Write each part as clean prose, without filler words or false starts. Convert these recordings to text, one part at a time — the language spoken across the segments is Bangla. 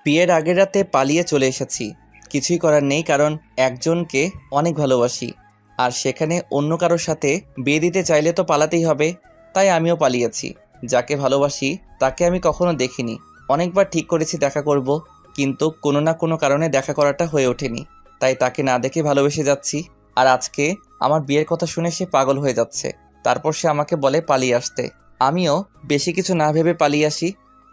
বিয়ের আগের রাতে পালিয়ে চলে এসেছি। কিছুই করার নেই, কারণ একজনকে অনেক ভালোবাসি, আর সেখানে অন্য কারোর সাথে বিয়ে দিতে চাইলে তো পালাতেই হবে। তাই আমিও পালিয়েছি। যাকে ভালোবাসি তাকে আমি কখনো দেখিনি। অনেকবার ঠিক করেছি দেখা করব, কিন্তু কোনো না কোনো কারণে দেখা করাটা হয়ে ওঠেনি। তাই তাকে না দেখে ভালোবেসে যাচ্ছি। আর আজকে আমার বিয়ের কথা শুনে সে পাগল হয়ে যাচ্ছে। তারপর সে আমাকে বলে পালিয়ে আসতে। আমিও বেশি কিছু না ভেবে পালিয়ে আসি।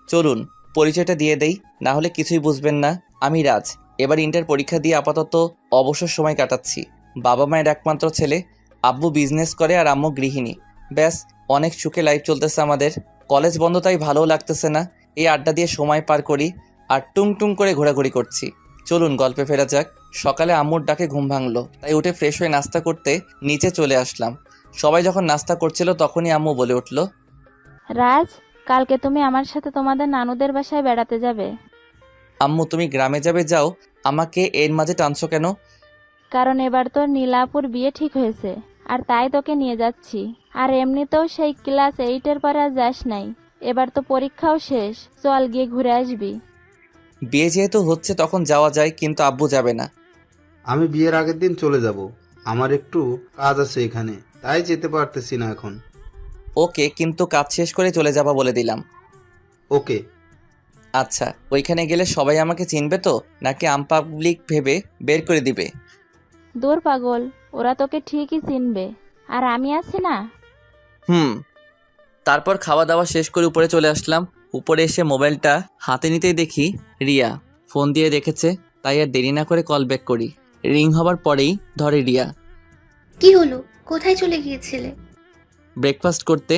চলুন পরিচয়টা দিয়ে দেই, না হলে কিছুই বুঝবেন না। আমি রাজ। এবার ইন্টার পরীক্ষা দিয়ে আপাতত অবসর সময় কাটাচ্ছি। বাবা মায়ের একমাত্র ছেলে। আব্বু বিজনেস করে আর আম্মু গৃহিণী। ব্যাস, অনেক সুখে লাইফ চলতেছে আমাদের। কলেজ বন্ধ, তাই ভালোও লাগতেছে না। এই আড্ডা দিয়ে সময় পার করি আর টুং টুং করে ঘোরাঘুরি করছি। চলুন গল্পে ফেরা যাক। সকালে আম্মুর ডাকে ঘুম ভাঙলো, তাই উঠে ফ্রেশ হয়ে নাস্তা করতে নিচে চলে আসলাম। সবাই যখন নাস্তা করছিল তখনই আম্মু বলে উঠল, রাজ, কালকে তুমি আমার সাথে তোমাদের নানুদের বাসায় বেড়াতে যাবে। আম্মু তুমি গ্রামে যাবে, যাও, আমাকে এর মাঝে টানছো কেন? কারণ এবার তোর নীলাপুর বিয়ে ঠিক হয়েছে, আর তাই তোকে নিয়ে যাচ্ছি। আর এমনিতেও সেই ক্লাস 8-এর পরে আর যাস নাই। এবার তো পরীক্ষাও শেষ, চল গিয়ে ঘুরে আসবি। বিয়ে যেহেতু হচ্ছে তখন যাওয়া যায়, কিন্তু আব্বু যাবে না। আমি বিয়ের আগের দিন চলে যাব। আমার একটু কাজ আছে এখানে, তাই যেতে পারতেছি না এখন। ওকে, কিন্তু কাজ শেষ করে চলে যাবা বলে দিলাম। ওকে। আচ্ছা, ওইখানে গেলে সবাই আমাকে চিনবে তো, নাকি আনপাবলিক ভেবে বের করে দিবে? দূর পাগল, ওরা তোকে ঠিকই চিনবে, আর আমি আছি না। হুম। তারপর খাওয়া দাওয়া শেষ করে উপরে চলে আসলাম। উপরে এসে মোবাইলটা হাতে নিতেই দেখি রিয়া ফোন দিয়ে রেখেছে। তাই আর দেরি না করে কল ব্যাক করি। রিং হবার পরেই ধরে রিয়া। কি হলো? কোথায় চলে গিয়েছিলে? ব্রেকফাস্ট করতে।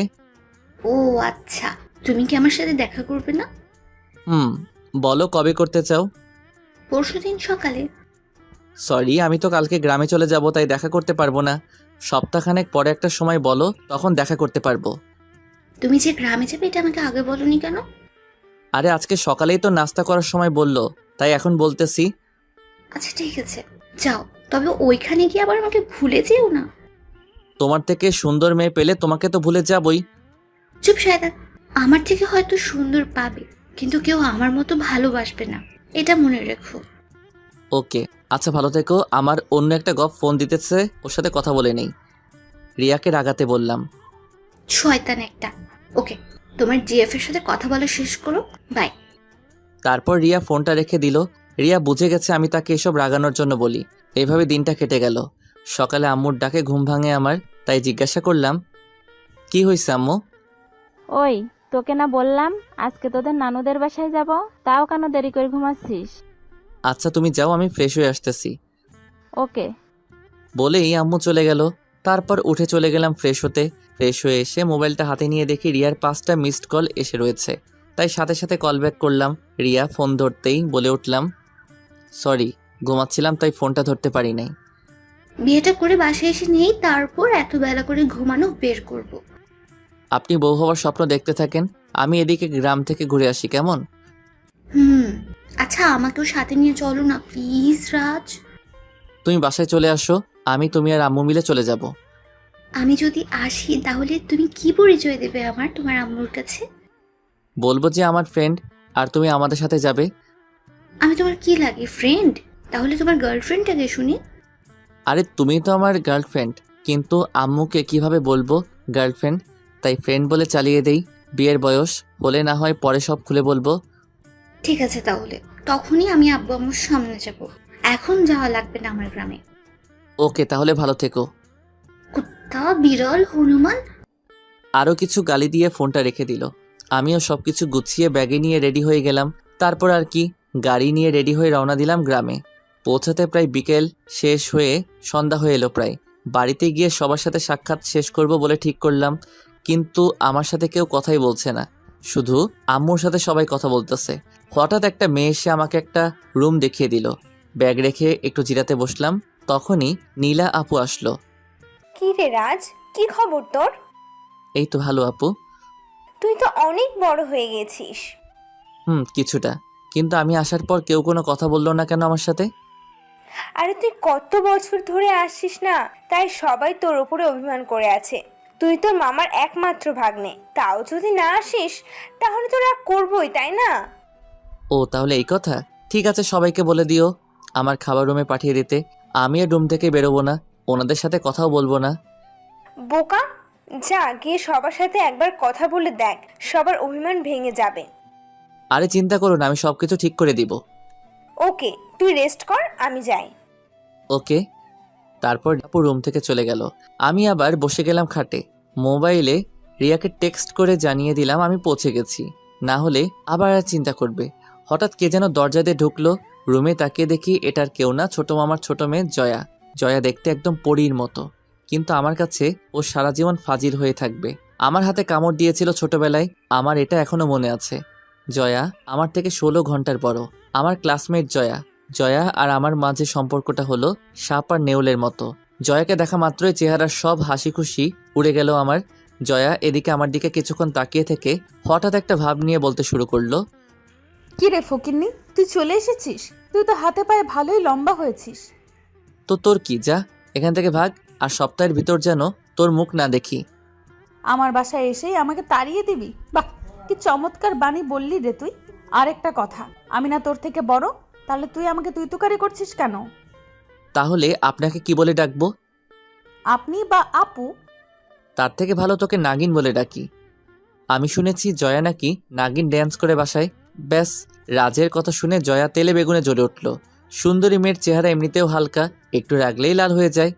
ও আচ্ছা, তুমি কি আমার সাথে দেখা করবে না? হুম। বলো কবে করতে চাও? পরশুদিন সকালে। সরি, আমি তো কালকে গ্রামে চলে যাব, তাই দেখা করতে পারবো না। সপ্তাহখানেক পরে একটা সময় বলো, তখন দেখা করতে পারবো। তুমি যে গ্রামে যাবে এটা আমাকে আগে বলনি কেন? আরে আজকে সকালেই তো নাস্তা করার সময় বললো, তাই এখন বলতেছি। আচ্ছা ঠিক আছে, যাও। তবে ওইখানে গিয়ে আবার আমাকে ভুলে যেও না। তোমার থেকে সুন্দর মেয়ে পেলে তোমাকে তো ভুলে যাবই। চুপ শায়দা। আমার থেকে হয়তো সুন্দর পাবে, কিন্তু কেউ আমার মতো ভালোবাসবে না, এটা মনে রেখো। ওকে, আচ্ছা ভালো থেকো। আমার অন্য একটা গপ ফোন দিতেছে, ওর সাথে কথা বলে নেই। রিয়াকে রাগাতে বললাম। শয়তান একটা। ওকে, তোমার জিএফ এর সাথে কথা বলা শেষ করো, বাই। তারপর রিয়া ফোনটা রেখে দিল। রিয়া বুঝে গেছে আমি তাকে এসব রাগানোর জন্য বলি। এইভাবে দিনটা কেটে গেল। সকালে আম্মুর ডাকে ঘুম ভাঙে আমার, তাই জিজ্ঞাসা করলাম, কি হয়েছে আম্মু? ওই, তোকে না বললাম আজকে তোদের নানুদের বাসায় যাব, তাও কেন দেরি করে ঘুমাচ্ছিস? আচ্ছা তুমি যাও, আমি ফ্রেশ হয়ে আসতেছি। ওকে। বলেই আম্মু চলে গেল। তারপর উঠে চলে গেলাম ফ্রেশ হতে। ফ্রেশ হয়ে এসে মোবাইলটা হাতে নিয়ে দেখি রিয়ার 5টা মিসড কল এসে রয়েছে। তাই সাথে সাথে কল ব্যাক করলাম। রিয়া ফোন ধরতেই বলে উঠলাম, সরি, ঘুমাচ্ছিলাম তাই ফোনটা ধরতে পারি নাই। বিয়েটা করে বাসায় এসে নেই, তারপর এত বেলা করে ঘুমানো বের করব। আপনি বউ হওয়ার স্বপ্ন দেখতে থাকেন, আমি এদিকে গ্রাম থেকে ঘুরে আসি, কেমন? আচ্ছা, আমাকেও সাথে নিয়ে চলো না প্লিজ রাজ। তুমি বাসায় চলে আসো, তুমি আর আম্মু মিলে চলে যাব। আমি যদি আসি তাহলে তুমি কি পরিচয় দেবে আমার তোমার আম্মুর কাছে? বলবো যে আমার ফ্রেন্ড, আর তুমি আমাদের সাথে যাবে। আমি তোমার কি লাগে, ফ্রেন্ড? তাহলে তোমার গার্লফ্রেন্ডটাকে শুনি। আরে তুমি তো আমার গার্লফ্রেন্ড, কিন্তু আম্মুকে কিভাবে বলবো গার্লফ্রেন্ড? তাই ফ্রেন্ড বলে চালিয়ে দেই। বিয়ের বয়স হলে না হয় পরে সব খুলে বলবো। ঠিক আছে, তাহলে তখনই আমি আব্বু আম্মুর সামনে যাব। এখন যাওয়া লাগবে না আমার গ্রামে। ওকে, তাহলে ভালো থেকো। কুত্তা, বিড়াল, হনুমান। আরও কিছু গালি দিয়ে ফোনটা রেখে দিল। আমিও সব কিছু গুছিয়ে ব্যাগে নিয়ে রেডি হয়ে গেলাম। তারপর আর কি, গাড়ি নিয়ে রেডি হয়ে রওনা দিলাম গ্রামে। পৌঁছাতে প্রায় বিকেল শেষ হয়ে সন্ধ্যা হয়ে এলো প্রায়। বাড়িতে গিয়ে সবার সাথে সাক্ষাৎ শেষ করব বলে ঠিক করলাম, কিন্তু আমার সাথে কেউ কথাই বলছে না। শুধু আম্মুর সাথে সবাই কথা বলতেছে। হঠাৎ একটা মেয়ে এসে আমাকে একটা রুম দেখিয়ে দিল। ব্যাগ রেখে একটু জিরাতে বসলাম। তখনই নীলা আপু আসলো। কি রে রাজ, কি খবর তোর? এই তো ভালো আপু। তুই তো অনেক বড় হয়ে গেছিস। কিছুটা। কিন্তু আমি আসার পর কেউ কোনো কথা বললো না কেন আমার সাথে? আরে তুই কত বছর ধরে আসিস না, তাই সবাই তোর উপরে অভিমান করে আছে। তুই তোর মামার একমাত্র ভাগ্নে, তাও যদি না আসিস তাহলে তো রাগ করবই, তাই না? ও তাহলে এই কথা। ঠিক আছে, সবাইকে বলে দিও আমার খাবার রুমে পাঠিয়ে দিতে। আমি আর রুম থেকে বেরোবো না, ওনাদের সাথে কথাও বলবো না। বোকা, যা গিয়ে সবার সাথে একবার কথা বলে দেখ, সবার অভিমান ভেঙে যাবে। আরে চিন্তা করো না, আমি সবকিছু ঠিক করে দিব। ওকে, তুই রেস্ট কর, আমি যাই। ওকে। তারপর আপু রুম থেকে চলে গেল। আমি আবার বসে গেলাম খাটে। মোবাইলে রিয়াকে টেক্সট করে জানিয়ে দিলাম আমি পৌঁছে গেছি, না হলে আবার আর চিন্তা করবে। হঠাৎ কে যেন দরজা দিয়ে ঢুকলো। রুমে তাকিয়ে দেখি এটার কেউ না, ছোট মামার ছোট মেয়ে জয়া। জয়া দেখতে একদম পরীর মতো, কিন্তু আমার কাছে ও সারা জীবন ফাজিল হয়ে থাকবে। আমার হাতে কামড় দিয়েছিল ছোটবেলায়, আমার এটা এখনো মনে আছে। জয়া আমার থেকে 16 ঘন্টার বড়, আমার ক্লাসমেট জয়া। জয়া আর আমার মাঝে সম্পর্কটা হলো সাপ আর নেউলের মতো। জয়াকে দেখা মাত্রই চেহারার সব হাসি খুশি উড়ে গেল আমার। জয়া এদিকে আমার দিকে কিছুক্ষণ তাকিয়ে থেকে হঠাৎ একটা ভাব নিয়ে বলতে শুরু করলো, কি রে ফকিন্নি, তুই চলে এসেছিস? তুই তো হাতে পায়ে ভালোই লম্বা হয়েছিস। তো তোর কি, যা এখান থেকে ভাগ, আর সপ্তাহের ভিতর যেন তোর মুখ না দেখি। আমার বাসায় এসেই আমাকে তাড়িয়ে দিবি? বাহ, কি চমৎকার বাণী বললি রে তুই। আর একটা কথা, আমি না তোর থেকে বড়? তাহলে তুই আমাকে তুই তুকারি করছিস কেন? তাহলে আপনাকে কি বলে ডাকবো? আপনি বা আপু? তার থেকে ভালো তোকে নাগিন বলে ডাকি। আমি শুনেছি জয়া নাকি নাগিন ড্যান্স করে বাসায়। ব্যাস, রাজের কথা শুনে জয়া তেলে বেগুনে জ্বলে উঠল। সুন্দরী মেয়ের চেহারা এমনিতেও হালকা, একটু রাগলেই লাল হয়ে যায়।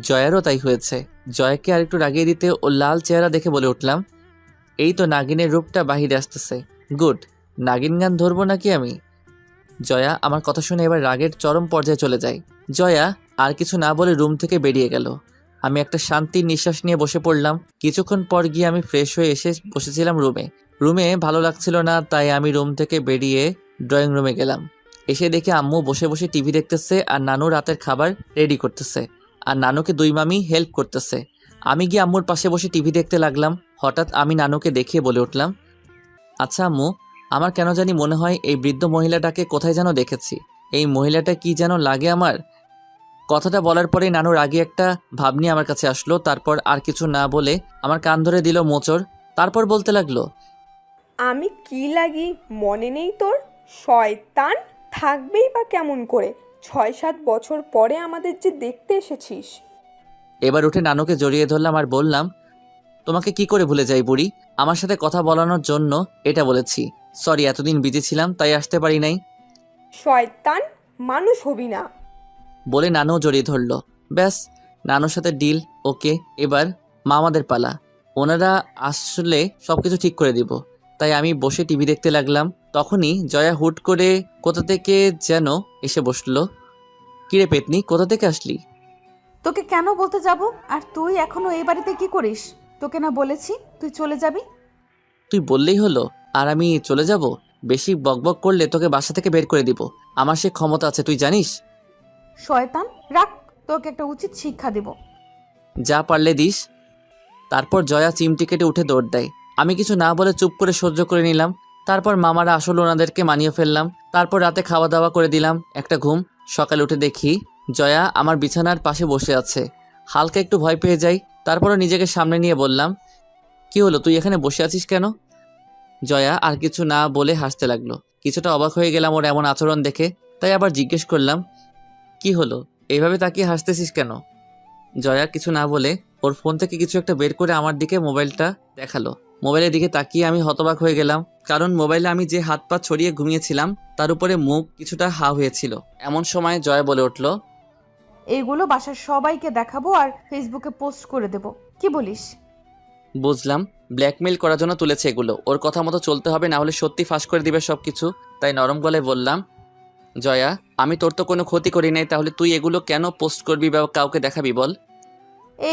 জয়ারও তাই হয়েছে। জয়াকে আর একটু রাগিয়ে দিতে ও লাল চেহারা দেখে বলে উঠলাম, এই তো নাগিনের রূপটা বাহিরে আসতেছে। গুড, নাগিন গান ধরবো নাকি আমি? জয়া আমার কথা শুনে এবার রাগের চরম পর্যায়ে চলে যায়। জয়া আর কিছু না বলে রুম থেকে বেরিয়ে গেল। আমি একটা শান্তির নিঃশ্বাস নিয়ে বসে পড়লাম। কিছুক্ষণ পর গিয়ে আমি ফ্রেশ হয়ে এসে বসেছিলাম রুমে ভালো লাগছিল না, তাই আমি রুম থেকে বেরিয়ে ড্রয়িং রুমে গেলাম। এসে দেখি আম্মু বসে বসে টিভি দেখতেছে আর নানু রাতের খাবার রেডি করতেছে, আর নানুকে দুই মামি হেল্প করতেছে। আমি গিয়ে আম্মুর পাশে বসে টিভি দেখতে লাগলাম। হঠাৎ আমি নানুকে দেখিয়ে বলে উঠলাম, আচ্ছা আম্মু, আমার কেন জানি মনে হয় এই বৃদ্ধ মহিলাটাকে কোথায় যেন দেখেছি। এই মহিলাটা কি যেন লাগে আমার। কথাটা বলার পরে নানুর আগে একটা ভাবনি আমার কাছে আসলো। তারপর আর কিছু না বলে আমার কান ধরে দিল মোচড়। তারপর বলতে লাগলো, আমি কি লাগি মনে নেই তোর? শয়তান, থাকবেই বা কেমন করে? 6-7 বছর পরে আমাদের যে দেখতে এসেছিস। এবার উঠে নানুকে জড়িয়ে ধরলাম আর বললাম, তোমাকে কি করে ভুলে যাই বুড়ি? আমার সাথে কথা বলানোর জন্য এটা বলেছি। সরি, এতদিন বিজি ছিলাম তাই আসতে পারি নাই। শয়তান, মানুষ হবি না। বলে নানু জড়িয়ে ধরলো। ব্যাস, নানুর সাথে ডিল ওকে। এবার মামাদের পালা, ওনারা আসলে সবকিছু ঠিক করে দিব। তাই আমি বসে টিভি দেখতে লাগলাম। তখনই জয়া হুট করে কোথা থেকে যেন এসে বসলো। কিরে পেতনি, কোথা থেকে আসলি? তোকে কেন বলতে যাব? আর তুই এখনো এই বাড়িতে কি করিস? তোকে না বলেছি তুই চলে যাবি? তুই বললেই হলো আর আমি চলে যাব? বেশি বকবক করলে তোকে বাসা থেকে বের করে দিব। আমার সে ক্ষমতা আছে, তুই জানিস। শয়তান, রাখ, তোকে একটা উচিত শিক্ষা দেব। যা পারলে দিস। তারপর জয়া চিমটি কেটে উঠে দৌড় দেয়। আমি কিছু না বলে চুপ করে সহ্য করে নিলাম। তারপর মামারা আসলে ওনাদেরকে মানিয়ে ফেললাম। তারপর রাতে খাওয়া দাওয়া করে দিলাম, একটা ঘুম। সকালে উঠে দেখি জয়া আমার বিছানার পাশে বসে আছে। হালকা একটু ভয় পেয়ে যাই। তারপরও নিজেকে সামনে নিয়ে বললাম, কি হলো, তুই এখানে বসে আছিস কেন? জয়া আর কিছু না বলে হাসতে লাগলো। কিছুটা অবাক হয়ে গেলাম ওর এমন আচরণ দেখে, তাই আবার জিজ্ঞেস করলাম, কি হলো, এইভাবে তাকিয়ে হাসতেছিস কেন? জয়া কিছু না বলে ওর ফোন থেকে কিছু একটা বের করে আমার দিকে মোবাইলটা দেখালো। মোবাইলের দিকে তাকিয়ে আমি হতবাক হয়ে গেলাম, কারণ মোবাইলে আমি যে হাত পা ছড়িয়ে ঘুমিয়েছিলাম তার উপরে মুখ কিছুটা হা হয়েছিল। এমন সময় জয়া বলে উঠল, এইগুলো বাসার সবাইকে দেখাবো আর ফেসবুকে পোস্ট করে দেব, কি বলিস? বুঝলাম, ব্ল্যাকমেইল করার জন্য তুলেছে এগুলো। ওর কথা মতো চলতে হবে, না হলে সত্যি ফাঁস করে দিবে সবকিছু। তাই নরম গলায় বললাম, জয়া, আমি তোর তো কোনো ক্ষতি করি নাই, তাহলে তুই এগুলো কেন পোস্ট করবি বা কাউকে দেখাবি বল?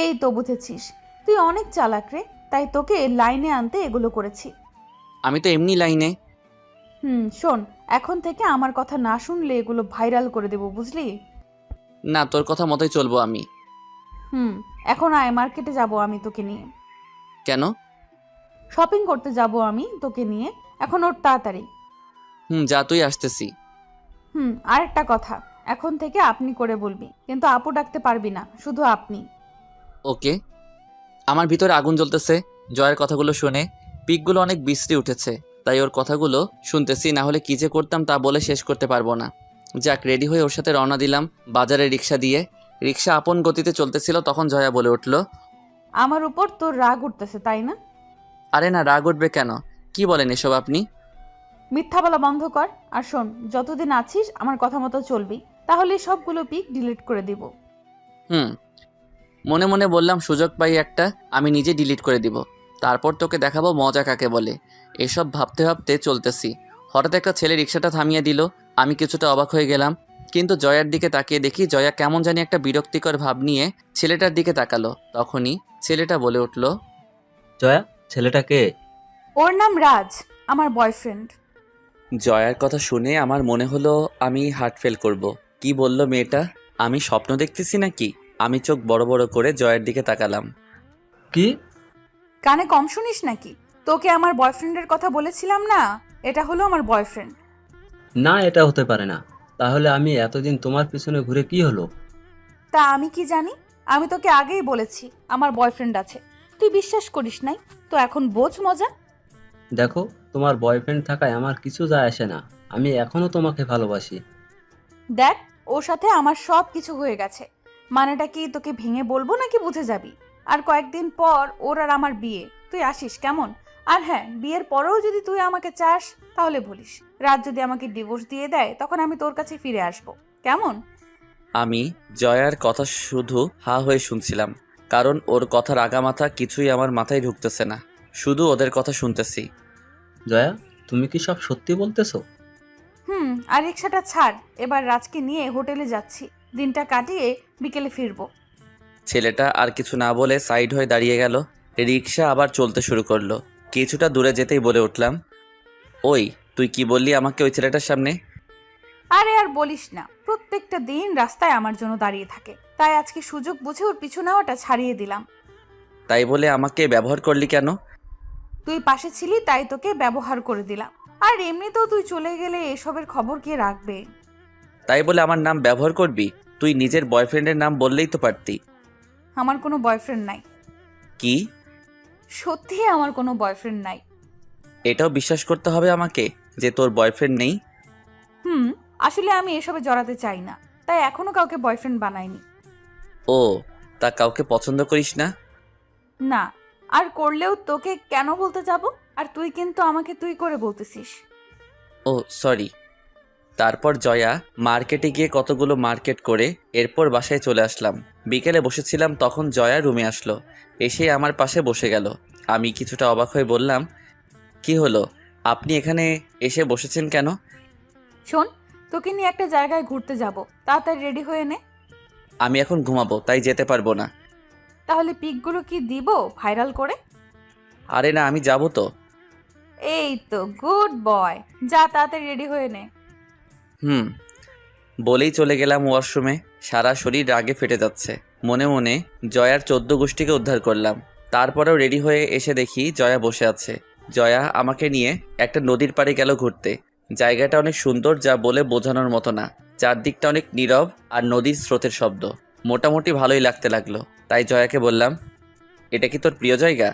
এই তো বুঝেছিস, তুই অনেক চালাক রে, তাই তোকে লাইনে আনতে এগুলো করেছি। আমি তো এমনি লাইনে। শোন, এখন থেকে আমার কথা না শুনলে এগুলো ভাইরাল করে দেব, বুঝলি? না, তোর কথা মতোই চলবো আমি। এখন আয়, মার্কেটে যাব আমি তোকে নিয়ে। কেন? শপিং করতে যাব আমি তোকে নিয়ে, এখন ওর তাড়াতাড়ি। যা, তুই আসতেছি। আরেকটা কথা, এখন থেকে আপনি করে বলবি, কিন্তু আপু ডাকতে পারবি না, শুধু আপনি। ওকে। আমার ভিতরে আগুন জ্বলতেছে জয়ের কথাগুলো শুনে। পিকগুলো অনেক বিশ্রী উঠেছে, তাই ওর কথাগুলো শুনতেছি, না হলে কী যে করতাম তা বলে শেষ করতে পারবো না। যাক, রেডি হয়ে ওর সাথে রওনা দিলাম বাজারে রিক্সা দিয়ে। রিক্সা আপন গতিতে চলতেছিল, তখন জয়া বলে উঠল, আমার উপর তোর রাগ উঠতেছে তাই না? আরে না, রাগ উঠবে কেন? কি বলেন এসব আপনি? মিথ্যা বলা বন্ধ কর। আর শোন, যতদিন আছিস আমার কথা মতো চলবি, তাহলে সবগুলো পিক ডিলিট করে দিব। মনে মনে বললাম, সুযোগ পাই একটা, আমি নিজে ডিলিট করে দিব, তারপর তোকে দেখাবো মজা কাকে বলে। এসব ভাবতে ভাবতে চলতেছি, হঠাৎ একটা ছেলে রিক্সাটা থামিয়ে দিল। আমি কিছুটা অবাক হয়ে গেলাম, কিন্তু জয়ার দিকে তাকিয়ে দেখি জয়া কেমন জানি একটা বিরক্তিকর ভাব নিয়ে ছেলেটার দিকে তাকালো। তখনই ছেলেটা বলে উঠল, জয়া, ছেলেটা কে? ওর নাম রাজ, আমার বয়ফ্রেন্ড। জয়ার কথা শুনে আমার মনে হলো আমি হার্ট ফেল করব। কি বলল মেয়েটা? আমি স্বপ্ন দেখতেছি নাকি? আমি চোখ বড় বড় করে জয়ের দিকে তাকালাম। কি? কানে কম শুনিস নাকি? তোকে আমার বয়ফ্রেন্ডের কথা বলেছিলাম না, এটা হলো আমার বয়ফ্রেন্ড। না, এটা হতে পারে না। তাহলে আমি এতদিন তোমার পিছনে ঘুরে কি হলো? তা আমি কি জানি? আমি তোকে আগেই বলেছি আমার বয়ফ্রেন্ড আছে, তুই বিশ্বাস করিস নাই, তো এখন বোঝ মজা। দেখো, তোমার বয়ফ্রেন্ড থাকায় আমার কিছু যায় আসে না, আমি এখনো তোমাকে ভালোবাসি। দেখ, ওর সাথে আমার সব কিছু হয়ে গেছে, মানেটা কি তোকে ভেঙে বলবো নাকি বুঝে যাবি? আর কয়েকদিন পর ওর আর আমার বিয়ে, তুই আসিস কেমন? আর হ্যাঁ, বিয়ের পরেও যদি তুই আমাকে চাস তাহলে বলিস। রাত যদি আমাকে ডিভোর্স দিয়ে দেয় তখন আমি তোর কাছে ফিরে আসবো, কেমন? আমি জয়ার কথা শুধু হা হয়ে শুনছিলাম, কারণ ওর কথার আগামাথা কিছুই আমার মাথায় ঢুকতেছে না, শুধু ওদের কথা শুনতেছি। জয়া, তুমি কি সব সত্যি বলতেছো? আর রিক্সাটা ছাড়, এবার রাজকে নিয়ে হোটেলে যাচ্ছি, দিনটা কাটিয়ে বিকেলে ফিরবো। ছেলেটা আর কিছু না বলে সাইড হয়ে দাঁড়িয়ে গেল। রিক্সা আবার চলতে শুরু করলো। কিছুটা দূরে যেতেই বলে উঠলাম, ওই তুই কি বললি আমাকে ওই ছেলেটার সামনে? আরে আর বলিস না, প্রত্যেকটা দিন রাস্তায় আমার জন্য দাঁড়িয়ে থাকে, তাই আজকে সুযোগ বুঝে ওর পিছু নেওয়াটা ছাড়িয়ে দিলাম। তাই বলে আমাকে ব্যবহার করলি কেন? তুই পাশে ছিলি তাই তোকে ব্যবহার করে দিলাম, আর এমনিতেও তুই চলে গেলে এসবের খবর কে রাখবে? তাই বলে আমার নাম ব্যবহার করবি? তুই নিজের বয়ফ্রেন্ডের নাম বললেই তো পারতি। আমার কোনো বয়ফ্রেন্ড নাই। কি? সত্যি আমার কোনো বয়ফ্রেন্ড নাই। এটাও বিশ্বাস করতে হবে আমাকে যে তোর বয়ফ্রেন্ড নেই? আসলে আমি এসবে জড়াতে চাই না, তাই এখনো কাউকে বয়ফ্রেন্ড বানাইনি। ও, তা কাউকে পছন্দ করিস না? না, আর করলেও তোকে কেন বলতে যাব? আর তুই কিন্তু আমাকে তুই করে বলতেছিস। ও সরি। তারপর জয়া মার্কেটে গিয়ে কতগুলো মার্কেট করে এরপর বাসায় চলে আসলাম। বিকেলে বসেছিলাম, তখন জয়া রুমে আসলো, এসে আমার পাশে বসে গেল। আমি কিছুটা অবাক হয়ে বললাম, কি হলো, আপনি এখানে এসে বসেছেন কেন? শোন, তোকে নিয়ে একটা জায়গায় ঘুরতে যাব, তাড়াতাড়ি রেডি হয়ে নে। আমি এখন ঘুমাবো, তাই যেতে পারবো না। তাহলে পিকগুলো কি দিব ভাইরাল করে? আরে না, আমি যাবো তো। এই তো গুড বয়, যা তাড়াতাড়ি রেডি হয়ে নে। বলেই চলে গেলাম ওয়াশরুমে। সারা শরীর রাগে ফেটে যাচ্ছে। মনে মনে জয়ার 14 গোষ্ঠীকে উদ্ধার করলাম। তারপরেও রেডি হয়ে এসে দেখি জয়া বসে আছে। জয়া আমাকে নিয়ে একটা নদীর পাড়ে গেল ঘুরতে। জায়গাটা অনেক সুন্দর, যা বলে বোঝানোর মতো না। চারদিকটা অনেক নীরব আর নদীর স্রোতের শব্দ। মোটামুটি ভালোই লাগতে লাগলো। তাই জয়াকে বললাম, এটা কি তোর প্রিয় জায়গা?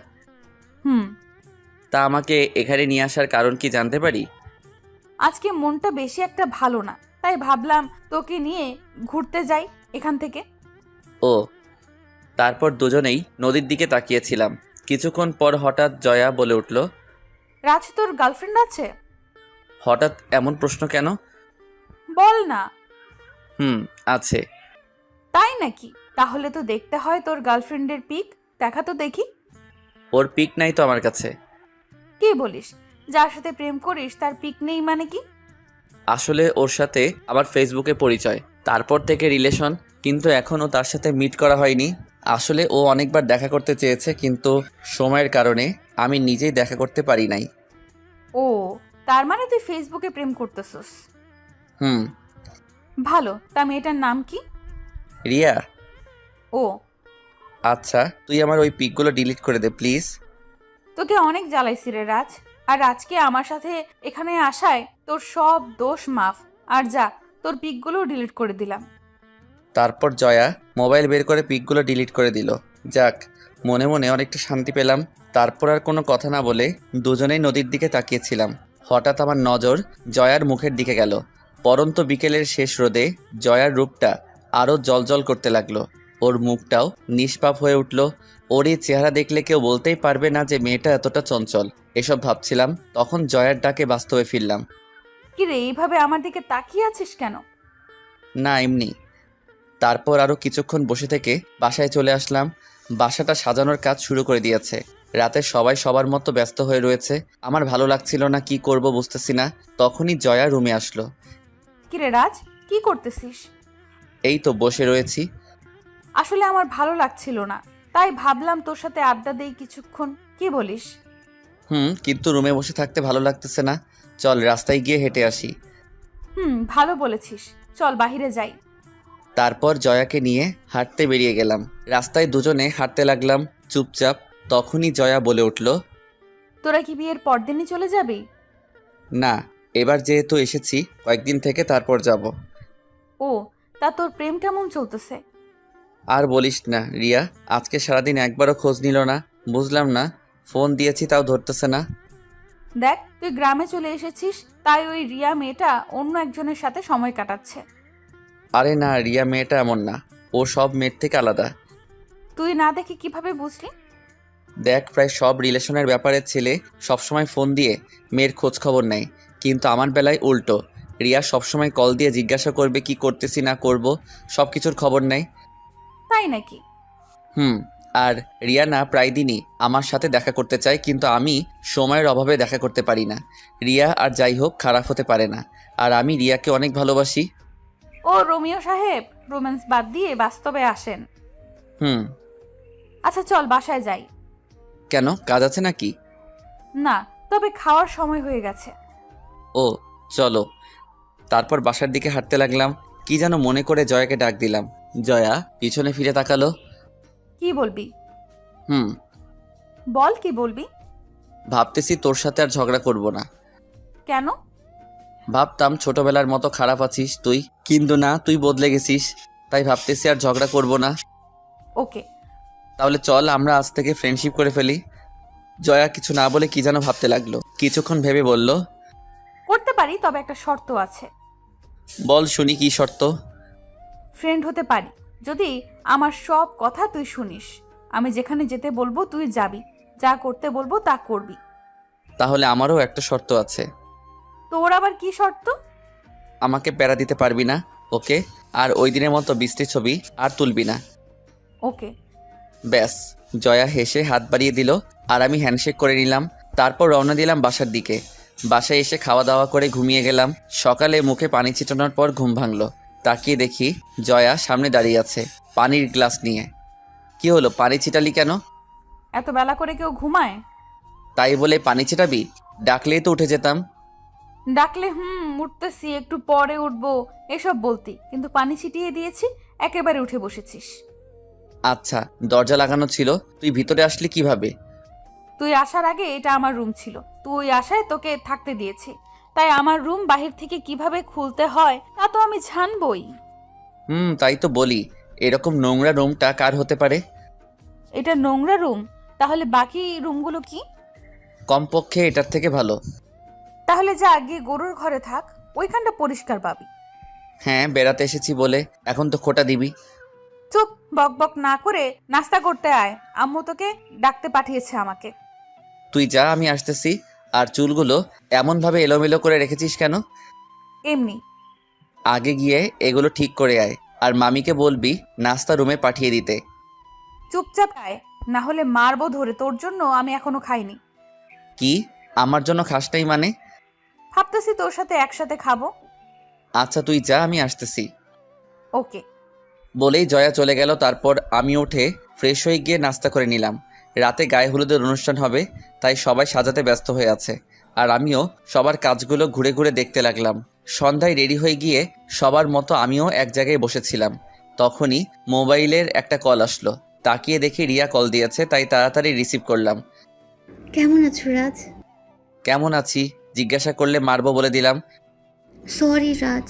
তা আমাকে এখানে নিয়ে আসার কারণ কি জানতে পারি? আজকে মনটা বেশি একটা ভালো না, তাই ভাবলাম তোকে নিয়ে ঘুরতে যাই এখান থেকে। ও। তারপর দুজনেই নদীর দিকে তাকিয়েছিলাম। কিছুক্ষণ পর হঠাৎ জয়া বলে উঠল, রাজ, তোর গার্লফ্রেন্ড আছে? হঠাৎ এমন প্রশ্ন কেন? বল না। আছে। তাই নাকি? তাহলে তো দেখতে হয় তোর গার্লফ্রেন্ডের পিক, দেখা তো দেখি। ওর পিক নাই তো আমার কাছে। কি বলিস? যার সাথে প্রেম করিস তার পিক নেই মানে কি? আসলে ওর সাথে আমার ফেসবুকে পরিচয়, তারপর থেকে রিলেশন, কিন্তু এখনও তার সাথে মিট করা হয়নি। আসলে ও অনেকবার দেখা করতে চেয়েছে, কিন্তু সময়ের কারণে আমি নিজেই দেখা করতে পারি নাই। ও, তার মানে তুই ফেসবুকে প্রেম করতেছস? হুম। ভালো, তা মেয়েটার নাম কি? রিয়া। ও আচ্ছা, তুই আমার ওই পিকগুলো ডিলিট করে দে প্লিজ। তোকে অনেক জ্বালাইছি রে রাজ, আর আজকে আমার সাথে এখানে আসায় তোর সব দোষ মাফ। আর যা, তোর পিকগুলো ডিলিট করে দিলাম। তারপর জয়া মোবাইল বের করে পিকগুলো ডিলিট করে দিল। যাক, মনে মনে অনেকটা শান্তি পেলাম। তারপর আর কোনো কথা না বলে দুজনেই নদীর দিকে তাকিয়েছিলাম। হঠাৎ আমার নজর জয়ার মুখের দিকে গেল। পরন্ত বিকেলের শেষ রোদে জয়ার রূপটা আরও জ্বলজ্বল করতে লাগলো। ওর মুখটাও নিষ্পাপ হয়ে উঠল। ওর এই চেহারা দেখলে কেউ বলতেই পারবে না যে মেয়েটা এতটা চঞ্চল। এসব ভাবছিলাম, তখন জয়ার ডাকে বাস্তবে ফিরলাম। কি রে, এইভাবে আমার দিকে তাকিয়ে আছিস কেন? না, এমনি। তারপর আরও কিছুক্ষণ বসে থেকে বাসায় চলে আসলাম। বাসাটা সাজানোর কাজ শুরু করে দিয়েছে। রাতে সবাই সবার মতো ব্যস্ত হয়ে রয়েছে। আমার ভালো লাগছিল না, কি করব বুঝতেছি না। তখনই জয়া রুমে আসলো। কি রে রাজ, কি করতেছিস? এই তো বসে রয়েছি। আসলে আমার ভালো লাগছিল না, তাই ভাবলাম তোর সাথে আড্ডা দেই কিছুক্ষণ। কি বলিস? কিন্তু রুমে বসে থাকতে ভালো লাগতেছে না। চল রাস্তায় গিয়ে হেঁটে আসি। ভালো বলেছিস, চল বাহিরে যাই। তারপর জয়াকে নিয়ে হাঁটতে বেরিয়ে গেলাম। রাস্তায় দুজনে হাঁটতে লাগলাম চুপচাপ। তখনই জয়া বলে উঠল, তোরা কি বিয়ের পরদিনই চলে যাবি? না, এবার যেহেতু এসেছি কয়েকদিন থেকে তারপর যাব। ও, তা তোর প্রেম কেমন চলতেছে? আর বলিস না রিয়া, আজকে সারাদিন একবারও খোঁজ নিল না। বুঝলাম না, ফোন দিয়েছি তাও ধরতেছে না। দেখ, তুই গ্রামে চলে এসেছিস, তাই ওই রিয়া মেয়েটা অন্য একজনের সাথে সময় কাটাচ্ছে। আরে না, রিয়া মেয়েটা এমন না। ও সব মেয়ের থেকে আলাদা। তুই না দেখে কিভাবে বুঝলি? দেখ, প্রায় সব রিলেশনের ব্যাপারে ছেলে সবসময় ফোন দিয়ে মেয়ের খোঁজ খবর নেয়, কিন্তু আমার বেলায় উল্টো। রিয়া সবসময় কল দিয়ে জিজ্ঞাসা করবে কি করতেছি না করব, সব কিছুর খবর নেয়। তাই নাকি? আর রিয়া না প্রায় দিনই আমার সাথে দেখা করতে চায়, কিন্তু আমি সময়ের অভাবে দেখা করতে পারি না। রিয়া আর যাই হোক খারাপ হতে পারে না, আর আমি রিয়াকে অনেক ভালোবাসি। ও রোমিও সাহেব, রোম্যান্স বাদ দিয়ে বাস্তবে আসেন। আচ্ছা চল বাসায় যাই। কেন, কাজ আছে নাকি? না, তবে খাওয়ার সময় হয়ে গেছে। ও, চলো। তারপর বাসার দিকে হাঁটতে লাগলাম। কি যেন মনে করে জয়াকে ডাক দিলাম। জয়া পিছনে ফিরে তাকালো। কি বলবি? হুম বল, কি বলবি? ভাবতেছি তোর সাথে আর ঝগড়া করব না। কেন? ভাবতাম ছোটবেলার মতো খারাপ আছিস তুই, কিন্তু না, তুই বদলে গেছিস। তাই ভাবতেছি আর ঝগড়া করব না। ওকে। তাহলে চল আমরা আজ থেকে ফ্রেন্ডশিপ করে ফেলি। জয়া কিছু না বলে কি যেন ভাবতে লাগলো। কিছুক্ষণ ভেবে বলল, করতে পারি, তবে একটা শর্ত আছে। বল শুনি, কি শর্ত? ফ্রেন্ড হতে পারি যদি আমার সব কথা তুই শুনিস। আমি যেখানে যেতে বলবো তুই যাবি, যা করতে বলবো তা করবি। তাহলে আমারও একটা শর্ত আছে। তোর আবার কি শর্ত? আমাকে প্যারা দিতে পারবি না, ওকে? আর ওই দিনের মতো বৃষ্টির ছবি আর তুলবি না। ওকে। ব্যাস। জয়া হেসে হাত বাড়িয়ে দিল, আর আমি হ্যান্ডশেক করে নিলাম। তারপর রওনা দিলাম বাসার দিকে। বাসায় এসে খাওয়া দাওয়া করে ঘুমিয়ে গেলাম। সকালে মুখে পানি ছিটানোর পর ঘুম ভাঙলো। তাকিয়ে দেখি জয়া সামনে দাঁড়িয়ে আছে পানির গ্লাস নিয়ে। কি হলো, পানি ছিটালি কেন? এত বেলা করে কেউ ঘুমায়? তাই বলে পানি ছিটাবি? ডাকলেই তো উঠে যেতাম। ডাকলে উঠতেছি, একটু পরে উঠবো এসব বলতি, কিন্তু পানি ছিটিয়ে দিয়েছি, একেবারে উঠে বসেছিস। আচ্ছা, দরজা লাগানো ছিল, তুই ভিতরে আসলি কিভাবে? তুই আসার আগে এটা আমার রুম ছিল, তুই আসায় তোকে থাকতে দিয়েছি, তাই আমার রুম বাহির থেকে কিভাবে খুলতে হয় তা তো আমি জানবই। তাই তো বলি, এরকম নোংরা রুমটা কার হতে পারে? এটা নোংরা রুম? তাহলে বাকি রুমগুলো কি? কমপক্ষে এটার থেকে ভালো। তাহলে যা গিয়ে গরুর ঘরে থাক, ওইখানটা পরিষ্কার পাবি। হ্যাঁ, বেড়াতে এসেছি বলে এখন তো খোটা দিবি। চুপ, বক বক না করে নাস্তা করতে আয়, আম্মু তোকে ডাকতে পাঠিয়েছে আমাকে। তুই যা, আমি আসতেছি। আর চুলগুলো এমনভাবে এলোমেলো করে রেখেছিস কেন? এমনি। আগে গিয়ে এগুলো ঠিক করে আয়, আর মামিকে বলবি নাস্তা রুমে পাঠিয়ে দিতে। চুপচাপ আয়, না হলে মারবো ধরে। তোর জন্য আমি এখনো খাইনি। কি, আমার জন্য খাস নাই মানে? ভাবতেছি তোর সাথে একসাথে খাবো। আচ্ছা তুই যা, আমি আসতেছি। ওকে। বলেই জয়া চলে গেল। তারপর আমি উঠে ফ্রেশ হয়ে গিয়ে নাস্তা করে নিলাম। রাতে গায়ে হলুদের অনুষ্ঠান হবে, তাই সবাই সাজাতে ব্যস্ত হয়ে আছে, আর আমিও সবার কাজগুলো ঘুরে ঘুরে দেখতে লাগলাম। সন্ধ্যায় রেডি হয়ে গিয়ে সবার মতো আমিও এক জায়গায় বসেছিলাম। তখনই মোবাইলের একটা কল আসলো। তাকিয়ে দেখি রিয়া কল দিয়েছে, তাই তাড়াতাড়ি রিসিভ করলাম। কেমন আছো রাজ? কেমন আছি জিজ্ঞাসা করলে মারবো বলে দিলাম। সরি রাজ,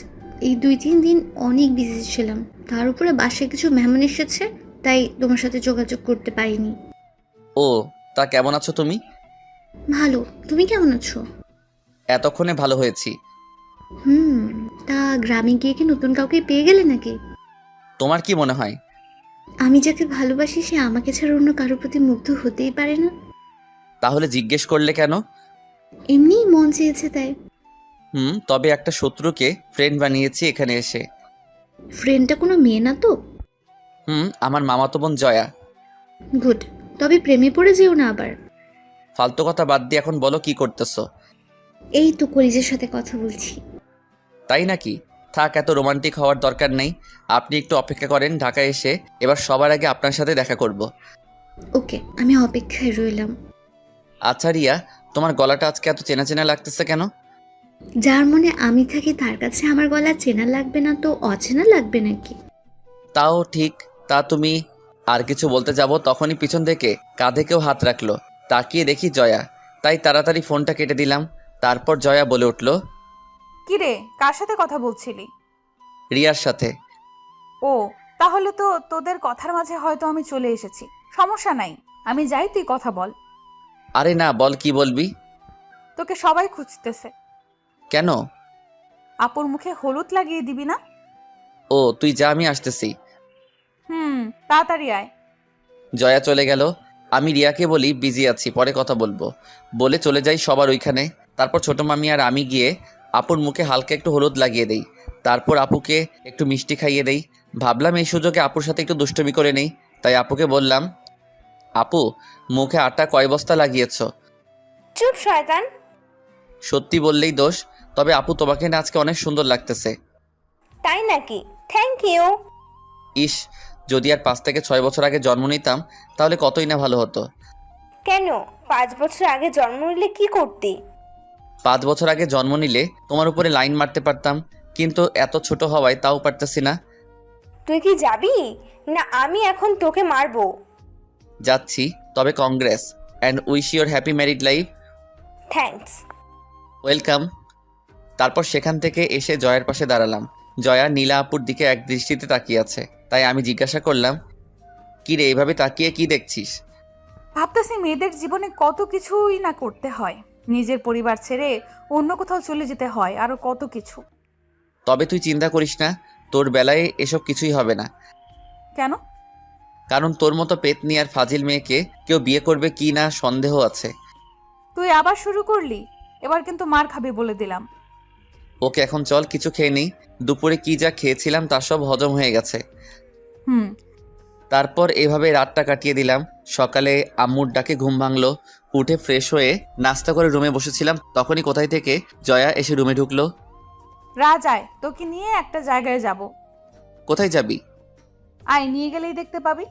এই 2-3 দিন অনেক বিজি ছিলাম, তার উপরে বাসায় কিছু মেহমান এসেছে, তাই তোমার সাথে যোগাযোগ করতে পারিনি। ও, তা কেমন আছো তুমি? ভালো, তুমি কেমন আছো? এতক্ষণে ভালো হয়েছি। হুম। তা গ্রামে গিয়ে কি নতুন কাউকে পেয়ে গেলে নাকি? তোমার কি মনে হয়? আমি যাকে ভালোবাসি সে আমাকে ছাড়া অন্য কারোর প্রতি মুগ্ধ হতেই পারে না। তাহলে জিজ্ঞেস করলে কেন? এমনিই মন চেয়েছে তাই। তবে একটা শত্রুকে ফ্রেন্ড বানিয়েছি এখানে এসে। ফ্রেন্ডটা কোনো মেয়ে না তো? আমার মামাতো বোন জয়া। গুড। তবে প্রেমে পড়ে যেও না আবার। ফালতু কথা বাদ দিয়ে এখন বলো কি করতেছো? এই তো কলিজের সাথে কথা বলছি। তাই নাকি? থাক, এত রোমান্টিক হওয়ার দরকার নেই। আপনি একটু অপেক্ষা করেন, ঢাকায় এসে এবার সবার আগে আপনার সাথে দেখা করব। ওকে, আমি অপেক্ষায় রইলাম। আচ্ছা রিয়া, তোমার গলাটা আজকে এত চেনা চেনা লাগতেছে কেন? যার মনে আমি থাকি তার কাছে আমার গলা চেনা লাগবে না তো অচেনা লাগবে নাকি? তাও ঠিক। তা তুমি আর কিছু বলতে যাব তখনই পিছন থেকে কাঁধে কেউ হাত রাখলো। তাকিয়ে দেখি জয়া, তাই তাড়াতাড়ি ফোনটা কেটে দিলাম। তারপর জয়া বলে উঠল, কি রে, কার সাথে কথা বলছিলি? রিয়ার সাথে। ও, তাহলে তো তোদের কথার মাঝে হয়তো আমি চলে এসেছি। সমস্যা নাই, আমি যাই, তুই কথা বল। আরে না, বল, কি বলবি? তোকে সবাই খুঁজতেছে। কেন? আপুর মুখে হলুদ লাগিয়ে দিবি না? ও, তুই যা, আমি আসতেছি। তাড়াতাড়ি আয়। জয়া চলে গেল। আমি রিয়াকে বলি বিজি আছি, পরে কথা বলবো বলে চলে যাই সবার ওইখানে। তারপর ছোট মামি আর আমি গিয়ে আপুর মুখে হালকা একটু হলুদ লাগিয়ে দেই। তারপর আপুকে একটু মিষ্টি খাইয়ে দেই। ভাবলাম এই সুযোগে আপুর সাথে একটু দুষ্টুমি করে নেই। তাই আপুকে বললাম, আপু, মুখে আটা কয় বস্তা লাগিয়েছ? চুপ শয়তান। সত্যি বললেই দোষ। তবে আপু, তোমাকে না আজকে অনেক সুন্দর লাগতেছে। তাই নাকি? Thank you. ইস, যদি আর 5 থেকে 6 বছর আগে জন্ম নিতাম তাহলে কতই না ভালো হতো। কেন? 5 বছর আগে জন্ম নিলে কি করতি? 5 বছর আগে জন্ম নিলে তোমার উপরে লাইন মারতে পারতাম, কিন্তু এত ছোট হওয়ায় তাও পারতেছি না। তুই কি যাবি না আমি এখন তোকে মারবো? যাচ্ছি, তবে Congress and wish your happy married life. Thanks. Welcome. তারপর সেখান থেকে এসে জয়ার পাশে দাঁড়ালাম। জয়া নীলা আপুর দিকে এক দৃষ্টিতে তাকিয়ে আছে। তাই আমি জিজ্ঞাসা করলাম, কি রে, এইভাবে তাকিয়ে কি দেখছিস? ভাবতেছি মেয়েদের জীবনে কত কিছুই না করতে হয়। নিজের পরিবার ছেড়ে অন্য কোথাও চলে যেতে হয়, আরো কত কিছু। তবে তুই চিন্তা করিস না, তোর বেলায় এসব কিছুই হবে না। কেন? কারণ তোর মতো পেতনি আর ফাজিল মেয়েকে কেউ বিয়ে করবে কি না সন্দেহ আছে। তুই আবার শুরু করলি? এবার কিন্তু মার খাবি বলে দিলাম। ওকে, এখন চল কিছু খেয়ে নিই। দুপুরে কি যা খেয়েছিলাম তার সব হজম হয়ে গেছে। হুম। তারপর এভাবে রাতটা কাটিয়ে দিলাম। সকালে আম্মুর ডাকে ঘুম ভাঙলো। উঠে ফ্রেশ হয়ে নাস্তা করে রুমে বসেছিলাম, তখনই কোথায় থেকে জয়া এসে রুমে ঢুকলো। রাজ আয়, তোকে নিয়ে একটা জায়গায় যাব। কোথায় যাবি? আয়, নিয়ে গেলেই দেখতে পাবি।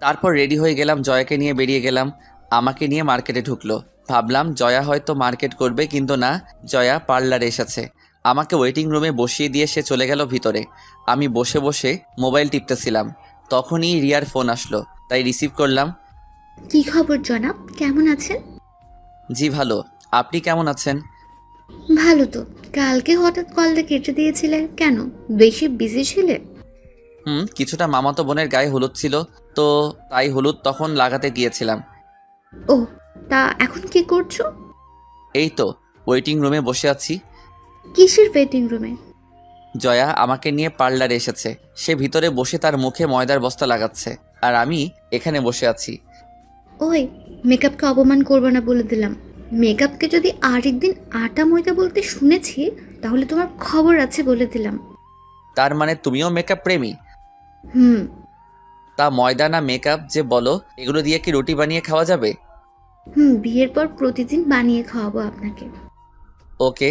তারপর রেডি হয়ে গেলাম, জয়াকে নিয়ে বেরিয়ে গেলাম। আমাকে নিয়ে মার্কেটে ঢুকলো। ভাবলাম জয়া হয়তো মার্কেট করবে, কিন্তু না, জয়া পার্লারে এসেছে। আমাকে ওয়েটিং রুমে বসিয়ে দিয়ে সে চলে গেল ভিতরে। আমি বসে বসে মোবাইল টিপতেছিলাম, তখনই রিয়ার ফোন আসলো, তাই রিসিভ করলাম। কি খবর জনাব, কেমন আছেন? জি ভালো, আপনি কেমন আছেন? ভালো তো। কালকে হঠাৎ কলটা কেটে দিয়েছিলে কেন? বেশি বিজি ছিলে? কিছুটা মামাতো বোনের গায়ে হলুদ ছিল, তো তাই হলুদ তখন লাগাতে গিয়েছিলাম। ও, তা এখন কি করছো? এই তো ওয়েটিং রুমে বসে আছি। কিসের ওয়েটিং রুমে? জয়া আমাকে নিয়ে পার্লারে এসেছে। সে ভিতরে বসে তার মুখে ময়দার বস্তা লাগাচ্ছে, আর আমি এখানে বসে আছি। ওই, মেকআপকে অপমান করবে না বলে দিলাম। মেকআপকে যদি আরেকদিন আটা ময়দা বলতে শুনেছি তাহলে তোমার খবর আছে বলে দিলাম। তার মানে তুমিও মেকআপ প্রেমী? হুম। তা ময়দা না মেকআপ যে বলো, এগুলো দিয়ে কি রুটি বানিয়ে খাওয়া যাবে? বিয়ের পর প্রতিদিন বানিয়ে খাওয়াবো আপনাকে। ওকে।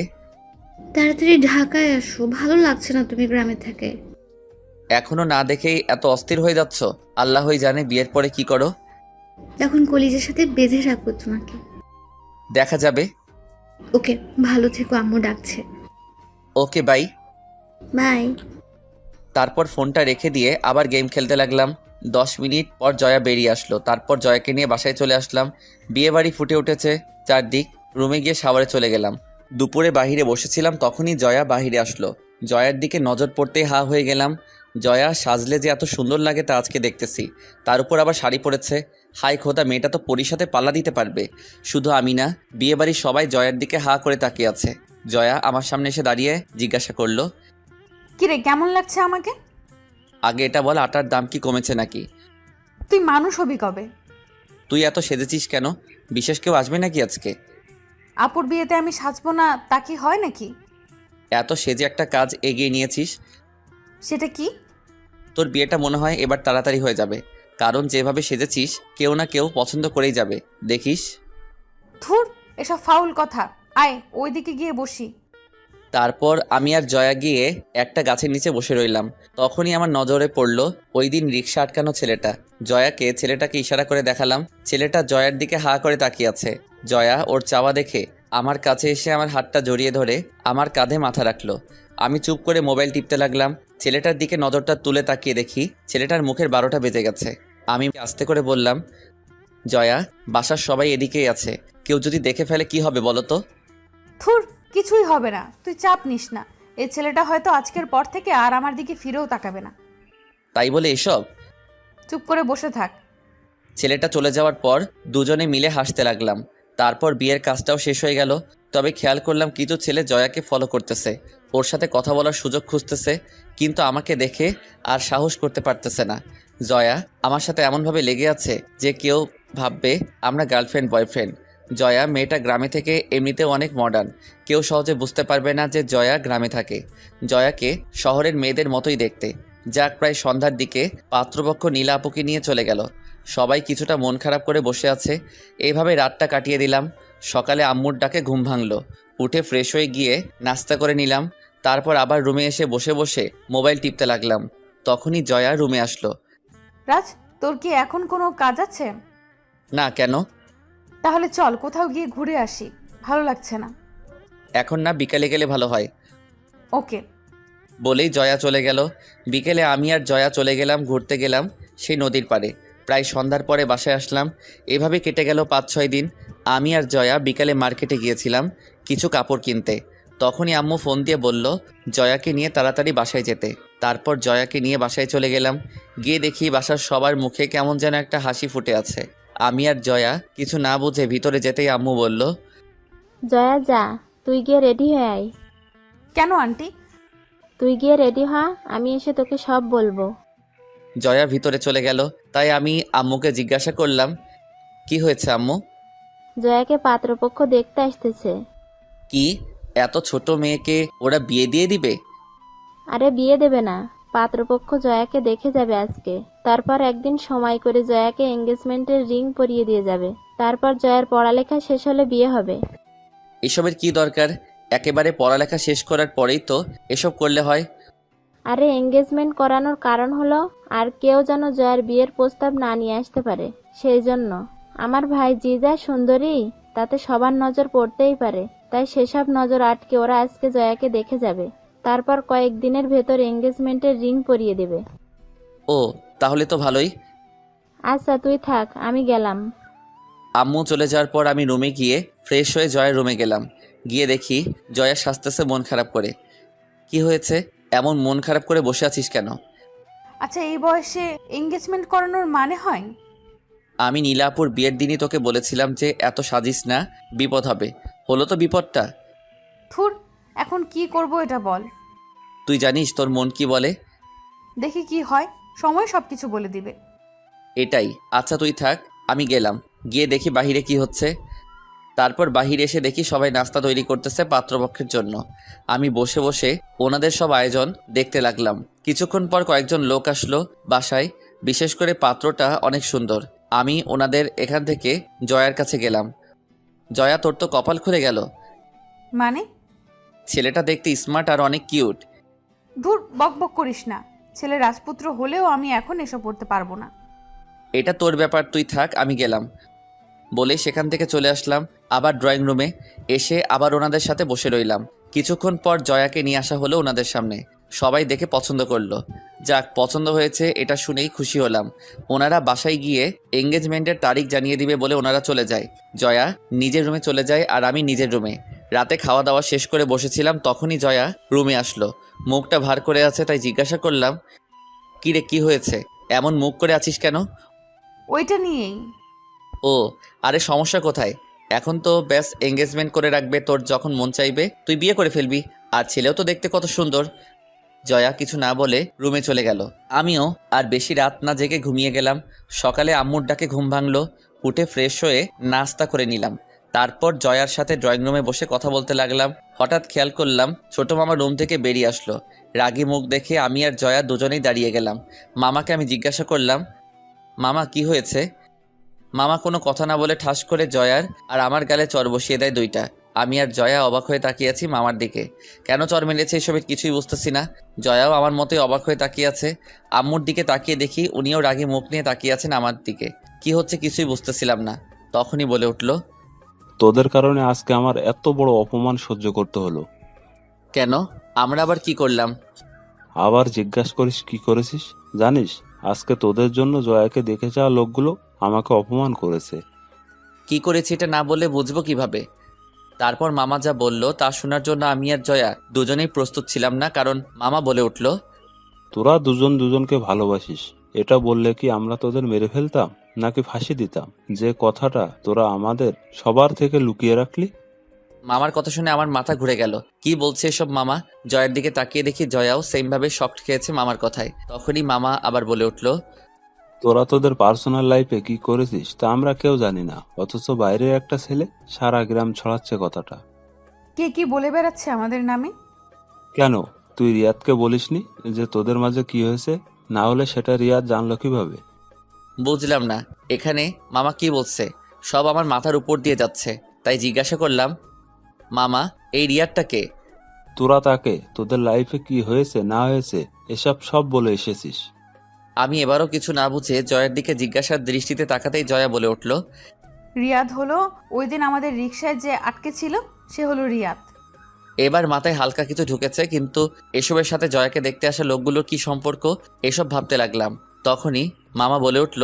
তাড়াতাড়ি ঢাকায় আসো, ভালো লাগছে না তুমি গ্রামে থেকে। এখনো না দেখেই এত অস্থির হয়ে যাচ্ছ? আল্লাহই জানে বিয়ের পরে কি করো। তখন কলিজের সাথে বেঁধে রাখবো তোমাকে। দেখা যাবে। ওকে, ভালো থেকো, আম্মু ডাকছে। ওকে, বাই। বাই। তারপর ফোনটা রেখে দিয়ে আবার গেম খেলতে লাগলাম। 10 মিনিট পর জয়া বেরিয়ে আসলো। তারপর জয়াকে নিয়ে বাসায় চলে আসলাম। বিয়ে বাড়ি ফুটে উঠেছে চারদিক। রুমে গিয়ে শাওয়ারে চলে গেলাম। দুপুরে বাহিরে বসেছিলাম, তখনই জয়া বাহিরে আসলো। জয়ার দিকে নজর পড়তেই হা হয়ে গেলাম। জয়া সাজলে যে এত সুন্দর লাগে তা আজকে দেখতেছি। তার উপর আবার শাড়ি পরেছে। হাই খোদা, মেয়েটা তো পরীর সাথে পাল্লা দিতে পারবে। শুধু আমি না, বিয়েবাড়ির সবাই জয়ার দিকে হা করে তাকিয়ে আছে। জয়া আমার সামনে এসে দাঁড়িয়ে জিজ্ঞাসা করলো, কিরে কেমন লাগছে আমাকে? আগে এটা বল, আটার দাম কি কমেছে নাকি? তুই মানুষ হবি কবে? তুই এত সেজেছিস কেন? বিশেষ কেউ আসবে নাকি আজকে? আপুর বিয়েতে আমি সাজবো না তা কি হয় নাকি? এত সেজে একটা কাজ এগিয়ে নিয়েছিস। সেটা কি? তোর বিয়েটা মনে হয় এবার তাড়াতাড়ি হয়ে যাবে, কারণ যেভাবে সেজেছিস কেউ না কেউ পছন্দ করেই যাবে, দেখিস। ধুর, এসব ফাউল কথা। আয় ওইদিকে গিয়ে বসি। তারপর আমি আর জয়া গিয়ে একটা গাছের নিচে বসে রইলাম। তখনই আমার নজরে পড়ল ওই দিন রিক্সা আটকানো ছেলেটা। ছেলেটাকে ইশারা করে দেখালাম। ছেলেটা জয়ার দিকে হা করে তাকিয়ে আছে। জয়া ওর চাওয়া দেখে আমার কাছে এসে আমার হাতটা জড়িয়ে ধরে আমার কাঁধে মাথা রাখলো। আমি চুপ করে মোবাইল টিপতে লাগলাম। ছেলেটার দিকে নজরটা তুলে তাকিয়ে দেখি ছেলেটার মুখের 12টা বেজে গেছে। আমি আস্তে করে বললাম, জয়া, বাসার সবাই এদিকেই আছে, কেউ যদি দেখে ফেলে কি হবে বলো তো? ধুর, কিছুই হবে না, তুই চাপ নিস না। এই ছেলেটা হয়তো আজকের পর থেকে আর আমার দিকে ফিরেও তাকাবে না। তাই বলে এসব? চুপ করে বসে থাক। ছেলেটা চলে যাওয়ার পর দুজনে মিলে হাসতে লাগলাম। তারপর বিয়ের কাজটাও শেষ হয়ে গেল। তবে খেয়াল করলাম কিছু ছেলে জয়াকে ফলো করতেছে, ওর সাথে কথা বলার সুযোগ খুঁজতেছে, কিন্তু আমাকে দেখে আর সাহস করতে পারতেছে না। জয়া আমার সাথে এমনভাবে লেগে আছে যে কেউ ভাববে আমরা গার্লফ্রেন্ড বয়ফ্রেন্ড। জয়া মেয়েটা গ্রামে থেকে এমনিতেও অনেক মডার্ন, কেউ সহজে বুঝতে পারবে না যে জয়া গ্রামে থাকে। জয়াকে শহরের মেয়েদের মতোই দেখতে। যাক, প্রায় সন্ধ্যার দিকে পাত্রপক্ষ নীলা আপুকে নিয়ে চলে গেল। সবাই কিছুটা মন খারাপ করে বসে আছে। এইভাবে রাতটা কাটিয়ে দিলাম। সকালে আম্মুর ডাকে ঘুম ভাঙলো। উঠে ফ্রেশ হয়ে গিয়ে নাস্তা করে নিলাম। তারপর আবার রুমে এসে বসে বসে মোবাইল টিপতে লাগলাম। তখনই জয়া রুমে আসলো। রাজ, তোর কি এখন কোনো কাজ আছে? না, কেন? তাহলে চল কোথাও গিয়ে ঘুরে আসি, ভালো লাগছে না। এখন না, বিকালে গেলে ভালো হয়। ওকে। বলেই জয়া চলে গেল। বিকেলে আমি আর জয়া চলে গেলাম ঘুরতে গেলাম সেই নদীর পাড়ে। প্রায় সন্ধ্যার পরে বাসায় আসলাম। এভাবে কেটে গেল 5-6 দিন। আমি আর জয়া বিকালে মার্কেটে গিয়েছিলাম কিছু কাপড় কিনতে। তখনই আম্মু ফোন দিয়ে বলল জয়াকে নিয়ে তাড়াতাড়ি বাসায় যেতে। তারপর জয়াকে নিয়ে বাসায় চলে গেলাম। গিয়ে দেখি বাসার সবার মুখে কেমন যেন একটা হাসি ফুটে আছে। আমি আর জয়া কিছু না বুঝে ভিতরে যেতেই আম্মু বলল, জয়া যা, তুই গিয়ে রেডি হয়ে আয়। কেন আন্টি? তুই গিয়ে রেডি হ, আমি এসে তোকে সব বলবো। জয়া ভিতরে চলে গেল। তাই আমি আম্মুকে জিজ্ঞাসা করলাম, কি হয়েছে আম্মু? জয়াকে পাত্রপক্ষ দেখতে আসতেছে। কি, এত ছোট মেয়েকে ওরা বিয়ে দিয়ে দিবে? আরে বিয়ে দেবে না, পাত্রপক্ষ জয়াকে দেখে যাবে আজকে। তারপর একদিন সময় করে জয়াকে এঙ্গেজমেন্টের রিং পরিয়ে দিয়ে যাবে। তারপর জয়ার পড়ালেখা শেষ হলে বিয়ে হবে। এসবের কি দরকার? একেবারে পড়ালেখা শেষ করার পরেই তো এসব করলে হয়। আরে এঙ্গেজমেন্ট করানোর কারণ হলো আর কেউ যেন জয়ার বিয়ের প্রস্তাব না নিয়ে আসতে পারে, সেই জন্য। আমার ভাই জিজা সুন্দরী, তাতে সবার নজর পড়তেই পারে, তাই সেসব নজর আটকে ওরা আজকে জয়াকে দেখে যাবে। তারপর কয়েকদিনের ভেতর এঙ্গেজমেন্টের রিং পরিয়ে দেবে। ও, তাহলে তো ভালোই। আচ্ছা তুই থাক, আমি গেলাম। আম্মু চলে যাওয়ার পর আমি রুমে গিয়ে ফ্রেশ হয়ে জয়ের রুমে গেলাম। গিয়ে দেখি জয়া সাজতেছে মন খারাপ করে। কি হয়েছে, এমন মন খারাপ করে বসে আছিস কেন? আচ্ছা, এই বয়সে এঙ্গেজমেন্ট করানোর মানে হয়? আমি নীলাপুর বিয়ের দিনই তোকে বলেছিলাম যে এত সাজিস না, বিপদ হবে। হলো তো বিপদটা। ধুর, এখন কি করব এটা বল। তুই জানিস তোর মন কি বলে। দেখি কি হয়, সময় সবকিছু বলে দিবে। এটাই। আচ্ছা তুই থাক, আমি গেলাম। গিয়ে দেখি বাহিরে কি হচ্ছে। তারপর বাহিরে এসে দেখি সবাই নাস্তা তৈরি করতেছে পাত্রপক্ষের জন্য। আমি বসে বসে ওনাদের সব আয়োজন দেখতে লাগলাম। কিছুক্ষণ পর কয়েকজন লোক আসলো বাসায়। বিশেষ করে পাত্রটা অনেক সুন্দর। আমি ওনাদের এখান থেকে জয়ার কাছে গেলাম। জয়া, তোর তো কপাল খুলে গেল। মানে? ছেলেটা দেখতে স্মার্ট আর অনেক কিউট। ধুর, বক বক করিস না। ছেলে রাজপুত্র হলেও আমি এখন এসব পড়তে পারবো না। এটা তোর ব্যাপার, তুই থাক, আমি গেলাম। বলে সেখান থেকে চলে আসলাম আবার ড্রয়িং রুমে। এসে আবার ওনাদের সাথে বসে রইলাম। কিছুক্ষণ পর জয়াকে নিয়ে আসা হলো ওনাদের সামনে। সবাই দেখে পছন্দ করলো। যাক, পছন্দ হয়েছে এটা শুনেই খুশি হলাম। ওনারা বাসায় গিয়ে এঙ্গেজমেন্টের তারিখ জানিয়ে দিবে বলে ওনারা চলে যায়। জয়া নিজের রুমে চলে যায় আর আমি নিজের রুমে। রাতে খাওয়া দাওয়া শেষ করে বসেছিলাম, তখনই জয়া রুমে আসলো। মুখটা ভার করে আছে, তাই জিজ্ঞাসা করলাম, কি রে, কি হয়েছে, এমন মুখ করে আছিস কেন? ওইটা নিয়েই। ও, আরে সমস্যা কোথায়? এখন তো ব্যাস এঙ্গেজমেন্ট করে রাখবে, তোর যখন মন চাইবে তুই বিয়ে করে ফেলবি। আর ছেলেও তো দেখতে কত সুন্দর। জয়া কিছু না বলে রুমে চলে গেল। আমিও আর বেশি রাত না জেগে ঘুমিয়ে গেলাম। সকালে আম্মুর ডাকে ঘুম ভাঙলো। উঠে ফ্রেশ হয়ে নাস্তা করে নিলাম। তারপর জয়ার সাথে ড্রয়িং রুমে বসে কথা বলতে লাগলাম। হঠাৎ খেয়াল করলাম ছোট মামা রুম থেকে বেরিয়ে আসলো। রাগী মুখ দেখে আমি আর জয়া দুজনেই দাঁড়িয়ে গেলাম। মামাকে আমি জিজ্ঞাসা করলাম, মামা কি হয়েছে? মামা কোনো কথা না বলে ঠাস করে জয়ার আর আমার গালে চর বসিয়ে দেয় দুইটা। আমি আর জয়া অবাক হয়ে তাকিয়ে আছি মামার দিকে। কেন চর মেরেছে এসবের কিছুই বুঝতেছি না। জয়াও আমার মতোই অবাক হয়ে তাকিয়ে আছে। আম্মুর দিকে তাকিয়ে দেখি উনিও রাগী মুখ নিয়ে তাকিয়ে আছেন আমার দিকে। কি হচ্ছে কিছুই বুঝতেছিলাম না। তখনই বলে উঠল, তোদের কারণে আজকে আমার এত বড় অপমান সহ্য করতে হলো। কেন? আমরা আবার কি করলাম? আবার জিজ্ঞাসা করিস কি করেছিস? জানিস আজকে তোদের জন্য জয়াকে দেখে যাওয়া লোকগুলো আমাকে অপমান করেছে। কি করেছি এটা না বলে বুঝবো কিভাবে? তারপর মামা যা বলল তা শোনার জন্য আমি আর জয়া দুজনেই প্রস্তুত ছিলাম না। কারণ মামা বলে উঠল, তোরা দুজন দুজনকে ভালোবাসিস, এটা বললে কি আমরা তোদের মেরে ফেলতাম নাকি ফাঁসি দিতাম? যে কথাটা তোরা আমাদের সবার থেকে লুকিয়ে রাখলি। মামার কথা শুনে আমার মাথা ঘুরে গেল। কি বলছে এসব মামা? জয়ের দিকে তাকিয়ে দেখি জয়াও সেম ভাবে শকড খেয়েছে মামার কথায়। তখনই মামা আবার বলে উঠল, তোরা তোদের পার্সোনাল লাইফে কি করেছিস তা আমরা কেউ জানি না, অথচ বাইরের একটা ছেলে সারা গ্রাম ছড়াচ্ছে কথাটা। কে কি বলে বেড়াচ্ছে আমাদের নামে? কেন তুই রিয়াদকে বলিসনি যে তোদের মাঝে কি হয়েছে? না হলে সেটা রিয়াদ জানলো কিভাবে? বুঝলাম না এখানে মামা কি বলছে। সব আমার মাথার উপর দিয়ে যাচ্ছে। তাই জিজ্ঞাসা করলাম, মামা এই রিয়ারটা কে? তোরা তাকে তোদের লাইফে কি হয়েছে না হয়েছে এসব সব বলে এসেছিস। আমি এবারও কিছু না বুঝে জয়ের দিকে জিজ্ঞাসার দৃষ্টিতে তাকাতেই জয়া বলে উঠল, রিয়াদ হলো ওই দিন আমাদের রিকশায় যে আটকে ছিল, সে হলো রিয়াদ। এবার মাথায় হালকা কিছু ঢুকেছে, কিন্তু এসবের সাথে জয়াকে দেখতে আসা লোকগুলোর কি সম্পর্ক এসব ভাবতে লাগলাম। তখনই মামা বলে উঠল,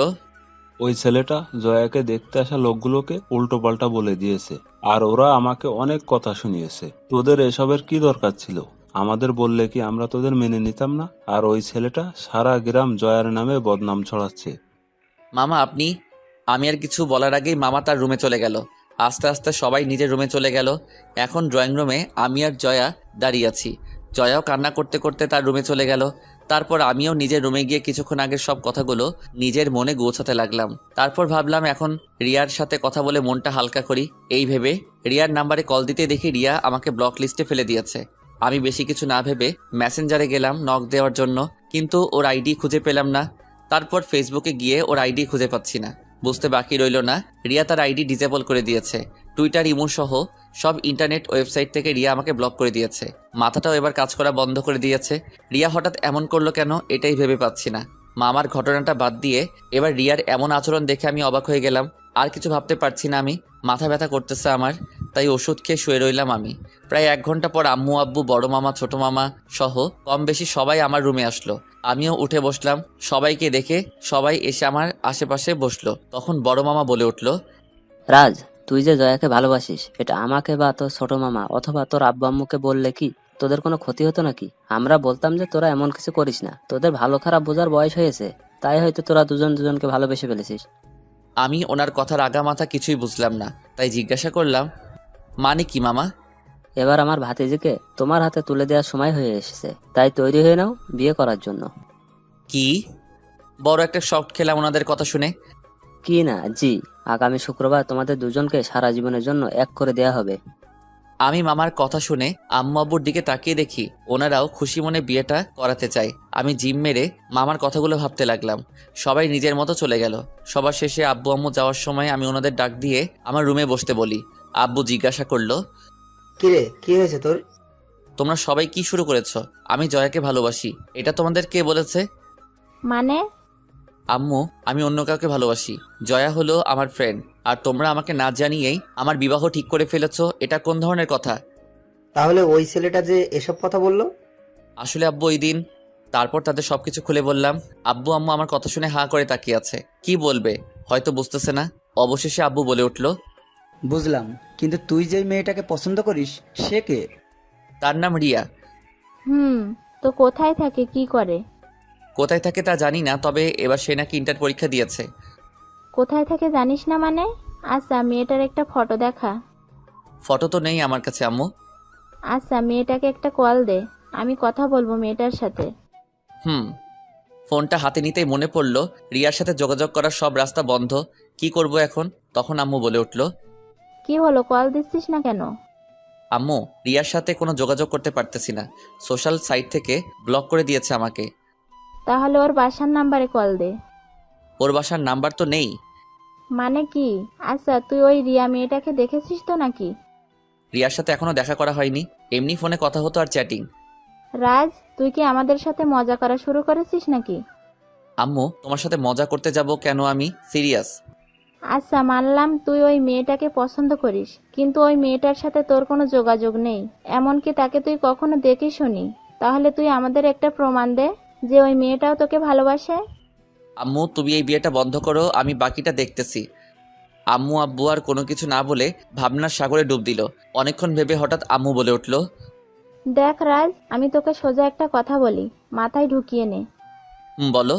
ওই ছেলেটা জয়াকে দেখতে আসা লোকগুলোকে উল্টো পাল্টা বলে দিয়েছে, আর ওরা আমাকে অনেক কথা শুনিয়েছে। তোদের এসবের কি দরকার ছিল? আমাদের বললে কি আমরা তোদের মেনে নিতাম না? আর ওই ছেলেটা সারা গ্রাম জয়ার নামে বদনাম ছড়াচ্ছে। মামা আপনি। আমি আর কিছু বলার আগেই মামা তার রুমে চলে গেল। আস্তে আস্তে সবাই নিজের রুমে চলে গেল। এখন ড্রয়িং রুমে আমি আর জয়া দাঁড়িয়ে আছি। জয়াও কান্না করতে করতে তার রুমে চলে গেল। তারপর আমিও নিজের রুমে গিয়ে কিছুক্ষণ আগের সব কথাগুলো নিজের মনে গোছাতে লাগলাম। তারপর ভাবলাম এখন রিয়ার সাথে কথা বলে মনটা হালকা করি। এই ভেবে রিয়ার নাম্বারে কল দিতে দেখি রিয়া আমাকে ব্লক লিস্টে ফেলে দিয়েছে। আমি বেশি কিছু না ভেবে মেসেঞ্জারে গেলাম নক দেওয়ার জন্য, কিন্তু ওর আইডি খুঁজে পেলাম না। তারপর ফেসবুকে গিয়ে ওর আইডি খুঁজে পাচ্ছি না। বুঝতে বাকি রইল না রিয়া তার আইডি ডিসেবল করে দিয়েছে। টুইটার, ইমো সহ সব ইন্টারনেট ওয়েবসাইট থেকে রিয়া আমাকে ব্লক করে দিয়েছে। মাথাটাও এবার কাজ করা বন্ধ করে দিয়েছে। রিয়া হঠাৎ এমন করলো কেন এটাই ভেবে পাচ্ছি না। মামার ঘটনাটা বাদ দিয়ে এবার রিয়ার এমন আচরণ দেখে আমি অবাক হয়ে গেলাম। আর কিছু ভাবতে পারছি না আমি। মাথা ব্যথা করতেছে আমার। তাই ওষুধ খেয়ে শুয়ে রইলাম আমি। প্রায় 1 ঘন্টা পর আম্মু, আব্বু, বড় মামা, ছোট মামা সহ কম বেশি সবাই আমার রুমে আসলো। আমিও উঠে বসলাম। সবাইকে দেখে সবাই এসে আমার আশেপাশে বসলো। তখন বড় মামা বলে উঠল, রাজ, তুই যে জয়াকে ভালোবাসিস এটা আমাকে বা তোর ছোট মামা অথবা তোর আব্বু আম্মুকে বললে কি তোদের কোনো ক্ষতি হতো নাকি? আমরা বলতাম যে তোরা এমন কিছু করিস না, তোদের ভালো খারাপ বোঝার বয়স হয়েছে, তাই হয়তো তোরা দুজন দুজনকে ভালোবেসে ফেলেছিস। আমি ওনার কথার আগা মাথা কিছুই বুঝলাম না। তাই জিজ্ঞাসা করলাম, মানে কি মামা? এবার আমার ভাতিজিকে তোমার হাতে তুলে দেওয়ার সময় হয়ে এসেছে, তাই তৈরি হয়ে নাও বিয়ে করার জন্য। কি? বড় একটা শক খেলাম ওনাদের কথা শুনে। কি না, জি, আগামী শুক্রবার তোমাদের দুজনকে সারা জীবনের জন্য এক করে দেয়া হবে। আমি মামার কথা শুনে আম্মু আব্বুর দিকে তাকিয়ে দেখি ওনারাও খুশি মনে বিয়েটা করাতে চাই। আমি জিম মেরে মামার কথাগুলো ভাবতে লাগলাম। সবাই নিজের মতো চলে গেল। সবার শেষে আব্বু আম্মু যাওয়ার সময় আমি ওনাদের ডাক দিয়ে আমার রুমে বসতে বলি। আব্বু জিজ্ঞাসা করলো, কিরে কি হয়েছে তোর? তোমরা সবাই কি শুরু করেছো? আমি জয়াকে ভালোবাসি, এটা তোমাদের কে বলেছে? মানে? আম্মু, আমি অন্য কাউকে ভালোবাসি। জয়া হলো আমার ফ্রেন্ড, আর তোমরা আমাকে না জানিয়েই আমার বিবাহ ঠিক করে ফেলেছো। এটা কোন ধরনের কথা? তাহলে ওই ছেলেটা যে এসব কথা বললো? আসলে আব্বু ওই দিন। তারপর তাদের সবকিছু খুলে বললাম। আব্বু আম্মু আমার কথা শুনে হাঁ করে তাকিয়ে আছে। কি বলবে হয়তো বুঝতেছে না। অবশেষে আব্বু বলে উঠল, বুঝলাম, কিন্তু তুই যে মেয়েটাকে পছন্দ করিস সে কে? তার নাম রিয়া। তো কোথায় থাকে, কি করে? কোথায় থাকে তা জানি না, তবে এবার সে নাকি ইন্টার পরীক্ষা দিয়েছে। কোথায় থেকে জানিস না মানে? আচ্ছা, মেয়েটার একটা ফটো দেখা। ফটো তো নেই আমার কাছে আম্মু। আচ্ছা, মেয়েটাকে একটা কল দে, আমি কথা বলবো মেয়েটার সাথে। ফোনটা হাতে নিতেই মনে পড়ল রিয়ার সাথে যোগাযোগ করার সব রাস্তা বন্ধ। কি করব এখন? তখন আম্মু বলে উঠল, কি হলো, কল দিচ্ছিস না কেন? আম্মু, রিয়ার সাথে কোনো যোগাযোগ করতে পারতেছি না। সোশ্যাল সাইট থেকে ব্লক করে দিয়েছে আমাকে। তাহলে ওর বাসার নাম্বারে কল দে। ওর বাসার নাম্বার তো নেই। মানে কি? আচ্ছা, তুই ওই রিয়া মেয়েটাকে দেখেছিস তো নাকি? রিয়ার সাথে এখনো দেখা করা হয়নি, এমনি ফোনে কথা হতো আর চ্যাটিং। রাজ, তুই কি আমাদের সাথে মজা করা শুরু করেছিস নাকি? আম্মু, তোমার সাথে মজা করতে যাব কেন? আমি সিরিয়াস। আচ্ছা, মানলাম তুই ওই মেয়েটাকে পছন্দ করিস, কিন্তু ওই মেয়েটার সাথে তোর কোনো যোগাযোগ নেই, এমনকি তাকে তুই কখনো দেখিসনি। তাহলে তুই আমাদের একটা প্রমাণ দে যে ওই মেয়েটাও তোকে ভালোবাসে। আম্মু, তুমি এই বিয়েটা বন্ধ করো, আমি বাকিটা দেখতেছি। আম্মু আব্বু আর কোনো কিছু না বলে ভাবনার সাগরে ডুব দিল। অনেকক্ষণ ভেবে হঠাৎ আম্মু বলে উঠল, দেখ রাজ, আমি তোকে সোজা একটা কথা বলি, মাথায় ঢুকিয়ে নে। বলো।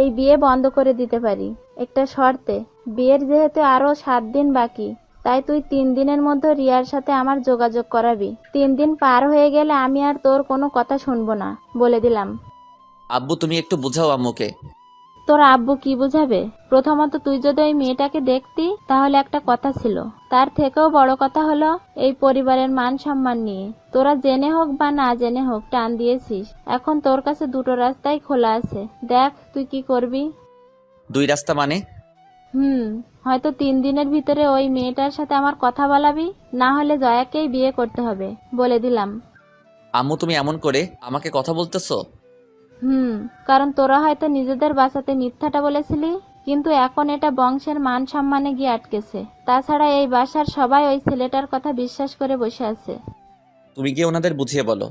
এই বিয়ে বন্ধ করে দিতে পারি, একটা শর্তে। বিয়ের যেহেতু আরো 7 দিন বাকি, তাই তুই 3 দিনের মধ্যে রিয়ার সাথে আমার যোগাযোগ করাবি। 3 দিন পার হয়ে গেলে আমি আর তোর কোনো কথা শুনবো না, বলে দিলাম। আব্বু, তুমি একটু বুঝাও আম্মুকে। তোর আব্বু কি বুঝাবে? প্রথমত, তুই যদি ওই মেয়েটাকে দেখতি তাহলে একটা কথা ছিল, তার থেকেও বড় কথা হলো এই পরিবারের মান সম্মান নিয়ে তোরা জেনে হোক বা না জেনে হোক টান দিয়েছিস। এখন তোর কাছে দুটো রাস্তাই খোলা আছে, দেখ তুই কি করবি। 2 রাস্তা মানে? হয়তো 3 দিনের ভিতরে ওই মেয়েটার সাথে আমার কথা বলাবি, না হলে জয়াকেই বিয়ে করতে হবে, বলে দিলাম। আম্মু, তুমি এমন করে আমাকে কথা বলতেছো? কারণ তোরা হয়তো নিজেদের বাঁচাতে মিথ্যাটা বলেছিলি, কিন্তু এখন এটা বংশের মান সম্মানে গিয়ে আটকেছে। তাছাড়া এই বাসার সবাই ওই ছেলেটার কথা বিশ্বাস করে বসে আছে। তুমি গিয়ে ওনাদের বুঝিয়ে বলো।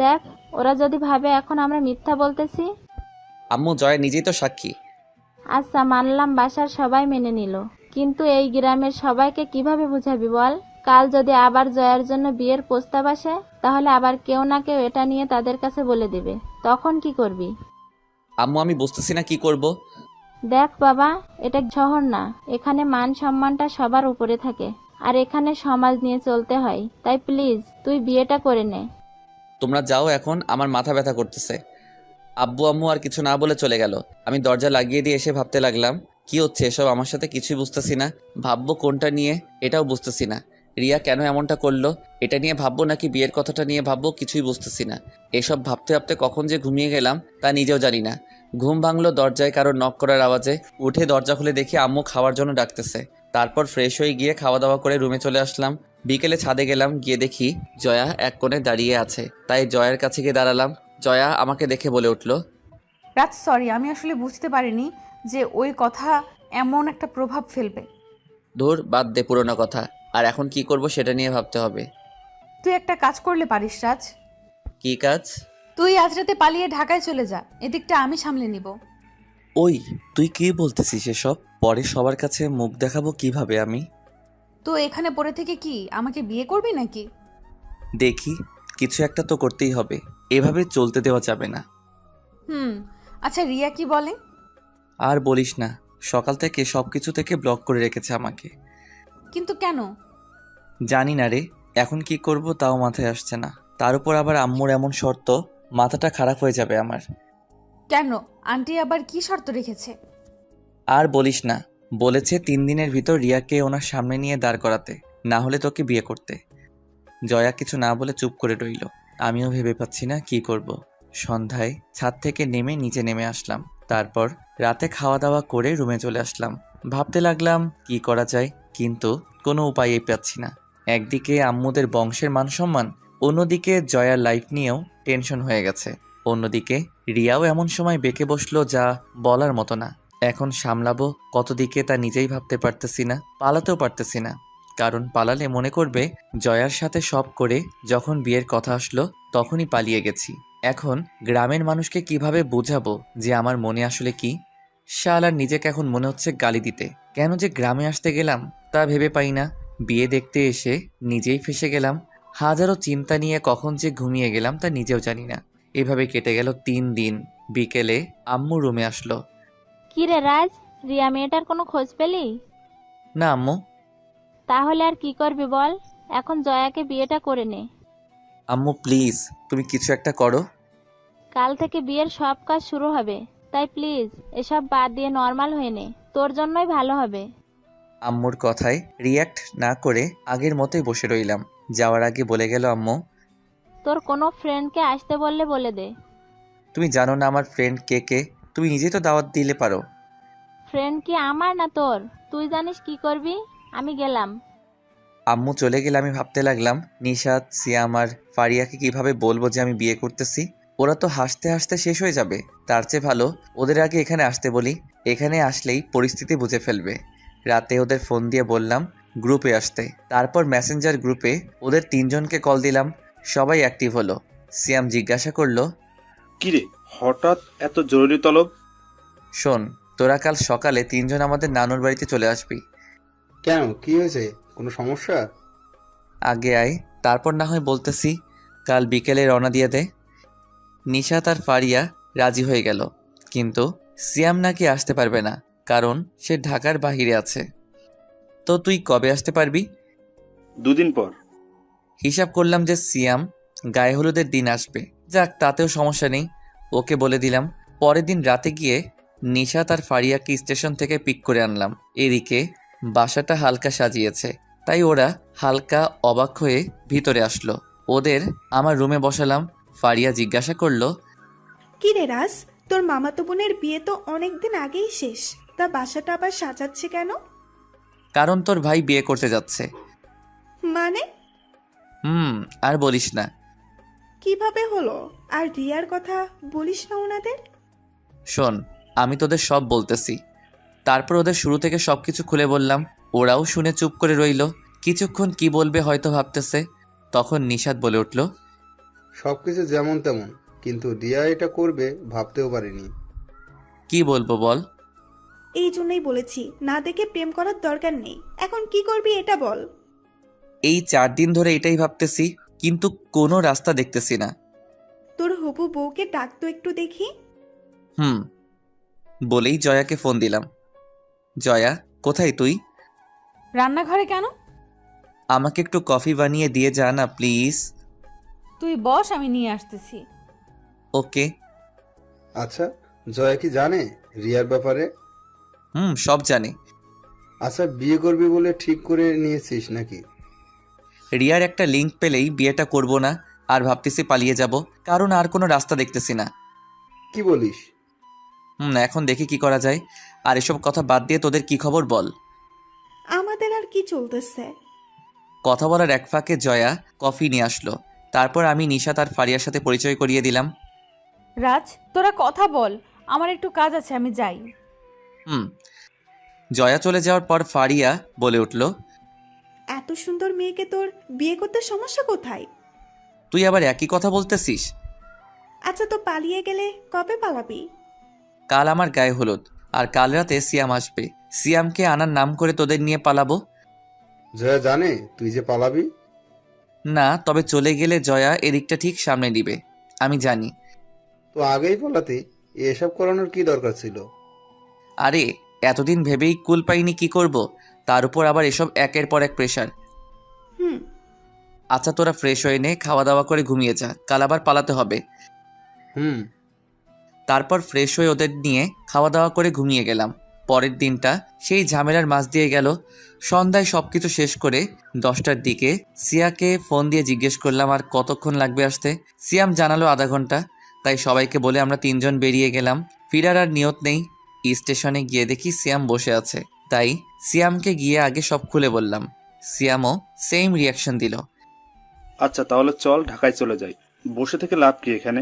দেখ, ওরা যদি ভাবে এখন আমরা মিথ্যা বলতেছি। আম্মু, জয় নিজেই তো সাক্ষী। আচ্ছা, মানলাম বাসার সবাই মেনে নিল, কিন্তু এই গ্রামের সবাইকে কিভাবে বুঝাবি বল? কাল যদি আবার জয়ার জন্য বিয়ের প্রস্তাব আসে, তাহলে আবার কেউ না কেউ এটা নিয়ে তাদের কাছে বলে দিবে, তখন কি করবি? আম্মু, আমি বুঝতেছি না কি করব। দেখ বাবা, এটা শহর না, এখানে মান সম্মানটা সবার উপরে থাকে, আর এখানে সমাজ নিয়ে চলতে হয়। তাই প্লিজ তুই বিয়েটা করে নে। তোমরা যাও, এখন আমার মাথা ব্যথা করতেছে। আব্বু আম্মু আর কিছু না বলে চলে গেল। আমি দরজা লাগিয়ে দিয়ে এসে ভাবতে লাগলাম, কি হচ্ছে এসব আমার সাথে? কিছুই বুঝতেছি না। ভাববো কোনটা নিয়ে, এটাও বুঝতেছি না। রিয়া কেন এমনটা করলো, এটা নিয়ে ভাববো নাকি বিয়ের কথাটা নিয়ে ভাববো, কিছুই বুঝতেছি না। এসব ভাবতে ভাবতে কখন যে ঘুমিয়ে গেলাম তা নিজেও জানি না। ঘুম ভাঙলো দরজায় কারোর নক করার আওয়াজে। উঠে দরজা খুলে দেখি আম্মু খাওয়ার জন্য ডাকতেছে। তারপর ফ্রেশ হয়ে গিয়ে খাওয়া দাওয়া করে রুমে চলে আসলাম। বিকেলে ছাদে গেলাম, গিয়ে দেখি জয়া এক কোণে দাঁড়িয়ে আছে। তাই জয়ার কাছে গিয়ে দাঁড়ালাম। জয়া আমাকে দেখে বলে উঠল, রাজ, সরি, আমি আসলে বুঝতে পারিনি যে ওই কথা এমন একটা প্রভাব ফেলবে। ধুর, বাদ দে পুরোনো কথা। আর এখন কি করব সেটা নিয়ে ভাবতে হবে। তুই একটা কাজ করলে পারিস রাজ। কি কাজ? তুই আজ রাতে পালিয়ে ঢাকায় চলে যা, এদিকটা আমি সামলে নিব। ওই, তুই কি বলতেছিস এসব? পরে সবার কাছে মুখ দেখাবো কিভাবে আমি? তো এখানে পড়ে থেকে কি আমাকে বিয়ে করবি নাকি? দেখি, কিছু একটা তো করতেই হবে, এভাবে চলতে দেওয়া যাবে না। আচ্ছা, রিয়া কি বলে? আর বলিস না, সকাল থেকে সবকিছু থেকে ব্লক করে রেখেছে আমাকে। কিন্তু কেন? জানি না রে, এখন কি করব তাও মাথায় আসছে না। তার উপর আবার আম্মুর এমন শর্ত, মাথাটা খারাপ হয়ে যাবে আমার। কেন? আন্টি আবার কি শর্ত রেখেছে? আর বলিস না, বলেছে 3 দিনের ভিতর রিয়াকে ওনার সামনে নিয়ে দাঁড় করাতে, না হলে তোকে বিয়ে করতে। জয়া কিছু না বলে চুপ করে রইল। আমিও ভেবে পাচ্ছি না কি করব। সন্ধ্যায় ছাদ থেকে নেমে নিচে নেমে আসলাম। তারপর রাতে খাওয়া দাওয়া করে রুমে চলে আসলাম। ভাবতে লাগলাম কি করা যায়, কিন্তু কোনো উপায়ই পাচ্ছি না। একদিকে আম্মুদের বংশের মান সম্মান, অন্যদিকে জয়ার লাইফ নিয়েও টেনশন হয়ে গেছে। অন্যদিকে রিয়াও এমন সময় বেঁকে বসলো যা বলার মতো না। এখন সামলাবো কত দিকে তা নিজেই ভাবতে পারতেছি না, পালাতেও পারতেছি না। কারণ পালালে মনে করবে জয়ার সাথে সব করে যখন বিয়ের কথা আসলো তখনই পালিয়ে গেছি। এখন গ্রামের মানুষকে কিভাবে বোঝাবো যে আমার মনে আসলে কি? শালার নিজেকে এখন মনে হচ্ছে গালি দিতে। কেন যে গ্রামে আসতে গেলাম তা ভেবে পাই না। বিয়ে দেখতে এসে নিজেই ফেসে গেলাম। হাজারো চিন্তা নিয়ে কখন যে ঘুমিয়ে গেলাম তা নিজেও জানি না। এভাবে কেটে গেল 3 দিন। বিকেলে আম্মু রুমে আসলো। কি রে রাজ, রিয়া মেয়েটার কোনো খোঁজ পেলি? না আম্মু। তাহলে আর কি করবি বল, এখন জয়াকে বিয়েটা করে নে। আম্মু প্লিজ, তুমি কিছু একটা করো। কাল থেকে বিয়ের সব কাজ শুরু হবে, তাই প্লিজ এসব বাদ দিয়ে নর্মাল হয়ে নে, তোর জন্যই ভালো হবে। আম্মুর কথায় রিয়্যাক্ট না করে আগের মতোই বসে রইলাম। যাওয়ার আগে বলে গেল আম্মু, তোর কোনো ফ্রেন্ডকে আসতে বললে বলে দে। তুমি জানো না আমার ফ্রেন্ড কে কে, তুমি নিজেই তো দাওয়াত দিলে পারো। ফ্রেন্ড কি আমার না তোর? তুই জানিস কি করবি। আমি গেলাম। আম্মু চলে গেলে আমি ভাবতে লাগলাম নিশাত, সিয়াম আর ফারিয়াকে কিভাবে বলবো যে আমি বিয়ে করতেছি। ওরা তো হাসতে হাসতে শেষ হয়ে যাবে। তার চেয়ে ভালো ওদের আগে এখানে আসতে বলি, এখানে আসলেই পরিস্থিতি বুঝে ফেলবে। রাতে ওদের ফোন দিয়ে বললাম গ্রুপে আসতে। তারপর মেসেঞ্জার গ্রুপে ওদের 3 জনকে কল দিলাম, সবাই অ্যাক্টিভ হলো। সিয়াম জিজ্ঞাসা করলো, কিরে হঠাৎ এত জরুরি তলব? শোন, তোরা কাল সকালে 3 জন আমাদের নানুর বাড়িতে চলে আসবি। কেন, কি হয়েছে? কোনো সমস্যা? আগে আয়, তারপর না হয় বলতেছি। কাল বিকেলে রওনা দিয়ে দে। নিশাত আর ফারিয়া রাজি হয়ে গেল, কিন্তু সিয়াম নাকি আসতে পারবে না, কারণ সে ঢাকার বাহিরে আছে। তো তুই কবে আসতে পারবি? 2 দিন পর। হিসাব করলাম যে সিয়াম গায়ে হলুদের দিন আসবে। যাক, তাতেও সমস্যা নেই, ওকে বলে দিলাম। পরের দিন রাতে গিয়ে নিশাত আর ফারিয়াকে স্টেশন থেকে পিক করে আনলাম। এদিকে বাসাটা হালকা সাজিয়েছে, তাই ওরা হালকা অবাক হয়ে ভিতরে আসলো। ওদের আমার রুমে বসালাম। ফারিয়া জিজ্ঞাসা করলো, কি রে রাজ, তোর মামাতো বোনের বিয়ে তো অনেকদিন আগেই শেষ, তা বাসাটা আবার সাজাচ্ছে কেন? কারণ তোর ভাই বিয়ে করতে যাচ্ছে। মানে? আর বলিস না। কিভাবে হলো? আর রিয়ার কথা বলিস না ওনাদের? শোন, আমি তোদের সব বলতেছি। তারপর ওদের শুরু থেকে সবকিছু খুলে বললাম। ওরাও শুনে চুপ করে রইল। কিছুক্ষণ কি বলবে হয়তো ভাবতেছে। তখন নিশাত বলে উঠল, সবকিছু যেমন তেমন, কিন্তু রিয়া এটা করবে ভাবতেও পারিনি। কি বলবো বল? এই জন্যই বলেছি না দেখে প্রেম করার দরকার নেই। এখন কি করবি এটা বল। এই 4 দিন ধরে এটাই ভাবতেছি, কিন্তু কোনো রাস্তা দেখতেছি না। তোর হবু বউকে ডাক তো একটু দেখি। বলেই জয়াকে ফোন দিলাম। জয়া, কোথায় তুই? রান্নাঘরে কেন? আমাকে একটু কফি বানিয়ে দিয়ে যা না প্লিজ। তুই বস, আমি নিয়ে আসতেছি। ওকে। আচ্ছা, জয়া কি জানে রিয়ার ব্যাপারে? সব জানে। আচ্ছা, বিয়ে করবি বলে ঠিক করে নিয়েছিস নাকি? রিয়ার একটা লিংক পেলেই বিয়েটা করব না, আর ভাবতেছি পালিয়ে যাব, কারণ আর কোনো রাস্তা দেখতেছি না। কি বলিস? এখন দেখি কি করা যায়। আর এসব কথা বাদ দিয়ে তোদের কি খবর বল। আমাদের আর কি চলতেছে? কথা বলার এক ফাঁকে জয়া কফি নিয়ে আসলো। তারপর আমি নিশাত আর ফারিয়ার সাথে পরিচয় করিয়ে দিলাম। রাজ, তোরা কথা বল, আমার একটু কাজ আছে, আমি যাই। জয়া চলে যাওয়ার পর ফারিয়া বলে উঠল, এত সুন্দর মেয়েকে তোর বিয়ে করতে সমস্যা কোথায়? তুই আবার একই কথা বলতেছিস? আচ্ছা, তো পালিয়ে গেলে কবে পালাবি? কাল আমার গায়ে হলুদ, আর কাল রাতে সিয়াম আসবে। সিয়ামকে আনার নাম করে তোদের নিয়ে পালাবো। জয়া জানে তুই যে পালাবি? না, তবে চলে গেলে জয়া এদিকটা ঠিক সামনে নিবে, আমি জানি। তো আগেই পালাতে এসব করানোর কি দরকার ছিল? আরে এতদিন ভেবেই কুল পাইনি কি করব, তার উপর আবার এসব একের পর এক প্রেশার। আচ্ছা, তোরা ফ্রেশ হয়ে নে, খাওয়া দাওয়া করে ঘুমিয়ে যা, কাল আবার পালাতে হবে। তারপর ফ্রেশ হয়ে ওদের নিয়ে খাওয়া দাওয়া করে ঘুমিয়ে গেলাম। পরের দিনটা সেই ঝামেলার মাঝ দিয়ে গেল। সন্ধ্যায় সবকিছু শেষ করে 10টার দিকে সিয়াকে ফোন দিয়ে জিজ্ঞেস করলাম আর কতক্ষণ লাগবে আসতে। সিয়াম জানালো আধা ঘন্টা। তাই সবাইকে বলে আমরা 3 জন বেরিয়ে গেলাম। ফিরার আর নিয়ত নেই। স্টেশনে গিয়ে দেখি সিয়াম বসে আছে, তাই সিয়ামকে গিয়ে আগে সব খুলে বললাম। সিয়ামও সেম রিয়াকশন দিল। আচ্ছা তাহলে চল ঢাকায় চলে যাই, বসে থেকে লাভ কি এখানে?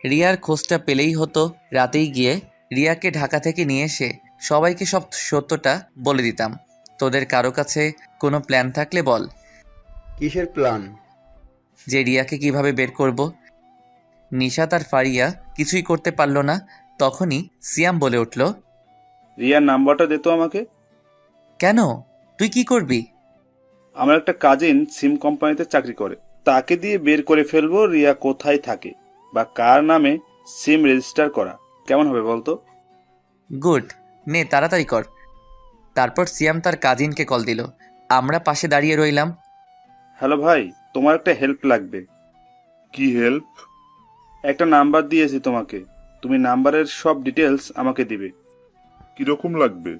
রিয়ার খোঁজটা পেলেই হতো। রাতেই গিয়ে রিয়াকে ঢাকা থেকে নিয়ে এসে সবাইকে সব সত্যটা বলে দিতাম। তোদের কারো কাছে কোনো প্ল্যান থাকলে বল। কিসের প্ল্যান? যে রিয়াকে কিভাবে বের করব। নিশাত আর ফারিয়া কিছুই করতে পারল না। তখনই সিয়াম বলে উঠল, রিয়ার নাম্বারটা দে তো আমাকে। কেন, তুই কি করবি? আমার একটা কাজিন সিম কোম্পানিতে চাকরি করে, তাকে দিয়ে বের করে ফেলবো রিয়া কোথায় থাকে বা কার নামে সিম রেজিস্টার করা। কেমন হবে বলতো? গুড, নে তাড়াতাড়ি কর। তারপর সিয়াম তার কাজিনকে কল দিল। আমরা পাশে দাঁড়িয়ে রইলাম। হ্যালো ভাই, তোমার একটা হেল্প লাগবে। কি হেল্প? একটা নাম্বার দিয়েছি তোমাকে, তুমি নাম্বারের সব ডিটেলস আমাকে দিবে। কিরকম লাগবে?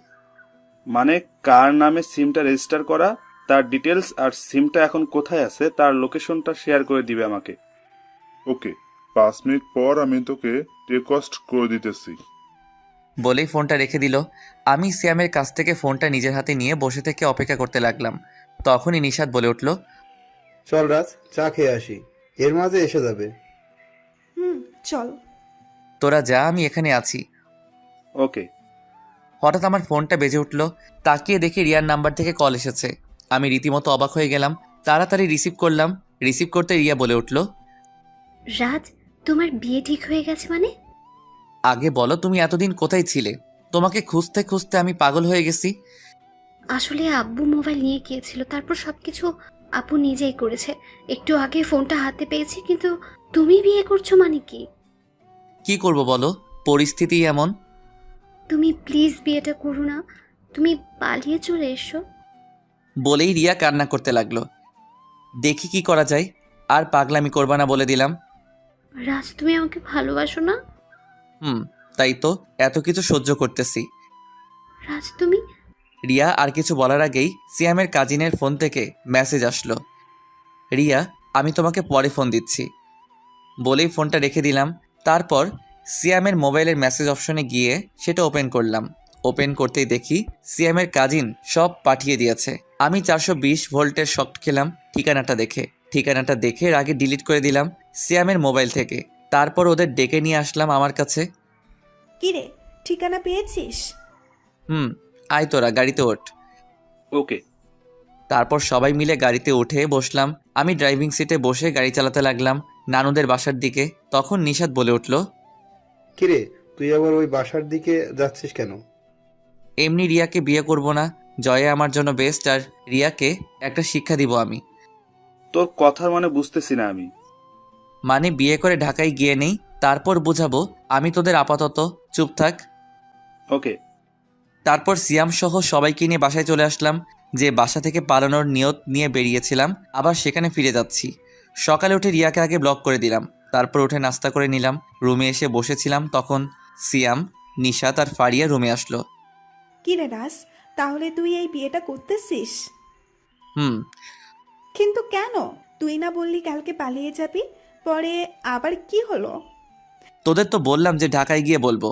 মানে কার নামে সিমটা রেজিস্টার করা, তার ডিটেলস, আর সিমটা এখন কোথায় আছে তার লোকেশনটা শেয়ার করে দিবে আমাকে। ওকে, 5 মিনিট পর আমি তোকে টেকস্ট করে দিতেছি। বলেই ফোনটা রেখে দিল। আমি সিয়ামের কাছ থেকে ফোনটা নিজের হাতে নিয়ে বসে থেকে অপেক্ষা করতে লাগলাম। তখনই নিশাত বলে উঠল, চল রাজ, চা খেয়ে আসি, এর মাঝে এসে যাবে। চল। তোরা যা, আমি এখানে আছি। ওকে। হঠাৎ আমার ফোনটা বেজে উঠল। তাকিয়ে দেখি রিয়ার নাম্বার থেকে কল এসেছে। আমি রীতিমতো অবাক হয়ে গেলাম। তাড়াতাড়ি রিসিভ করলাম। রিসিভ করতে রিয়া বলে উঠল, রাজ, তোমার বিয়ে ঠিক হয়ে গেছে মানে? আগে বলো তুমি এতদিন কোথায় ছিলে? তোমাকে খুঁজতে খুঁজতে আমি পাগল হয়ে গেছি। আসলে আব্বু মোবাইল নিয়ে গিয়েছিল, তারপর সবকিছু আপু নিজেই করেছে। একটু আগে ফোনটা হাতে পেয়েছি, কিন্তু তুমি বিয়ে করছো মানে কি? কি করব বলো, পরিস্থিতি এমন। তুমি প্লিজ বিয়েটা করো না, তুমি পালিয়ে চলে এসো। বলেই রিয়া কান্না করতে লাগলো। দেখি কি করা যায়, আর পাগলামি করবা না বলে দিলাম। রাজ, তুমি আমাকে ভালোবাসো না? তাই তো এত কিছু সহ্য করতেছি। রাজ, তুমি... রিয়া আর কিছু বলার আগেই সিয়ামের কাজিনের ফোন থেকে মেসেজ আসলো, রিয়া আমি তোমাকে পরে ফোন দিচ্ছি। বলেই ফোনটা রেখে দিলাম। তারপর সিয়ামের মোবাইলের মেসেজ অপশনে গিয়ে সেটা ওপেন করলাম। ওপেন করতেই দেখি সিয়ামের কাজিন সব পাঠিয়ে দিয়েছে। আমি 420 ভোল্টের শক খেলাম ঠিকানাটা দেখে আগে ডিলিট করে দিলাম সিয়ামের মোবাইল থেকে। তারপর ওদের ডেকে নিয়ে আসলাম আমার কাছে। কিরে, ঠিকানা পেয়েছিস? আয় তোরা গাড়িতে ওঠ। ওকে। তারপর সবাই মিলে গাড়িতে উঠে বসলাম। আমি ড্রাইভিং সিটে বসে গাড়ি চালাতে লাগলাম নানুদের বাসার দিকে। তখন নিশাত বলে উঠল, কিরে, তুই আবার ওই বাসার দিকে যাচ্ছিস কেন? এমনি রিয়াকে বিয়ে করব না, জয়া আমার জন্য বেস্ট, আর রিয়াকে একটা শিক্ষা দিব আমি। তোর কথার মানে বুঝতেছি না আমি। মানে বিয়ে করে ঢাকায় গিয়ে নেই, তারপর বুঝাবো। আমি তোদের আপাতত চুপ থাক। ওকে। তারপর সিয়াম সহ সবাইকে নিয়ে বাসায় চলে আসলাম। যে বাসা থেকে পালানোর নিয়ত নিয়ে বেরিয়েছিলাম, আবার সেখানে ফিরে যাচ্ছি। সকালে উঠে রিয়াকে আগে ব্লক করে দিলাম। তারপর উঠে নাস্তা করে নিলাম। রুমে এসে বসেছিলাম, তখন সিয়াম, নিশাত আর ফারিয়া রুমে আসলো। কিরে রাজ, তাহলে তুই এই বিয়েটা করতেছিস? কিন্তু কেন? তুই না বললি কালকে পালিয়ে যাবি, পরে আবার কি হলো? তোদের তো বললাম যে ঢাকায় গিয়ে বলবো।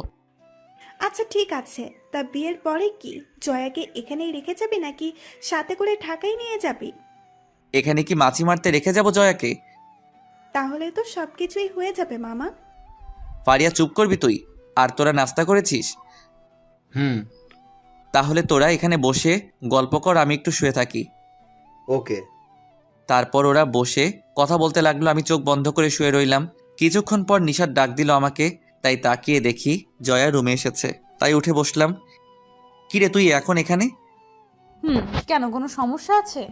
আচ্ছা ঠিক আছে, তা বিয়ের পরে কি জয়াকে এখানেই রেখে যাবি নাকি সাথে করে ঢাকায় নিয়ে যাবি? এখানে কি মাছি মারতে রেখে যাব জয়াকে? তাহলে তো সবকিছুই হয়ে যাবে মামা। ফারিয়া চুপ করবি তুই? আর তোরা নাস্তা করেছিস? তাহলে তোরা এখানে বসে গল্প কর, আমি একটু শুয়ে থাকি। ওকে। তারপর ওরা বসে কথা বলতে লাগলো। আমি চোখ বন্ধ করে শুয়ে রইলাম। কিছুক্ষণ পর নিশাত ডাক দিল আমাকে, তাই তাকিয়ে দেখি জয়া রুমে এসেছে, তাই উঠে বসলাম। কিরে তুই এখন এখানে? কেন, কোনো সমস্যা আছে?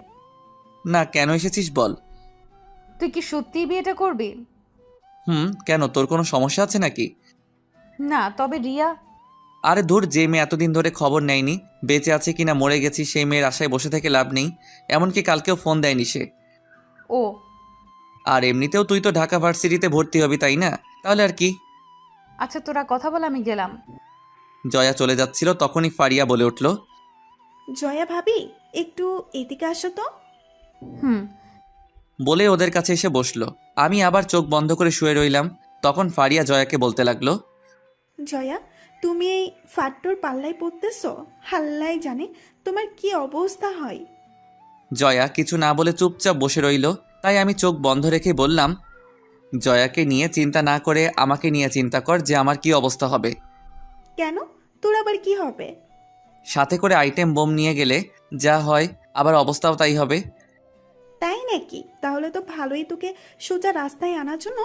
না, কেন এসেছিস বল। তুই কি সত্যিই বিয়েটা করবি? কেন, তোর কোনো সমস্যা আছে নাকি? না, তবে রিয়া... আরে ধুর, যে মেয়ে এতদিন ধরে খবর নেয়নি বেঁচে আছে কিনা মরে গেছি, সেই মেয়ের আশায় বসে থেকে লাভ নেই। এমনকি কালকেও ফোন দেয়নি সে। ও, আর এমনিতেও তুই তো ঢাকা ভার্সিটিতে ভর্তি হবি, তাই না? তাহলে আর কি। আচ্ছা তোরা কথা বল, আমি গেলাম। জয়া চলে যাচ্ছিল, তখনই ফারিয়া বলে উঠল, জয়া ভাবি, একটু এদিকে আসো তো। বলে ওদের কাছে এসে বসলো। আমি আবার চোখ বন্ধ করে শুয়ে রইলাম। তখন ফারিয়া জয়াকে বলতে লাগলো, জয়া, তুমি এই ফাট্টুর পাল্লায় পড়তেছো? হাল্লাই জানে তোমার কি অবস্থা হয়। জয়া কিছু না বলে চুপচাপ বসে রইল। তাই আমি চোখ বন্ধ রেখে বললাম, জয়াকে নিয়ে চিন্তা না করে আমাকে নিয়ে চিন্তা কর যে আমার কি অবস্থা হবে। কেন, তোর আবার কি হবে? সাথে করে আইটেম বোম নিয়ে গেলে যা হয়, আবার অবস্থাও তাই হবে। তাই নাকি? তাহলে তো ভালোই, তোকে সোজা রাস্তায় আনার জন্য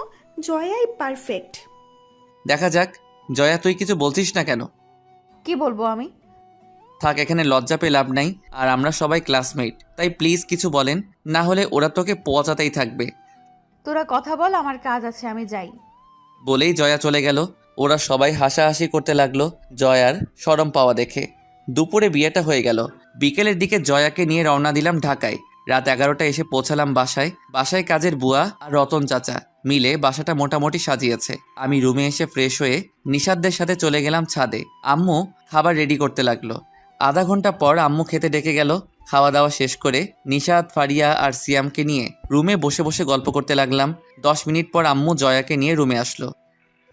জয়াই পারফেক্ট। দেখা যাক। জয়া তুই কিছু বলছিস না কেন? কি বলবো আমি? থাক, এখানে লজ্জা পেয়ে লাভ নাই। আর আমরা সবাই ক্লাসমেট, তাই প্লিজ কিছু বলেন, না হলে ওরা তোকে পচাতেই থাকবে। তোরা কথা বল, আমার কাজ আছে, আমি যাই। বলেই জয়া চলে গেল। ওরা সবাই হাসাহাসি করতে লাগলো জয়ার শরম পাওয়া দেখে। দুপুরে বিয়েটা হয়ে গেল। বিকেলের দিকে জয়াকে নিয়ে রওনা দিলাম ঢাকায়। রাত 11টায় এসে পৌঁছালাম বাসায় কাজের বুয়া আর রতন চাচা মিলে বাসাটা মোটামুটি সাজিয়েছে। আমি রুমে এসে ফ্রেশ হয়ে নিশাদদের সাথে চলে গেলাম ছাদে। আম্মু খাবার রেডি করতে লাগলো। আধা ঘন্টা পর আম্মু খেতে ডেকে গেল। খাওয়া দাওয়া শেষ করে নিশাদ, ফারিয়া আর সিয়ামকে নিয়ে রুমে বসে বসে গল্প করতে লাগলাম। 10 মিনিট পর আম্মু জয়াকে নিয়ে রুমে আসলো।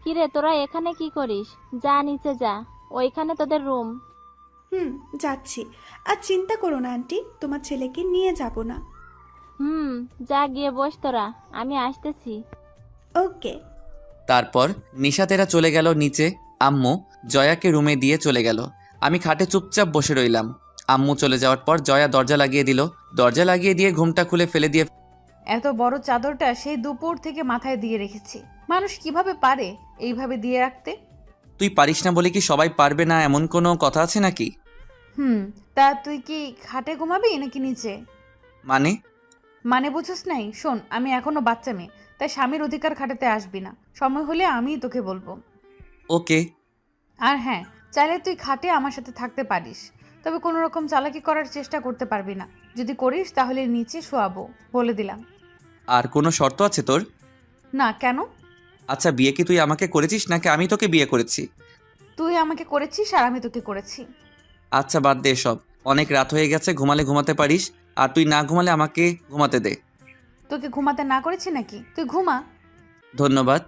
কিরে তোরা এখানে কি করিস? যা নিচে যা, ওইখানে তোদের রুম। যাচ্ছি। আর চিন্তা করো না আন্টি, তোমার ছেলেকে নিয়ে যাব না। যা গিয়ে বস তোরা, আমি আসতেছি। ওকে। তারপর নিশাতেরা চলে গেল নিচে। আম্মু জয়াকে রুমে দিয়ে চলে গেল। আমি খাটে চুপচাপ বসে রইলাম। আম্মু চলে যাওয়ার পর জয়া দরজা লাগিয়ে দিল। দরজা লাগিয়ে দিয়ে ঘুমটা খুলে ফেলে দিয়ে এত বড় চাদরটা সেই দুপুর থেকে মাথায় দিয়ে রেখেছি। মানুষ কিভাবে পারে এইভাবে দিয়ে রাখতে? তুই পারিস না বলে কি সবাই পারবে না এমন কোনো কথা আছে নাকি? তা তুই কি খাটে ঘুমাবি নাকি নিচে? মানে বুঝোস নাই? শোন, আমি এখনো বাচ্চা মেয়ে, তাই স্বামীর অধিকার খাটাতে আসবি না। সময় হলে আমিই তোকে বলবো। ওকে। আর হ্যাঁ, চাইলে তুই খাটে আমার সাথে থাকতে পারিস, তবে কোনো রকম চালাকি করার চেষ্টা করতে পারবি না। যদি করিস তাহলে নিচে শোয়াবো, বলে দিলাম। আর কোনো শর্ত আছে তোর? না, কেন? আচ্ছা, বিয়ে কি তুই আমাকে করেছিস নাকি আমি তোকে বিয়ে করেছি? তুই আমাকে করেছিস আর আমি তোকে করেছি। আচ্ছা বাদ দে সব, অনেক রাত হয়ে গেছে, ঘুমালে ঘুমাতে পারিস, আর তুই না ঘুমালে আমাকে ঘুমাতে দে। তোকে ঘুমাতে না করেছি নাকি? তুই ঘুমা। ধন্যবাদ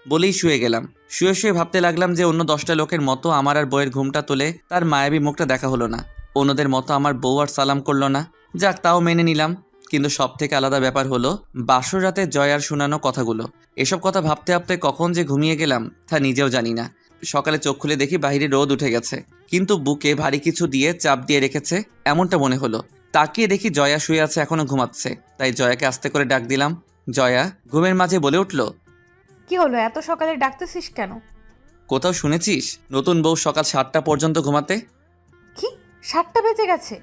বলেই শুয়ে গেলাম। শুয়ে শুয়ে ভাবতে লাগলাম যে অন্য 10টা লোকের মতো আমার আর বউয়ের ঘুমটা তুলে তার মায়াবী মুখটা দেখা হলো না। অন্যদের মতো আমার বউ আর সালাম করলো না। যাক, তাও মেনে নিলাম। কিন্তু সব থেকে আলাদা ব্যাপার হলো বাসর রাতে জয়ার শোনানো কথাগুলো। এসব কথা ভাবতে ভাবতে কখন যে ঘুমিয়ে গেলাম তা নিজেও জানি না। সকালে চোখ খুলে দেখি বাইরে রোদ উঠে গেছে, কিন্তু বুকে ভারী কিছু দিয়ে চাপ দিয়ে রেখেছে এমনটা মনে হলো। তাকিয়ে দেখি জয়া শুয়ে আছে, এখনো ঘুমাচ্ছে। তাই জয়াকে আস্তে করে ডাক দিলাম। জয়া ঘুমের মাঝে বলে উঠল, কি হলো, এত সকালে ডাকতেছিস কেন? কোথাও শুনেছিস নতুন বউ সকাল 7টা পর্যন্ত ঘুমাতে? কি, 7টা বেজে গেছে?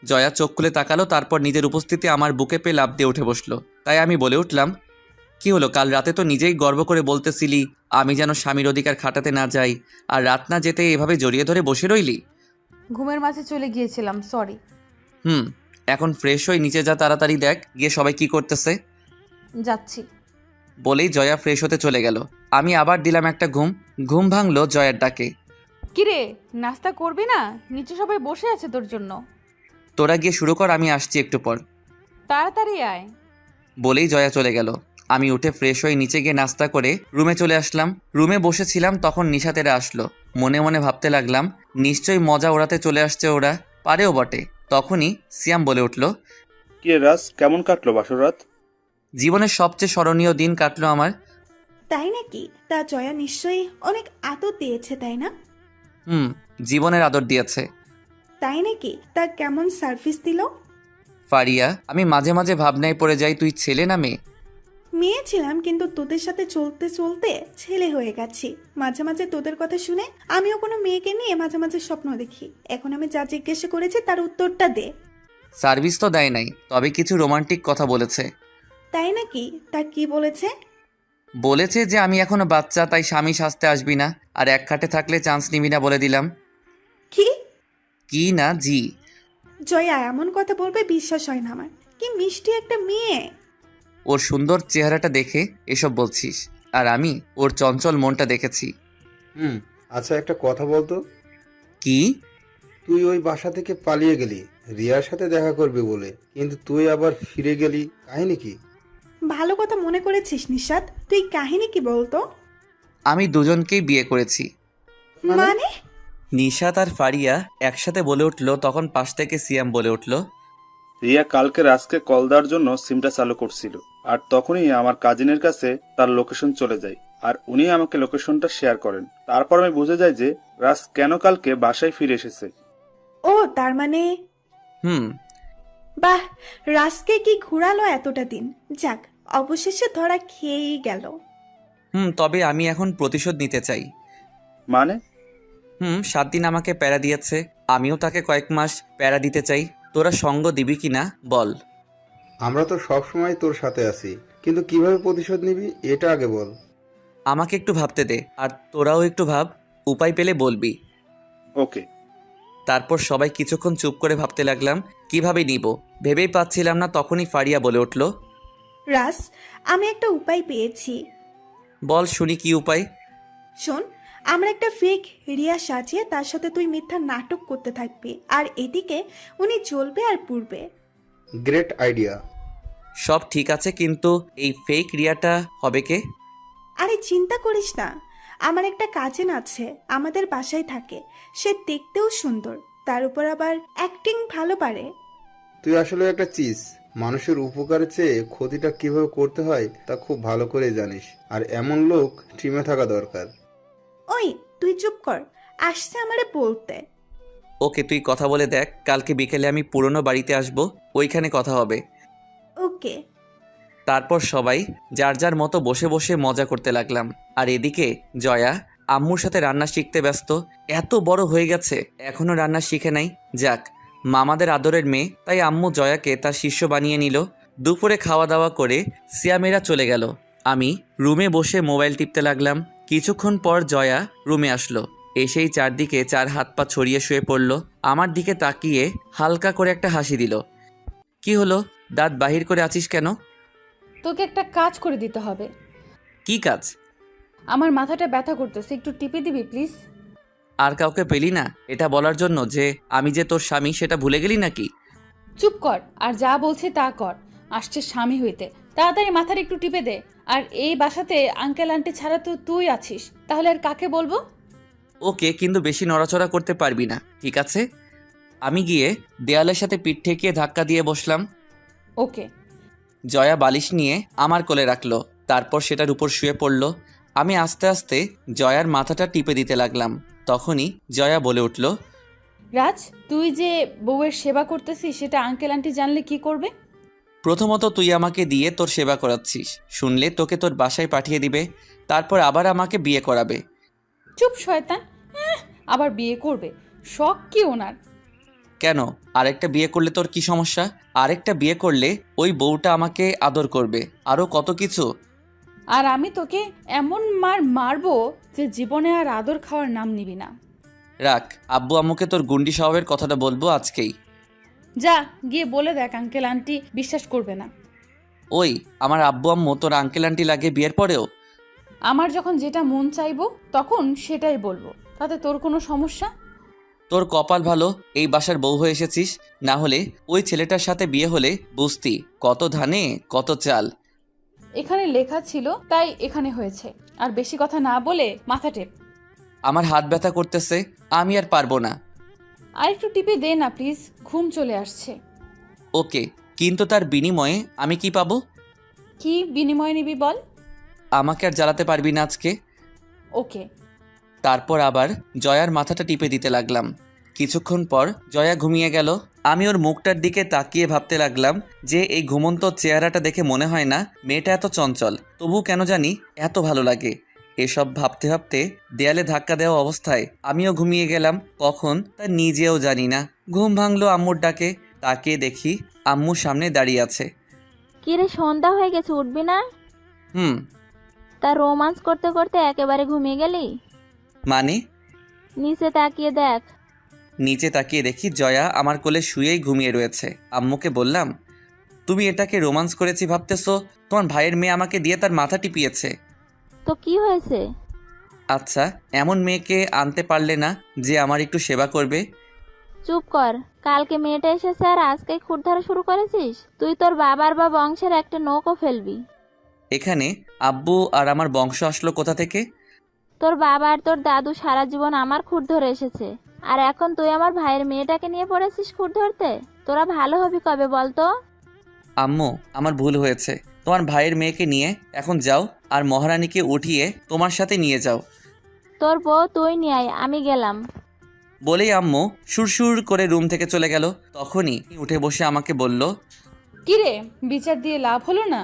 জয়া চোখ খুলে তাকালো, তারপর নিজের উপস্থিতি আমার বুকে পেয়ে লাফ দিয়ে উঠে বসলো। তাই আমি বলে উঠলাম, কি হলো, কাল রাতে তো নিজেই গর্ব করে বলতেছিলি আমি যেন স্বামীর অধিকার খাটাতে না যাই, আর রাত না যেতে এভাবে জড়িয়ে ধরে বসে রইলি। ঘুমের মাঝে চলে গিয়েছিলাম, সরি। এখন ফ্রেশ হয়ে নিচে যা, তাড়াতাড়ি দেখ গিয়ে সবাই কি করতেছে। যাচ্ছি। বলেই জয়া ফ্রেশ হতে চলে গেল। আমি আবার দিলাম একটা ঘুম ভাঙলো জয়ার ডাকে। কিরে, নাস্তা করবি না? নিচে সবাই বসে আছে তোর জন্য। তোরা গিয়ে শুরু কর, আমি আসছি একটু পর। তাড়াতাড়ি আয়। বলেই জয়া চলে গেল। আমি উঠে ফ্রেশ হয়ে নিচে গিয়ে নাস্তা করে রুমে চলে আসলাম। রুমে বসেছিলাম, তখন নিশাতেরা আসলো। মনে মনে ভাবতে লাগলাম নিশ্চয়ই মজা ওড়াতে চলে আসছে ওরা, পারেও বটে। তখনই সিয়াম বলে উঠল, কে রাজ, কেমন কাটলো বাসর রাত? জীবনের সবচেয়ে স্মরণীয় দিন কাটলো আমার। তাই নাকি? তা জয়া নিশ্চয়ই অনেক আদর দিয়েছে, তাই না? জীবনের আদর দিয়েছে। তাই নাকি? তা কেমন সার্ভিস দিল? ফারিয়া, আমি মাঝে মাঝে ভাবনায় পড়ে যাই তুই ছেলে না মেয়ে। মেয়ে ছিলাম, কিন্তু তোদের সাথে চলতে চলতে ছেলে হয়ে গেছি। মাঝে মাঝে তোদের কথা শুনে আমিও কোনো মেয়েকে নিয়ে মাঝে মাঝে স্বপ্ন দেখি। এখন আমি যা জিজ্ঞেস করেছি তার উত্তরটা দে। সার্ভিস তো দেয় নাই, তবে কিছু রোমান্টিক কথা বলেছে। তাই নাকি? তা কি বলেছে? বলেছে যে আমি এখনো বাচ্চা, তাই স্বামী সাজতে আসবি না, আর এক খাটে থাকলে চান্স নিবি না বলে দিলাম। কি না, জি। জয়া এমন কথা বলবে বিশ্বাস হয় না আমার। কি মিষ্টি একটা মেয়ে। ওর সুন্দর চেহারাটা দেখে এসব বলছিস, আর আমি ওর চঞ্চল মনটা দেখেছি। আচ্ছা, একটা কথা বলতো। কি? তুই ওই বাসা থেকে পালিয়ে গেলি রিয়ার সাথে দেখা করবি বলে, কিন্তু তুই আবার ফিরে গেলি, কাহিনী কি? ভালো কথা মনে করেছিস নিশাত। তুই কাহিনী কি বলতো? আমি দুজনকেই বিয়ে করেছি। মানে? নিশাত আর ফারিয়া একসাথে বলে উঠলো। তখন পাশ থেকে সিয়াম বলে উঠলো, রিয়া কালকে রাজকে কল দেওয়ার জন্য সিমটা চালু করছিল, আর তখনই আমার কাজিনের কাছে তার লোকেশন চলে যায়, আর উনি আমাকে লোকেশনটা শেয়ার করেন। তারপর আমি বুঝে যাই যে রাজ কেন কালকে বাসায় ফিরে এসেছে। ও, তার মানে? বাহ, রাজকে কি ঘুরালো এতটা দিন। যাক, অবশেষে ধরা খেয়েই গেল। তবে আমি এখন প্রতিশোধ নিতে চাই। মানে? 7 দিন আমাকে প্যারা দিয়েছে, আমিও তাকে কয়েক মাস প্যারা দিতে চাই। তোরা সঙ্গ দিবি কিনা বল। আমরা তো সব সময় তোর সাথে আছি, কিন্তু কিভাবে প্রতিশোধ নিবি এটা আগে বল। আমাকে একটু ভাবতে দে, আর তোরাও একটু ভাব, উপায় পেলে বলবি। ওকে। তারপর সবাই কিছুক্ষণ চুপ করে ভাবতে লাগলাম কিভাবে নিব, ভেবেই পাচ্ছিলাম না। তখনই ফারিয়া বলে উঠল, রাজ, আমি একটা উপায় পেয়েছি। বল শুনি কি উপায়। শোন, আমরা একটা ফেক রিয়া সাজিয়ে তার সাথে তুই মিথ্যা নাটক করতে থাকবি, আর এদিকে উনি জ্বলবে আর পুড়বে। Great idea. সব ঠিক আছে, কিন্তু এই ফেক রিয়াটা হবে কে? আরে চিন্তা করিস না, আমার একটা কাজিন আছে, আমাদের বাসায় থাকে। সে দেখতেও সুন্দর, তার উপর আবার অ্যাক্টিং ভালো পারে। তুই আসলে একটা চিজ, মানুষের উপকারের চেয়ে ক্ষতিটা কিভাবে করতে হয় তা খুব ভালো করে জানিস, আর এমন লোক টিমে থাকা দরকার। ওই তুই চুপ কর, আসছে আমারে বলতে। ওকে, তুই কথা বলে দেখ, কালকে বিকেলে আমি পুরনো বাড়িতে আসব, ওইখানে কথা হবে। ওকে। তারপর সবাই যার যার মতো বসে বসে মজা করতে লাগলাম। আর এদিকে জয়া আম্মুর সাথে রান্না শিখতে ব্যস্ত। এত বড় হয়ে গেছে এখনো রান্না শিখে নাই। যাক, মামাদের আদরের মেয়ে, তাই আম্মু জয়াকে তার শিষ্য বানিয়ে নিল। দুপুরে খাওয়া দাওয়া করে সিয়ামেরা চলে গেল। আমি রুমে বসে মোবাইল টিপতে লাগলাম। কিছুক্ষণ পর জয়া রুমে আসলো, এসেই চারদিকে চার হাত পা ছড়িয়ে শুয়ে পড়ল। আমার দিকে তাকিয়ে হালকা করে একটা হাসি দিল। কি হলো, দাঁত বাহির করে আছিস কেন? তোকে একটা কাজ করে দিতে হবে। কি কাজ? আমার মাথাটা ব্যথা করতেছে, একটু টিপে দিবি প্লিজ? আর কাউকে পেলি না এটা বলার জন্য যে আমি যে তোর স্বামী, সেটা ভুলে গেলি নাকি? চুপ কর, আর যা বলছি তা কর। আসছে স্বামী হইতে, তাড়াতাড়ি মাথার একটু টিপে দে। আর এই বাসাতে আঙ্কেল আন্টি ছাড়া তো তুই আছিস, তাহলে আর কাকে বলবো? ওকে, কিন্তু বেশি নড়াচড়া করতে পারবি না, ঠিক আছে? আমি গিয়ে দেয়ালের সাথে পিঠ ঠেকিয়ে ধাক্কা দিয়ে বসলাম। ওকে। জয়া বালিশ নিয়ে আমার কোলে রাখলো, তারপর সেটার উপর শুয়ে পড়ল। আমি আস্তে আস্তে জয়ার মাথাটা টিপে দিতে লাগলাম। তখনই জয়া বলে উঠল, রাজ, তুই যে বউয়ের সেবা করতেছিস সেটা আঙ্কেল আন্টি জানলে কি করবে? প্রথমত তুই আমাকে দিয়ে তোর সেবা করাচ্ছিস, শুনলে তোকে তোর বাসায় পাঠিয়ে দিবে, তারপর আবার আমাকে বিয়ে করাবে। চুপ শয়তান, আবার বিয়ে করবে? শখ কি ওনার? কেন, আরেকটা বিয়ে করলে তোর কি সমস্যা? আরেকটা বিয়ে করলে ওই বউটা আমাকে আদর করবে, আরও কত কিছু। আর আমি তোকে এমন মারবো যে জীবনে আর আদর খাওয়ার নাম নিবি না। রাখ, আব্বু আম্মুকে তোর গুন্ডি স্বভাবের কথাটা বলবো আজকেই। যা গিয়ে বলে দেখ, আঙ্কেল আন্টি বিশ্বাস করবে না। ওই, আমার আব্বু আম্মু তোর আঙ্কেল আন্টি লাগে বিয়ের পরেও? আমার যখন যেটা মন চাইবো তখন সেটাই বলবো, তাতে তোর কোনো সমস্যা? তোর কপাল ভালো এই বাসার বউ হয়ে এসেছিস, না হলে ওই ছেলেটার সাথে বিয়ে হলে বুঝতি কত ধানে কত চাল। এখানে লেখা ছিল তাই এখানে হয়েছে, আর বেশি কথা না বলে মাথা টেপ। আমার হাত ব্যথা করতেছে, আমি আর পারবো না। আর একটু টিপে দে না প্লিজ, ঘুম চলে আসছে। ওকে, কিন্তু তার বিনিময়ে আমি কি পাবো? কি বিনিময় নিবি বল? আমাকে আর জ্বালাতে পারবি না আজকে। ওকে। তারপর আবার জয়ার মাথাটা টিপে দিতে লাগলাম। কিছুক্ষণ পর জয়া ঘুমিয়ে গেল। আমি ওর মুখটার দিকে তাকিয়ে ভাবতে লাগলাম যে এই ঘুমন্ত চেহারাটা দেখে মনে হয় না মেয়েটা এত চঞ্চল, তবু কেন জানি এত ভালো লাগে। এসব ভাবতে ভাবতে দেয়ালে ধাক্কা দেওয়া অবস্থায় আমিও ঘুমিয়ে গেলাম, কখন তা নিজেও জানি না। ঘুম ভাঙলো আম্মুর ডাকে, তাকিয়ে দেখি আম্মুর সামনে দাঁড়িয়ে আছে। কিরে, সন্ধ্যা হয়ে গেছে, উঠবি না? হুম। তা রোমান্স করতে করতে একেবারে ঘুমিয়ে গেলি? মানে? নিচে তাকিয়ে দেখ। নিচে তাকিয়ে দেখি জয়া আমার কোলে শুয়েই ঘুমিয়ে রয়েছে। আম্মুকে বললাম, তুমি এটাকে রোমান্স করেছি ভাবতেছো? তোমার ভাইয়ের মেয়ে আমাকে দিয়ে তার মাথা টিপিয়েছে। তো কি হয়েছে? আচ্ছা, এমন মেয়েকে আনতে পারলে না যে আমার একটু সেবা করবে? চুপ কর, কালকে মেয়েটা এসেছে আর আজকে খুঁড় ধরা শুরু করেছিস? তুই তোর বাবার বা বংশের একটা নৌকো ফেলবি। এখানে আব্বু আর আমার বংশ আসলো কোথা থেকে? তোর বাবা আর তোর দাদু সারা জীবন আমার খুঁড় ধরে এসেছে, আর এখন তুই আমার ভাইয়ের মেয়েটাকে নিয়ে পড়েছিস খুঁড় ধরতে? তোরা ভালো হবি কবে বলতো? আম্মু, আমার ভুল হয়েছে। তোমার ভাইয়ের মেয়েকে নিয়ে এখন যাও, আর মহারানীকে উঠিয়ে তোমার সাথে নিয়ে যাও। তোর বউ তুই নিয়ে আয়, আমি গেলাম। বলেই আম্মু সুরসুর করে রুম থেকে চলে গেল। তখনই উঠে বসে আমাকে বলল, কিরে, বিচার দিয়ে লাভ হলো না?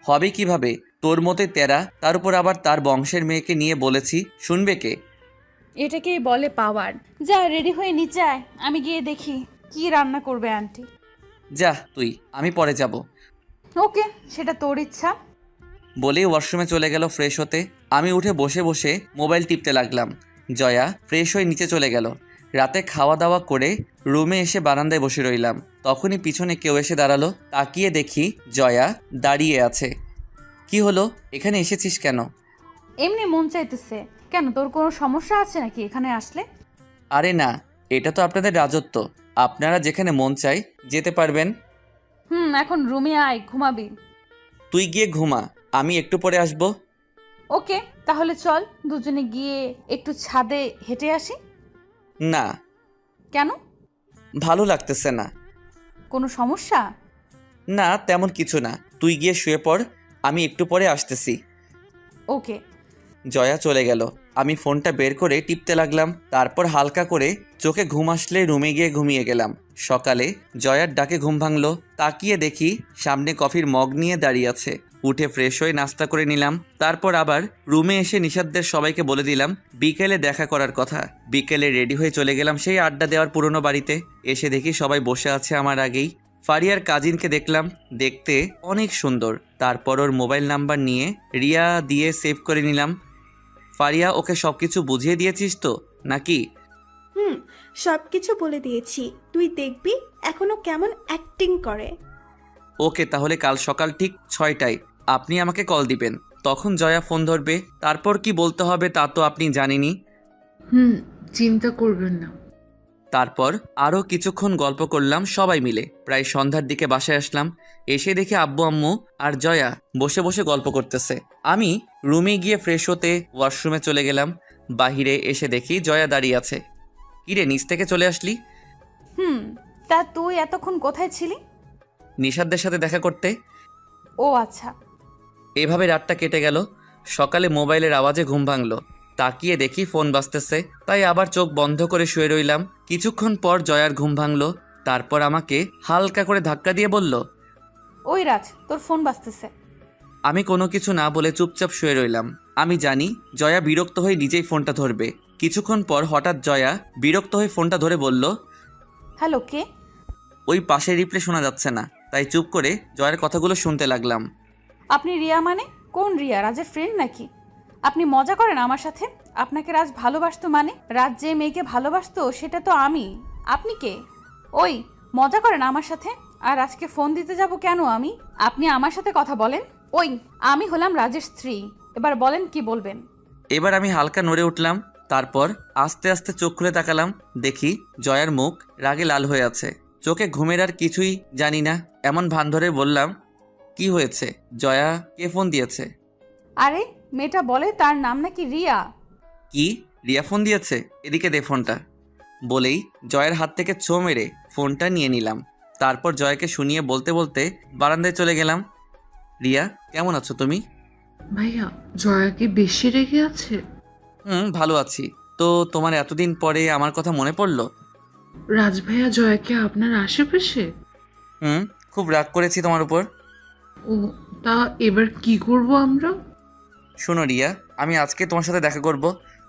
হবে কিভাবে? তোর মতে তেরা, তার উপর আবার তার বংশের মেয়েকে নিয়ে বলেছি, শুনবে কে? এটাকেই বলে পাওয়ার। যা রেডি হয়ে নিচে আয়, আমি গিয়ে দেখি কি রান্না করবে আন্টি। যা তুই, আমি পরে যাব। ওকে, সেটা তোর ইচ্ছা। বলেই ওয়াশরুমে চলে গেল ফ্রেশ হতে। আমি উঠে বসে বসে মোবাইল টিপতে লাগলাম। জয়া ফ্রেশ হয়ে নিচে চলে গেল। রাতে খাওয়া দাওয়া করে রুমে এসে বারান্দায় বসে রইলাম। তখনই পিছনে কেউ এসে দাঁড়ালো। তাকিয়ে দেখি জয়া দাঁড়িয়ে আছে। কি হলো, এখানে এসেছিস কেন? এমনি মন চাইতেছে। কেন, তোর কোনো সমস্যা আছে নাকি এখানে আসলে? আরে না, এটা তো আপনাদের রাজত্ব, আপনারা যেখানে মন চাই যেতে পারবেন। এখন রুমে আয়, ঘুমাবি। তুই গিয়ে ঘুমা, আমি একটু পরে আসবো। ওকে, তাহলে চল দুজনে গিয়ে একটু ছাদে হেঁটে আসি। না, কেন? ভালো লাগতেছে না। কোনো সমস্যা? না, তেমন কিছু না। তুই গিয়ে শুয়ে পড়, আমি একটু পরে আসতেছি। ওকে। জয়া চলে গেল। আমি ফোনটা বের করে টিপতে লাগলাম। তারপর হালকা করে চোখে ঘুম আসলে রুমে গিয়ে ঘুমিয়ে গেলাম। সকালে জয়ার ডাকে ঘুম ভাঙলো। তাকিয়ে দেখি সামনে কফির মগ নিয়ে দাঁড়িয়ে আছে। উঠে ফ্রেশ হয়ে নাস্তা করে নিলাম। তারপর আবার রুমে এসে নিশাদদের সবাইকে বলে দিলাম বিকেলে দেখা করার কথা। বিকেলে রেডি হয়ে চলে গেলাম সেই আড্ডা দেওয়ার পুরনো বাড়িতে। এসে দেখি সবাই বসে আছে আমার আগেই। ফারিয়ার কাজিনকে দেখলাম, দেখতে অনেক সুন্দর। তারপর ওর মোবাইল নাম্বার নিয়ে রিয়া দিয়ে সেভ করে নিলাম। ফারিয়া, ওকে সব কিছু বুঝিয়ে দিয়েছিস তো নাকি? সব কিছু বলে দিয়েছি, তুই দেখবি এখনো কেমন অ্যাক্টিং করে। ওকে, তাহলে কাল সকাল ঠিক 6টায় আপনি আমাকে কল দিবেন। তখন জয়া ফোন ধরবে। তারপর কি বলতে হবে তা তো আপনি জানেনই। চিন্তা করবেন না। তারপর আরও কিছুক্ষণ গল্প করলাম সবাই মিলে। প্রায় সন্ধ্যার দিকে বাসায় আসলাম। এসে দেখি আব্বু আম্মু আর জয়া বসে বসে গল্প করতেছে। আমি রুমে গিয়ে ফ্রেশ হতে ওয়াশরুমে চলে গেলাম। বাহিরে এসে দেখি জয়া দাঁড়িয়ে আছে। কিরে, নিচ থেকে চলে আসলি? তা তুই এতক্ষণ কোথায় ছিলি? নিশাদদের সাথে দেখা করতে। ও আচ্ছা। এভাবে রাতটা কেটে গেল। সকালে মোবাইলের আওয়াজে ঘুম ভাঙলো। তাকিয়ে দেখি ফোন বাজতেছে, তাই আবার চোখ বন্ধ করে শুয়ে রইলাম। কিছুক্ষণ পর জয়ার ঘুম ভাঙলো। তারপর আমাকে হালকা করে ধাক্কা দিয়ে বলল, ওই রাজ, তোর ফোন বাজতেছে। আমি কোনো কিছু না বলে চুপচাপ শুয়ে রইলাম। আমি জানি জয়া বিরক্ত হয়ে নিজেই ফোনটা ধরবে। কিছুক্ষণ পর হঠাৎ জয়া বিরক্ত হয়ে ফোনটা ধরে বলল, হ্যালো, কে? ওই পাশে রিপ্লে শোনা যাচ্ছে না, তাই চুপ করে জয়ের কথাগুলো শুনতে লাগলাম। আপনি রিয়া মানে? কোন রিয়া? রাজের ফ্রেন্ড নাকি? আপনি মজা করেন আমার সাথে? আপনাকে রাজ ভালোবাসতো মানে? রাজ যে মেয়েকে ভালোবাসতো সেটা তো আমি। আপনি কে? ওই, মজা করেন আমার সাথে? আর আজকে ফোন দিতে যাব কেন আমি? আপনি আমার সাথে কথা বলেন। ওই, আমি হলাম রাজের স্ত্রী। এবার বলেন কি বলবেন। এবার আমি হালকা নড়ে উঠলাম। তারপর আস্তে আস্তে চোখ খুলে তাকালাম। দেখি জয়ার মুখ রাগে লাল হয়ে আছে। চোখে ঘুমের আর কিছুই জানি না এমন ভান ধরে বললাম, কি হয়েছে? জয়া কে ফোন দিয়েছে? আরে মেয়েটা বলে তার নাম নাকি রিয়া। কি, রিয়া ফোন দিয়েছে? এদিকে দে ফোনটা। বলেই জয়ের হাত থেকে ছো মেরে ফোনটা নিয়ে নিলাম। তারপর জয়াকে শুনিয়ে বলতে বলতে বারান্দায় চলে গেলাম। রিয়া, কেমন আছো তুমি? ভাইয়া, জয়া কি বেশি রেগে আছে? ভালো আছি। তো তোমার এতদিন পরে আমার কথা মনে পড়লো? রাজ ভাইয়া জয়াকে আপনার আশেপাশে? খুব রাগ করেছি তোমার উপর। ও, তা এবার কি করব আমরা? শোনো রিয়া, আমি আজকে তোমার সাথে দেখা করব।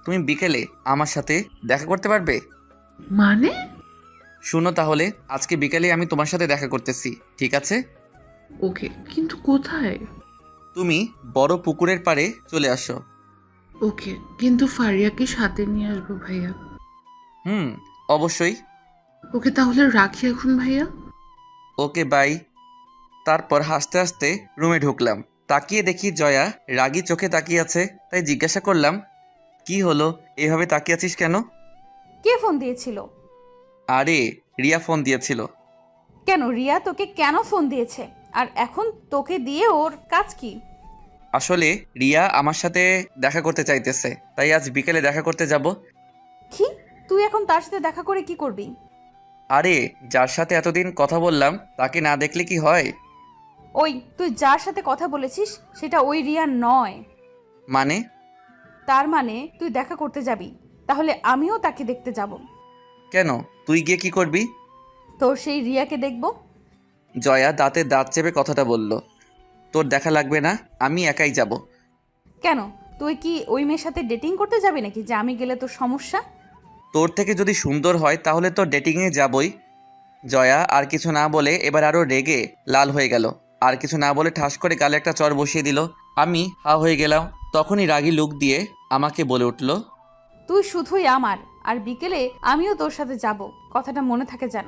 তুমি বিকেলে আমার সাথে দেখা করতে পারবে? মানে? শুনো তাহলে, আজকে বিকেলে আমি তোমার সাথে দেখা করতেছি, ঠিক আছে? ওকে, কিন্তু কোথায়? তুমি বড় পুকুরের পাড়ে চলে আসো। ওকে, কিন্তু ফারিয়াকে সাথে নিয়ে আসবো ভাইয়া। অবশ্যই। ওকে, তাহলে রাখি এখন ভাইয়া। ওকে, বাই। তারপর হাসতে হাসতে রুমে ঢুকলাম। তাকিয়ে দেখি জয়া রাগী চোখে তাকিয়ে আছে। তাই জিজ্ঞাসা করলাম, কি হলো, এভাবে তাকিয়ে আছিস কেন? কে ফোন দিয়েছিল? আরে রিয়া ফোন দিয়েছিল। কেন, রিয়া তোকে কেন ফোন দিয়েছে? আর এখন তোকে দিয়ে ওর কাজ কি? আসলে রিয়া আমার সাথে দেখা করতে চাইতেছে, তাই আজ বিকেলে দেখা করতে যাব। কি? তুই এখন তার সাথে দেখা করে কি করবি? আরে যার সাথে এতদিন কথা বললাম তাকে না দেখলে কি হয়? ওই, তুই যার সাথে কথা বলেছিস সেটা ওই রিয়া নয়। মানে? তার মানে তুই দেখা করতে যাবি, তাহলে আমিও তাকে দেখতে যাব। কেন, তুই গিয়ে কি করবি? তোর সেই রিয়াকে দেখব। জয়া দাঁতে দাঁত চেপে কথাটা বলল, তোর দেখা লাগবে না, আমি একাই যাব। কেন, তুই কি ওই মেয়ের সাথে ডেটিং করতে যাবি নাকি যে আমি গেলে তোর সমস্যা? তোর থেকে যদি সুন্দর হয় তাহলে তো ডেটিংয়ে যাবই। জয়া আর কিছু না বলে এবার আরও রেগে লাল হয়ে গেল। আর কিছু না বলে ঠাস করে গালে একটা চড় বসিয়ে দিল। আমি হা হয়ে গেলাম। তখনই রাগী লুক দিয়ে আমাকে বলে উঠল, তুই শুধুই আমার, আর বিকেলে আমিও তোর সাথে যাব, কথাটা মনে থাকে যেন।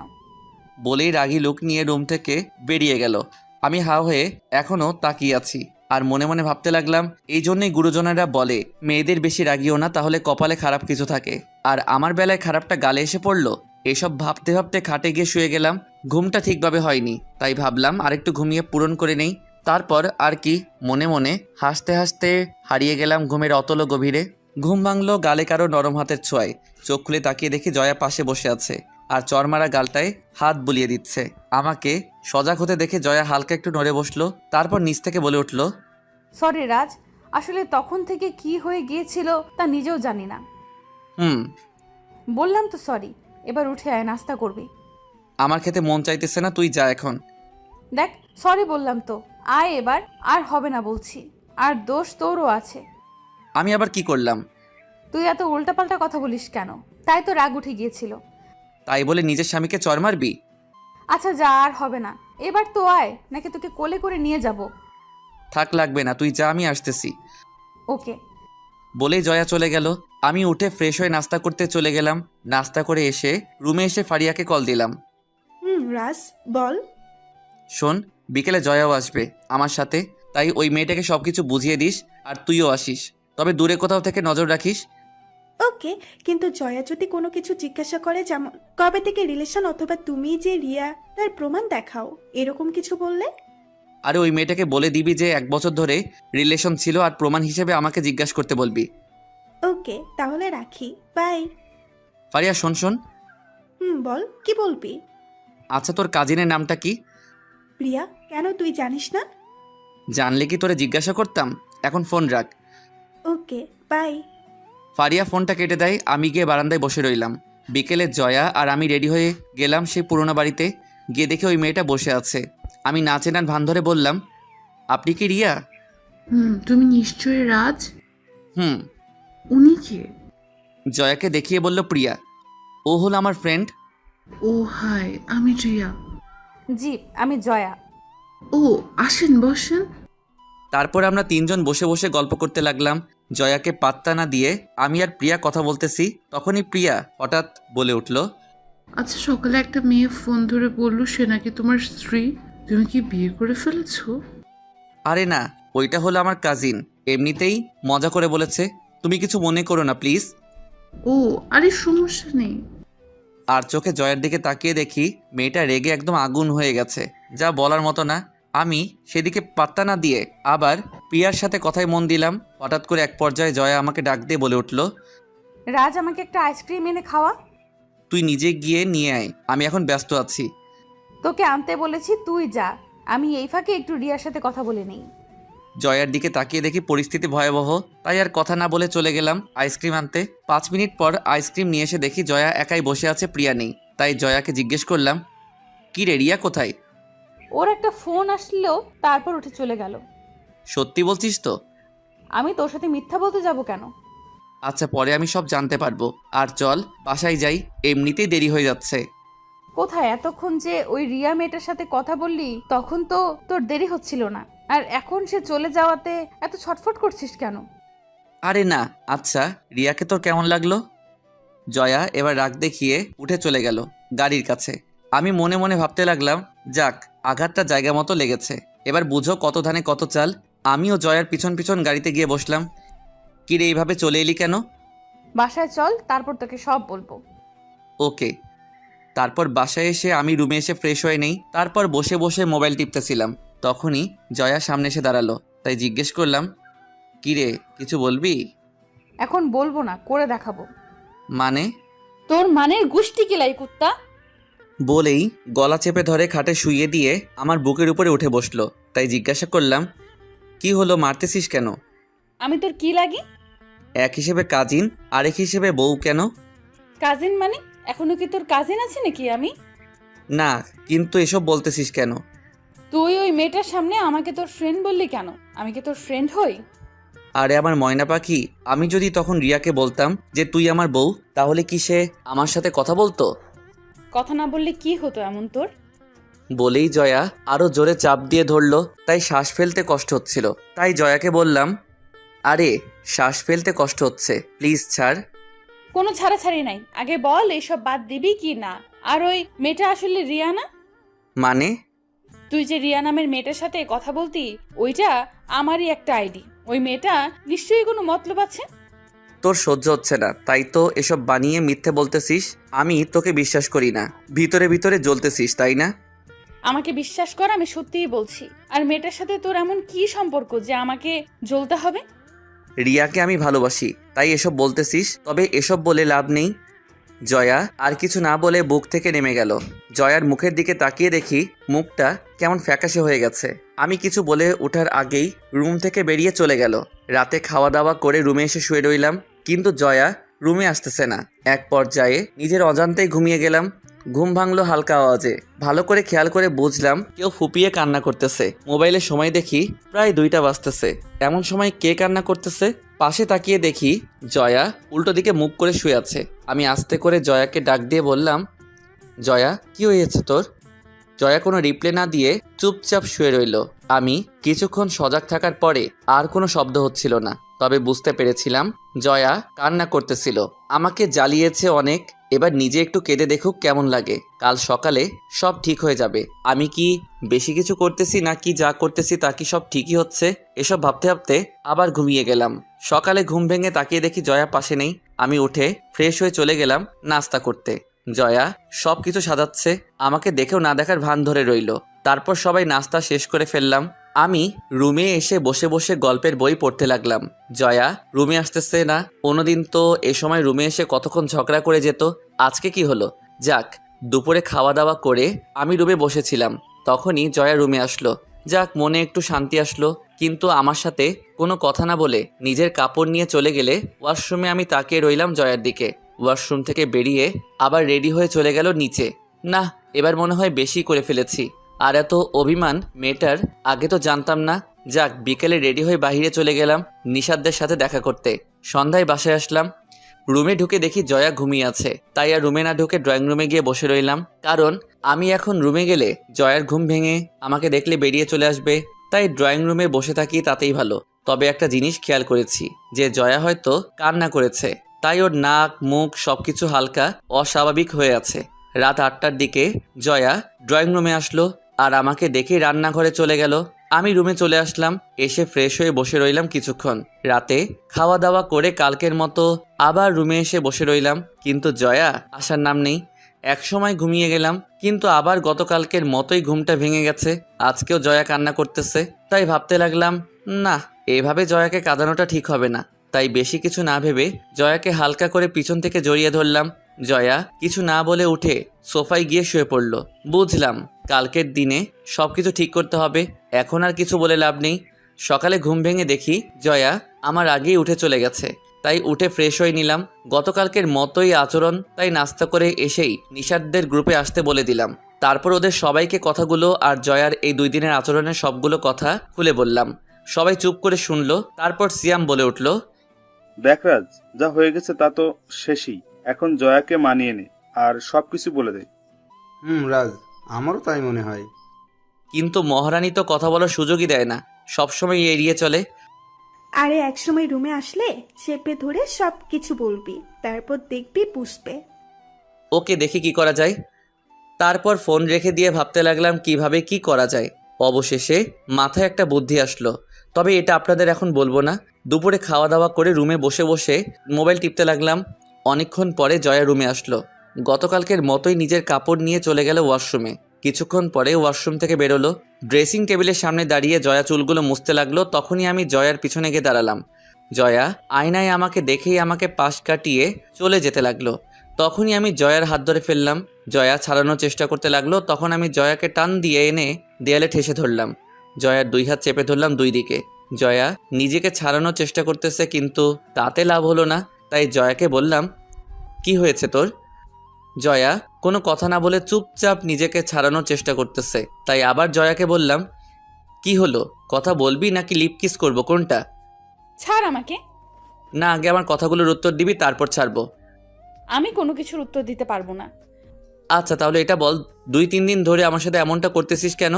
বলেই রাগী লুক নিয়ে রুম থেকে বেরিয়ে গেল। আমি হা হয়ে এখনও তাকিয়ে আছি আর মনে মনে ভাবতে লাগলাম, এই জন্যই গুরুজনেরা বলে মেয়েদের বেশি রাগিও না, তাহলে কপালে খারাপ কিছু থাকে। আর আমার বেলায় খারাপটা গালে এসে পড়লো। এসব ভাবতে ভাবতে খাটে গিয়ে শুয়ে গেলাম। ঘুমটা ঠিকভাবে হয়নি, তাই ভাবলাম আরেকটু ঘুমিয়ে পূরণ করে নেই। তারপর আর কি, মনে মনে হাসতে হাসতে হারিয়ে গেলাম ঘুমের অতল গভীরে। ঘুম ভাঙলো গালে কারো নরম হাতের ছোঁয়ায়। চোখ খুলে তাকিয়ে দেখি জয়া পাশে বসে আছে আর চরমারা গালটায় হাত বুলিয়ে দিচ্ছে। আমাকে সজাগ হতে দেখে জয়া হালকা একটু নড়ে বসলো, তারপর নিচ থেকে বলে উঠল, সরি রাজ, আসলে তখন থেকে কি হয়ে গিয়েছিল তা নিজেও জানি না। বললাম তো সরি, এবার উঠে আয়, নাস্তা করবি। আমার খেতে মন চাইতেছে না, তুই যা এখন। দেখ সরি বললাম তো, আয় এবার, আর হবে না বলছি। আর দোষ তোরও আছে। আমি আবার কি করলাম? তুই এত উল্টাপাল্টা কথা বলিস কেন? তাই তো রাগ উঠে গিয়েছিল। তাই বলে নিজের স্বামীকে চর মারবি? আচ্ছা যা, আর হবে না, এবার তো আয়, নাকি তোকে কোলে করে নিয়ে যাব। থাক, লাগবে না, তুই যা, আমি আসতেছি। ওকে। বলেই জয়া চলে গেল। আমি উঠে ফ্রেশ হয়ে নাস্তা করতে চলে গেলাম। নাস্তা করে এসে রুমে এসে ফারিয়াকে কল দিলাম। রাজ বল। শোন, বিকেলে জয়াও আসবে আমার সাথে, তাই ওই মেয়েটাকে সবকিছু বুঝিয়ে দিস আর তুইও আসিস, তবে দূরে কোথাও থেকে নজর রাখিস। ওকে, কিন্তু জয়া যদি কোনো কিছু জিজ্ঞাসা করে, যেমন কবে থেকে রিলেশন অথবা তুমি যে রিয়া, তার প্রমাণ দেখাও, এরকম কিছু বললে? আরে ওই মেয়েটাকে বলে দিবি যে 1 বছর ধরে রিলেশন ছিল আর প্রমাণ হিসেবে আমাকে জিজ্ঞাসা করতে বলবি। ওকে, তাহলে রাখি, বাই। ফারিয়া শোন শোন। বল, কি বলবি? আচ্ছা, তোর কাজিনের নামটা কি? প্রিয়া। কেন, তুই জানিস না? জানলে কি তোরে জিজ্ঞাসা করতাম? এখন ফোন রাখ। ওকে, বাই। ফারিয়া ফোনটা কেটে দেয়। আমি গিয়ে বারান্দায় বসে রইলাম। বিকেলে জয়া আর আমি রেডি হয়ে গেলাম সেই পুরোনো বাড়িতে। গিয়ে দেখে ওই মেয়েটা বসে আছে। আমি না চেনার ভান ধরে বললাম, আপনি কি রিয়া? তুমি নিশ্চয়ই রাজ। উনি কে? জয়াকে দেখিয়ে বলল, প্রিয়া। ও হল আমার ফ্রেন্ড। ও হাই, আমি রিয়া। জি, আমি জয়া। ও আসেন, বসেন। তারপর আমরা 3 জন বসে বসে গল্প করতে লাগলাম। জয়াকে পাত্তা না দিয়ে আমি আর প্রিয়া কথা বলতেছি। তখনই প্রিয়া হঠাৎ বলে উঠল, আচ্ছা, সকালে একটা মেয়ে ফোন ধরে বলল সে নাকি তোমার স্ত্রী। তুমি কি বিয়ে করে ফেলেছো? আরে না, ওইটা হলো আমার কাজিন, এমনিতেই মজা করে বলেছে, তুমি কিছু মনে করো না প্লিজ। ও আরে, সমস্যা নেই। আর চোখে জয়ের দিকে তাকিয়ে দেখি মেয়েটা রেগে একদম আগুন হয়ে গেছে, যা বলার মতো না। আমি সেদিকে পাত্তা না দিয়ে আবার প্রিয়ার সাথে কথায় মন দিলাম। হঠাৎ করে এক পর্যায়ে জয়া আমাকে ডাক দিয়ে বলে উঠল, রাজ, আমাকে একটা আইসক্রিম এনে খাওয়া। তুই নিজে গিয়ে নিয়ে আয়, আমি এখন ব্যস্ত আছি। তোকে আনতে বলেছি, তুই যা, আমি এই ফাঁকে একটু রিয়ার সাথে কথা বলে নেই। জয়ার দিকে তাকিয়ে দেখি পরিস্থিতি ভয়াবহ, তাই আর কথা না বলে চলে গেলাম আইসক্রিম আনতে। 5 মিনিট পর আইসক্রিম নিয়ে এসে দেখি জয়া একাই বসে আছে, প্রিয়া নেই। তাই জয়াকে জিজ্ঞেস করলাম, কি রে, রিয়া কোথায়? ওর একটা ফোন আসলো, তারপর উঠে চলে গেল। সত্যি বলছিস তো? আমি তোর সাথে মিথ্যা বলতে যাব কেন? আচ্ছা, পরে আমি সব জানতে পারবো। আর চল বাসায় যাই, এমনিতেই দেরি হয়ে যাচ্ছে। কোথায়? এতক্ষণ যে ওই রিয়া মেয়েটার সাথে কথা বললি, তখন তো তোর দেরি হচ্ছিল না, আর এখন সে চলে যাওয়াতে এত ছটফট করছিস কেন? আরে না। আচ্ছা, রিয়াকে তোর কেমন লাগলো? জয়া এবার রাগ দেখিয়ে উঠে চলে গেল গাড়ির কাছে। আমি মনে মনে ভাবতে লাগলাম, যাক, আঘাতটা জায়গা মতো লেগেছে, এবার বুঝো কত ধানে কত চাল। আমিও জয়ার পিছন পিছন গাড়িতে গিয়ে বসলাম। কি রে, এইভাবে চলে এলি কেন? বাসায় চল, তারপর তোকে সব বলবো। ওকে। তারপর বাসায় এসে আমি রুমে এসে ফ্রেশ হয়ে নেই। তারপর বসে বসে মোবাইল টিপতেছিলাম। তখনই জয়া সামনে এসে দাঁড়ালো, তাই জিজ্ঞেস করলাম, কি রে, কিছু বলবি? এখন বলবো না, করে দেখাবো। মানে? তোর মানের গুষ্টি কিলাই কুত্তা। বলেই গলা চেপে ধরে খাটে শুইয়ে দিয়ে আমার বুকের উপরে উঠে বসলো। তাই জিজ্ঞাসা করলাম, কি হলো, মারতেছিস কেন? আমি তোর কি লাগি? এক হিসেবে কাজিন, আরেক হিসেবে বউ কেন? কাজিন মানে? এখনো কি তোর কাজিন আছে নাকি আমি? না, কিন্তু এসব বলতেছিস কেন? তুই ওই মেয়েটার সামনে আমাকে তোর ফ্রেন্ড বললি কেন? আমি কি তোর ফ্রেন্ড হই? আরে আমার ময়না পাখি, আমি যদি তখন রিয়াকে বলতাম যে তুই আমার বউ, তাহলে কি সে আমার সাথে কথা বলতো? কথা না বললে কি হতো এমন তোর? বলেই জয়া আরো জোরে চাপ দিয়ে ধরলো, তাই শ্বাস ফেলতে কষ্ট হচ্ছিল। তাই জয়াকে বললাম, আরে শ্বাস ফেলতে কষ্ট হচ্ছে, প্লিজ ছাড়। কোনো ছাড়াছাড়ি নাই, আগে বল এইসব বাদ দিবি কি না। আর ওই মেয়েটা আসলে রিয়া না? মানে? তুই যে রিয়া নামের মেয়েটার সাথে কথা বলতি, ওইটা আমারই একটা আইডি। ওই মেয়েটা নিশ্চয়ই কোনো মতলব আছে। তোর সহ্য হচ্ছে না তাই তো এসব বানিয়ে মিথ্যে বলতেছিস। আমি তোকে বিশ্বাস করি না, ভিতরে ভিতরে জ্বলতেছিস তাই না? আমাকে বিশ্বাস কর, আমি সত্যিই বলছি। আর মেয়েটার সাথে তোর এমন কি সম্পর্ক যে আমাকে জ্বলতে হবে? রিয়াকে আমি ভালোবাসি তাই এসব বলতেছিস, তবে এসব বলে লাভ নেই। জয়া আর কিছু না বলে বুক থেকে নেমে গেল। জয়ার মুখের দিকে তাকিয়ে দেখি মুখটা কেমন ফ্যাকাশে হয়ে গেছে। আমি কিছু বলে ওঠার আগেই রুম থেকে বেরিয়ে চলে গেল। রাতে খাওয়া দাওয়া করে রুমে এসে শুয়ে রইলাম, কিন্তু জয়া রুমে আসতেছে না। এক পর্যায়ে নিজের অজান্তেই ঘুমিয়ে গেলাম। ঘুম ভাঙলো হালকা আওয়াজে। ভালো করে খেয়াল করে বুঝলাম কেউ ফুপিয়ে কান্না করতেছে। মোবাইলে সময় দেখি প্রায় 2টা বাজতেছে। এমন সময় কে কান্না করতেছে? পাশে তাকিয়ে দেখি জয়া উল্টো দিকে মুখ করে শুয়ে আছে। আমি আস্তে করে জয়াকে ডাক দিয়ে বললাম, জয়া কি হয়েছে তোর? জয়া কোনো রিপ্লাই না দিয়ে চুপচাপ শুয়ে রইল। আমি কিছুক্ষণ সজাগ থাকার পরে আর কোনো শব্দ হচ্ছিল না, তবে বুঝতে পেরেছিলাম জয়া কান্না করতেছিল। আমাকে জ্বালিয়েছে অনেক, এবার নিজে একটু কেঁদে দেখুক কেমন লাগে। কাল সকালে সব ঠিক হয়ে যাবে। আমি কি বেশি কিছু করতেছি নাকি যা করতেছি তা কি সব ঠিকই হচ্ছে? এসব ভাবতে ভাবতে আবার ঘুমিয়ে গেলাম। সকালে ঘুম ভেঙে তাকিয়ে দেখি জয়া পাশে নেই। আমি উঠে ফ্রেশ হয়ে চলে গেলাম নাস্তা করতে। জয়া সব কিছু সাজাচ্ছে, আমাকে দেখেও না দেখার ভান ধরে রইল। তারপর সবাই নাস্তা শেষ করে ফেললাম। আমি রুমে এসে বসে বসে গল্পের বই পড়তে লাগলাম। জয়া রুমে আসতেছে না। অন্যদিন তো এ সময় রুমে এসে কতক্ষণ ঝগড়া করে যেত, আজকে কি হলো? যাক, দুপুরে খাওয়া দাওয়া করে আমি রুমে বসেছিলাম, তখনই জয়া রুমে আসলো। যাক, মনে একটু শান্তি আসলো। কিন্তু আমার সাথে কোনো কথা না বলে নিজের কাপড় নিয়ে চলে গেলে ওয়াশরুমে আমি তাকিয়ে রইলাম জয়ার দিকে। ওয়াশরুম থেকে বেরিয়ে আবার রেডি হয়ে চলে গেল নিচে। না, এবার মনে হয় বেশি করে ফেলেছি। আর এত অভিমান মেয়েটার আগে তো জানতাম না। যাক, বিকেলে রেডি হয়ে বাইরে চলে গেলাম নিশাদদের সাথে দেখা করতে। সন্ধ্যায় বাসায় আসলাম। রুমে ঢুকে দেখি জয়া ঘুমিয়ে আছে, তাই আর রুমে না ঢুকে ড্রয়িং রুমে গিয়ে বসে রইলাম। কারণ আমি এখন রুমে গেলে জয়ার ঘুম ভেঙে আমাকে দেখলে বেরিয়ে চলে আসবে, তাই ড্রয়িং রুমে বসে থাকি তাতেই ভালো। তবে একটা জিনিস খেয়াল করেছি যে জয়া হয়তো কান্না করেছে, তাই ওর নাক মুখ সবকিছু হালকা অস্বাভাবিক হয়ে আছে। রাত 8টার দিকে জয়া ড্রয়িং রুমে আসলো আর আমাকে দেখে রান্নাঘরে চলে গেল। আমি রুমে চলে আসলাম, এসে ফ্রেশ হয়ে বসে রইলাম কিছুক্ষণ। রাতে খাওয়া দাওয়া করে কালকের মতো আবার রুমে এসে বসে রইলাম, কিন্তু জয়া আসার নাম নেই। একসময় ঘুমিয়ে গেলাম, কিন্তু আবার গতকালকের মতোই ঘুমটা ভেঙে গেছে। আজকেও জয়া কান্না করতেছে, তাই ভাবতে লাগলাম না, এভাবে জয়াকে কাঁদানোটা ঠিক হবে না। তাই বেশি কিছু না ভেবে জয়াকে হালকা করে পিছন থেকে জড়িয়ে ধরলাম। জয়া কিছু না বলে উঠে সোফায় গিয়ে শুয়ে পড়ল। বুঝলাম কালকের দিনে সবকিছু ঠিক করতে হবে, এখন আর কিছু বলে লাভ নেই। সকালে ঘুম ভেঙে দেখি জয়া আমার আগেই উঠে চলে গেছে, তাই উঠে ফ্রেশ হয়ে নিলাম। গতকালকের মতোই আচরণ, তাই নাস্তা করে এসেই নিশাদদের গ্রুপে আসতে বলে দিলাম। তারপর ওদের সবাইকে কথাগুলো আর জয়ার এই 2 দিনের আচরণের সবগুলো কথা খুলে বললাম। সবাই চুপ করে শুনলো। তারপর সিয়াম বলে উঠল, দেখ রাজ, যা হয়ে গেছে তা তো শেষই। এখন জয়াকে মানিয়ে নে আর সবকিছু বলে দে। রাজ, আমারও তাই মনে হয়। কিন্তু মহারানী তো কথা বলার সুযোগই দেয় না, সবসময় এড়িয়ে চলে। আরে একসময় রুমে আসলে চেপে ধরে সব কিছু বলবি, তারপর দেখবি বুঝবে। ওকে, দেখি কি করা যায়। তারপর ফোন রেখে দিয়ে ভাবতে লাগলাম কিভাবে কি করা যায়। অবশেষে মাথায় একটা বুদ্ধি আসলো, তবে এটা আপনাদের এখন বলবো না। দুপুরে খাওয়া দাওয়া করে রুমে বসে বসে মোবাইল টিপতে লাগলাম। অনেকক্ষণ পরে জয়া রুমে আসলো। গতকালকের মতোই নিজের কাপড় নিয়ে চলে গেল ওয়াশরুমে। কিছুক্ষণ পরে ওয়াশরুম থেকে বেরোলো। ড্রেসিং টেবিলের সামনে দাঁড়িয়ে জয়া চুলগুলো মুছতে লাগলো। তখনই আমি জয়ার পিছনে গিয়ে দাঁড়ালাম। জয়া আয়নায় আমাকে দেখেই আমাকে পাশ কাটিয়ে চলে যেতে লাগলো। তখনই আমি জয়ার হাত ধরে ফেললাম। জয়া ছাড়ানোর চেষ্টা করতে লাগলো, তখন আমি জয়াকে টান দিয়ে এনে দেয়ালে ঠেসে ধরলাম। জয়ার 2 হাত চেপে ধরলাম 2 দিকে। জয়া নিজেকে ছাড়ানোর চেষ্টা করতেছে, কিন্তু তাতে লাভ হলো না। তাই জয়াকে বললাম, কি হয়েছে তোর? জয়া কোনো কথা না বলে চুপচাপ নিজেকে ছাড়ানোর চেষ্টা করতেছে। তাই আবার জয়াকে বললাম, কি হলো, কথা বলবি নাকি লিপ কিস করবো, কোনটা? ছাড় আমাকে। না, আগে আমার কথাগুলোর উত্তর দিবি, তারপর ছাড়বো। আমি কোনো কিছুর উত্তর দিতে পারবো না। আচ্ছা, তাহলে এটা বল, 2-3 দিন ধরে আমার সাথে এমনটা করতেছিস কেন?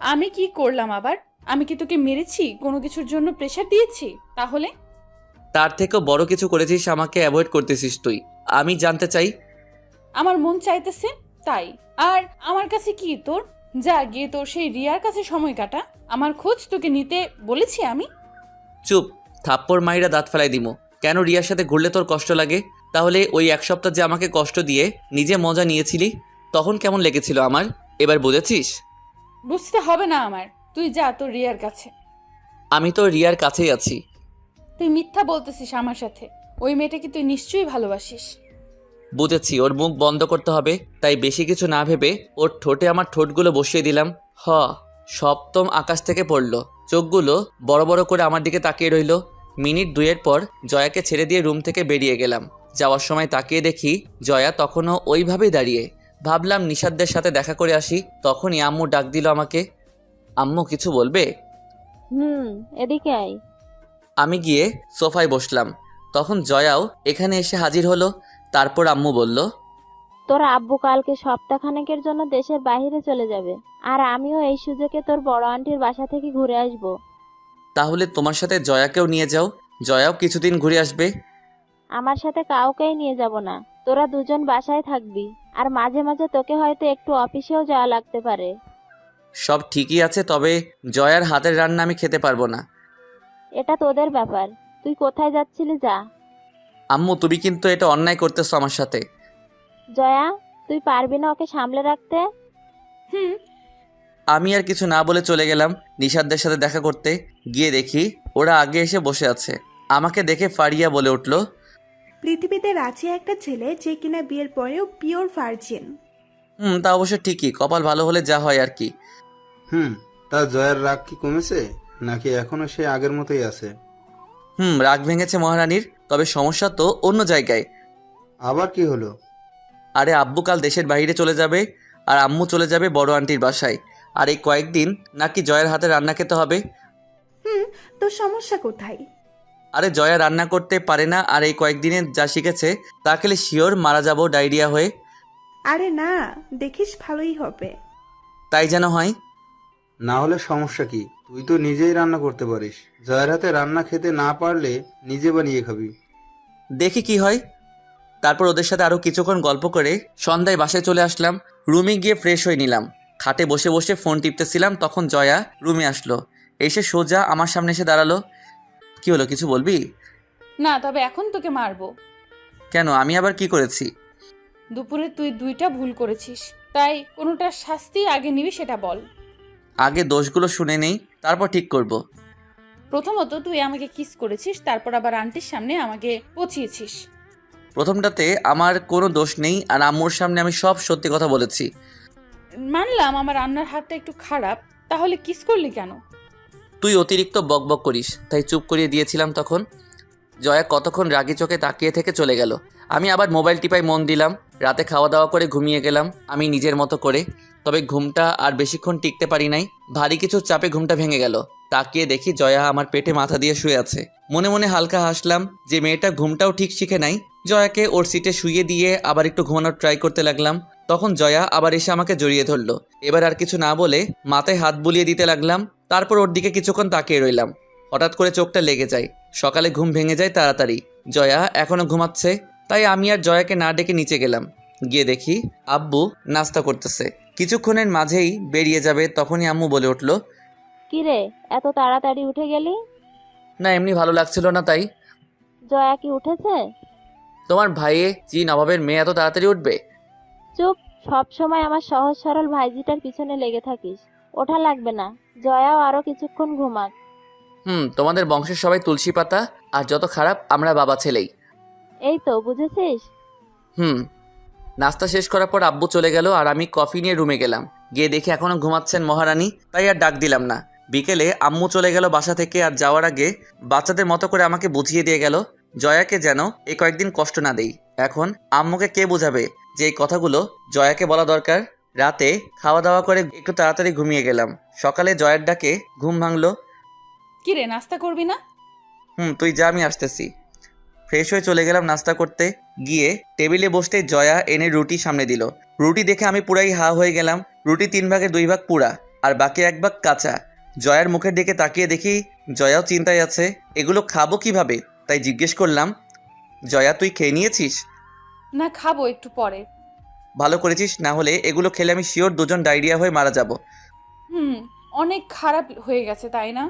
আমি কি করলাম আবার? আমি কি তোকে মেরেছি, কোনো কিছুর জন্য প্রেশার দিয়েছি? তাহলে তার থেকেও বড় কিছু করেছিস, আমাকে অ্যাভয়েড করতেছিস তুই। আমি জানতে চাই। আমার মন চাইতেছে তাই। আর আমার কাছে কি তোর? যা গিয়ে তোর সেই রিয়ার কাছে সময় কাটা। আমার খোঁজ তোকে নিতে বলেছি আমি? চুপ, থাপ্পড় মাইরা দাঁত ফেলাই দিমো। কেন রিয়ার সাথে ঘুরলে তোর কষ্ট লাগে? তাহলে ওই এক সপ্তাহ যে আমাকে কষ্ট দিয়ে নিজে মজা নিয়েছিলি, তখন কেমন লেগেছিল আমার? এবার বুঝেছিস? বুঝতে হবে না আমার, তুই যা তোর রিয়ার কাছে। আমি তো রিয়ার কাছেই আছি। তুই মিথ্যা বলতেছিস আমার সাথে। ওই মেয়েটাকে তুই নিশ্চয়ই ভালোবাসিস। বুঝেছি, ওর মুখ বন্ধ করতে হবে, তাই বেশি কিছু না ভেবে ওর ঠোঁটে আমার ঠোঁটগুলো বসিয়ে দিলাম। সপ্তম আকাশ থেকে পড়ল। চোখগুলো বড় বড় করে আমার দিকে তাকিয়ে রইল। মিনিট 2 পর জয়াকে ছেড়ে দিয়ে রুম থেকে বেরিয়ে গেলাম। যাওয়ার সময় তাকিয়ে দেখি জয়া তখনও ওইভাবেই দাঁড়িয়ে। ভাবলাম নিশাদদের সাথে দেখা করে আসি, তখনই আম্মু ডাক দিল আমাকে। আম্মু কিছু বলবে? এদিকে আয়। আমি গিয়ে সোফায় বসলাম। তখন জয়াও এখানে এসে হাজির হলো। তারপর আম্মু বলল, তোর আব্বু কালকে সপ্তাহখানেকের জন্য দেশের বাইরে চলে যাবে, আর আমিও এই সুযোগে তোর বড় আন্টির বাসা থেকে ঘুরে আসব। তাহলে তোমার সাথে জয়াকেও নিয়ে যাও, জয়াও কিছুদিন ঘুরে আসবে। আমার সাথে কাউকেই নিয়ে যাব না, তোরা দুজন বাসায় থাকবি, আর মাঝে মাঝে তোকে হয়তো একটু অফিসেও যাওয়া লাগতে পারে। সব ঠিকই আছে, তবে জয়ার হাতের রান্না আমি খেতে পারবো না। এটা তোদের ব্যাপার, তুই কোথায় যাচ্ছিলি যা। আম্মু তুমি কিন্তু এটা অন্যায় করতেছো আমার সাথে। জয়া, তুই পারবি না ওকে সামলে রাখতে? আমি আর কিছু না বলে চলে গেলাম নিশাদদের সাথে দেখা করতে। গিয়ে দেখি ওরা আগে এসে বসে আছে। আমাকে দেখে ফারিয়া বলে উঠল, পৃথিবীতে আছে একটা ছেলে যে কিনা বিয়ের পরেও পিওর ভার্জিন। তা অবশ্য ঠিকই, কপাল ভালো হলে যা হয় আর কি। তা জয়ার রাগ কি কমেছে, নাকি এখনো সে আগের মতোই আছে? রাগ ভেঙেছে মহারানীর, তবে সমস্যা তো অন্য জায়গায়। আবার কি হলো? আরে আব্বু কাল দেশের বাইরে চলে যাবে, আর আম্মু চলে যাবে বড় আন্টির বাসায়। আর এই কয়েকদিন নাকি জয়ার হাতে রান্না খেতে হবে। তোর সমস্যা কোথায়? আরে জয়া রান্না করতে পারে না, আর এই কয়েকদিনে যা শিখেছে তা খেলে শিওর মারা যাবো ডায়রিয়া হয়ে। আরে না, দেখিস ভালোই হবে। তাই যেন হয়। না হলে সমস্যা কি? তুই তো নিজেই রান্না করতে পারিস। জয়ার হাতে রান্না খেতে না পারলে নিজে বানিয়ে খাবি। দেখি কি হয়। তারপর ওদের সাথে আরও কিছুক্ষণ গল্প করে সন্ধ্যায় বাসায় চলে আসলাম। রুমে গিয়ে ফ্রেশ হয়ে নিলাম। খাটে বসে বসে ফোন টিপতেছিলাম, তখন জয়া রুমে আসলো। এসে সোজা আমার সামনে এসে দাঁড়ালো। কি হলো, কিছু বলবি? না, তবে এখন তোকে মারবো। কেন, আমি আবার কি করেছি? দুপুরে তুই 2টা ভুল করেছিস, তাই কোনোটার শাস্তি আগে নিবি সেটা বল। আগে দোষগুলো শুনে নেই, তারপর ঠিক করব। প্রথমত তুই আমাকে কিস করেছিস, তারপর আবার আন্টির সামনে আমাকে পচিয়েছিস। প্রথমটাতে আমার কোনো দোষ নেই, আর আম্মুর সামনে আমি সব সত্যি কথা বলেছি। মানলাম আমার রান্নার হাতটা একটু খারাপ, তাহলে কিস করলি কেন? তুই অতিরিক্ত বকবক করিস, তাই চুপ করিয়ে দিয়েছিলাম তখন। জয়া কতক্ষণ রাগি চোখে তাকিয়ে থেকে চলে গেল। আমি আবার মোবাইল টিপায় মন দিলাম। রাতে খাওয়া দাওয়া করে ঘুমিয়ে গেলাম আমি নিজের মতো করে। তবে ঘুমটা আর বেশিক্ষণ টিকতে পারি নাই। ভারী কিছু চাপে ঘুমটা ভেঙে গেল। তাকিয়ে দেখি জয়া আমার পেটে মাথা দিয়ে শুয়ে আছে। মনে মনে হালকা হাসলাম যে মেয়েটা ঘুমটাও ঠিক শিখে নাই। জয়াকে ওর সিটে শুইয়ে দিয়ে আবার একটু ঘুমানোর ট্রাই করতে লাগলাম। তখন জয়া আবার এসে আমাকে জড়িয়ে ধরলো। এবার আর কিছু না বলে মাথায় হাত বুলিয়ে দিতে লাগলাম। তারপর ওর দিকে কিছুক্ষণ তাকিয়ে রইলাম। হঠাৎ করে চোখটা লেগে যায়। সকালে ঘুম ভেঙে যায় তাড়াতাড়ি। জয়া এখনো ঘুমাচ্ছে, তাই আমি আর জয়াকে না ডেকে নিচে গেলাম। গিয়ে দেখি আব্বু নাস্তা করতেছে। কিছুক্ষণের মাঝেই বেরিয়ে যাবে, তখনই আম্মু বলে উঠলো, কি রে, এত তাড়াতাড়ি উঠে গেলি? না, এমনি ভালো লাগছিল না তাই। জয়া কি উঠেছে? তোমার ভাইয়ে জি নবাবের মেয়ে এত তাড়াতাড়ি উঠবে? চুপ, সব সময় আমার সহজ সরল ভাইজিটার পিছনে লেগে থাকিস। ওঠা লাগবে না, জয়াও আরো কিছুক্ষণ ঘুমাক। তোমাদের বংশের সবাই তুলসী পাতা, আর যত খারাপ আমরা বাবা ছেলেই। এই তো বুঝেছিস। নাস্তা শেষ করার পর আব্বু চলে গেল, আর আমি কফি নিয়ে রুমে গেলাম। গিয়ে দেখি এখনো ঘুমাচ্ছেন মহারানী, তাই আর ডাক দিলাম না। বিকেলে আম্মু চলে গেল বাসা থেকে, আর যাওয়ার আগে বাচ্চাদের মতো করে আমাকে বুঝিয়ে দিয়ে গেল জয়াকে যেন এই কয়েকদিন কষ্ট না দেই। এখন আম্মুকে কে বোঝাবে যে এই কথাগুলো জয়াকে বলা দরকার। রাতে খাওয়া দাওয়া করে একটু তাড়াতাড়ি ঘুমিয়ে গেলাম। সকালে জয়ার ডাকে ঘুম ভাঙলো। কি রে, নাস্তা করবি না? তুই যা, আমি আসতেছি। ফ্রেশ হয়ে চলে গেলাম নাস্তা করতে। গিয়ে টেবিলে বসতে জয়া এনে রুটি সামনে দিল। রুটি দেখে আমি পুরাই হা হয়ে গেলাম। রুটি 3 ভাগের 2 ভাগ পুরা, আর বাকি 1 ভাগ কাঁচা। জয়ার মুখের দিকে তাকিয়ে দেখি জয়াও চিন্তায় আছে। এগুলো খাবো কিভাবে, তাই জিজ্ঞেস করলাম, জয়া তুই খেয়ে নিয়েছিস? না, খাবো একটু পরে। ভালো করেছিস, না হলে এগুলো খেলে আমি শিওর দুজন ডায়রিয়া হয়ে মারা যাব। অনেক খারাপ হয়ে গেছে তাই না?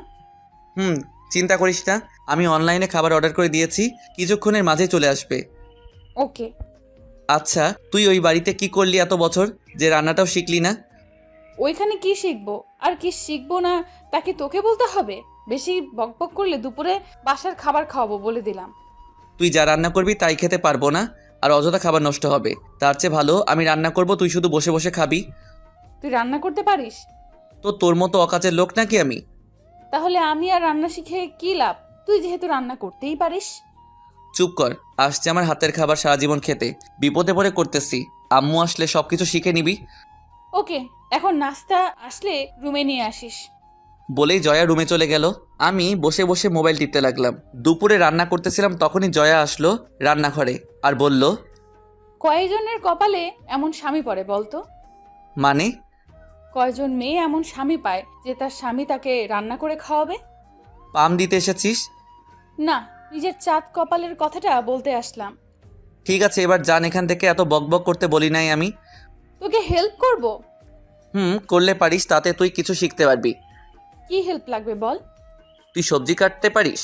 চিন্তা করিস না, আমি অনলাইনে খাবার অর্ডার করে দিয়েছি, কিছুক্ষণের মাঝে চলে আসবে। ওকে। আচ্ছা, তুই ওই বাড়িতে কি করলি এত বছর, যে রান্নাটাও শিখলি না? ওইখানে কি শিখবো আর কি শিখবো না তাকে তোকে বলতে হবে? বেশি বকবক করলে দুপুরে বাসার খাবার খাওয়াবো বলে দিলাম। তুই যা রান্না করবি তাই খেতে পারবো না, আর অযথা খাবার নষ্ট হবে। তার চেয়ে ভালো আমি রান্না করব, তুই শুধু বসে বসে খাবি। তুই রান্না করতে পারিস? তো তোর মতো অকাজের লোক নাকি আমি? তাহলে আমি আর রান্না শিখে কি লাভ? তুই যেহেতু রান্না করতেই পারিস। চুপ কর, আসছে আমার হাতের খাবার সারা জীবন খেতে, বিপদে পড়ে করতেছি। আম্মু আসলে সবকিছু শিখে নিবি। ওকে, এখন নাস্তা আসলে রুমে নিয়ে আসিস। বলেই জয়া রুমে চলে গেল। আমি বসে বসে মোবাইল টিপতে লাগলাম। দুপুরে রান্না করতেছিলাম, তখনই জয়া আসলো রান্নাঘরে আর বলল, কয়জনের কপালে এমন স্বামী পড়ে বলতো? মানে? কয়জন মেয়ে এমন স্বামী পায় যে তার স্বামী তাকে রান্না করে খাওয়াবে? পাম দিতে এসেছিস? না, নিজের চাঁদ কপালের কথাটা বলতে আসলাম। ঠিক আছে, এবার যান এখান থেকে, এত বকবক করতে বলি নাই আমি। তোকে হেল্প করব? করলে পারিস, তাতে তুই কিছু শিখতে পারবি। কি হেল্প লাগবে বল? তুই সবজি কাটতে পারিস?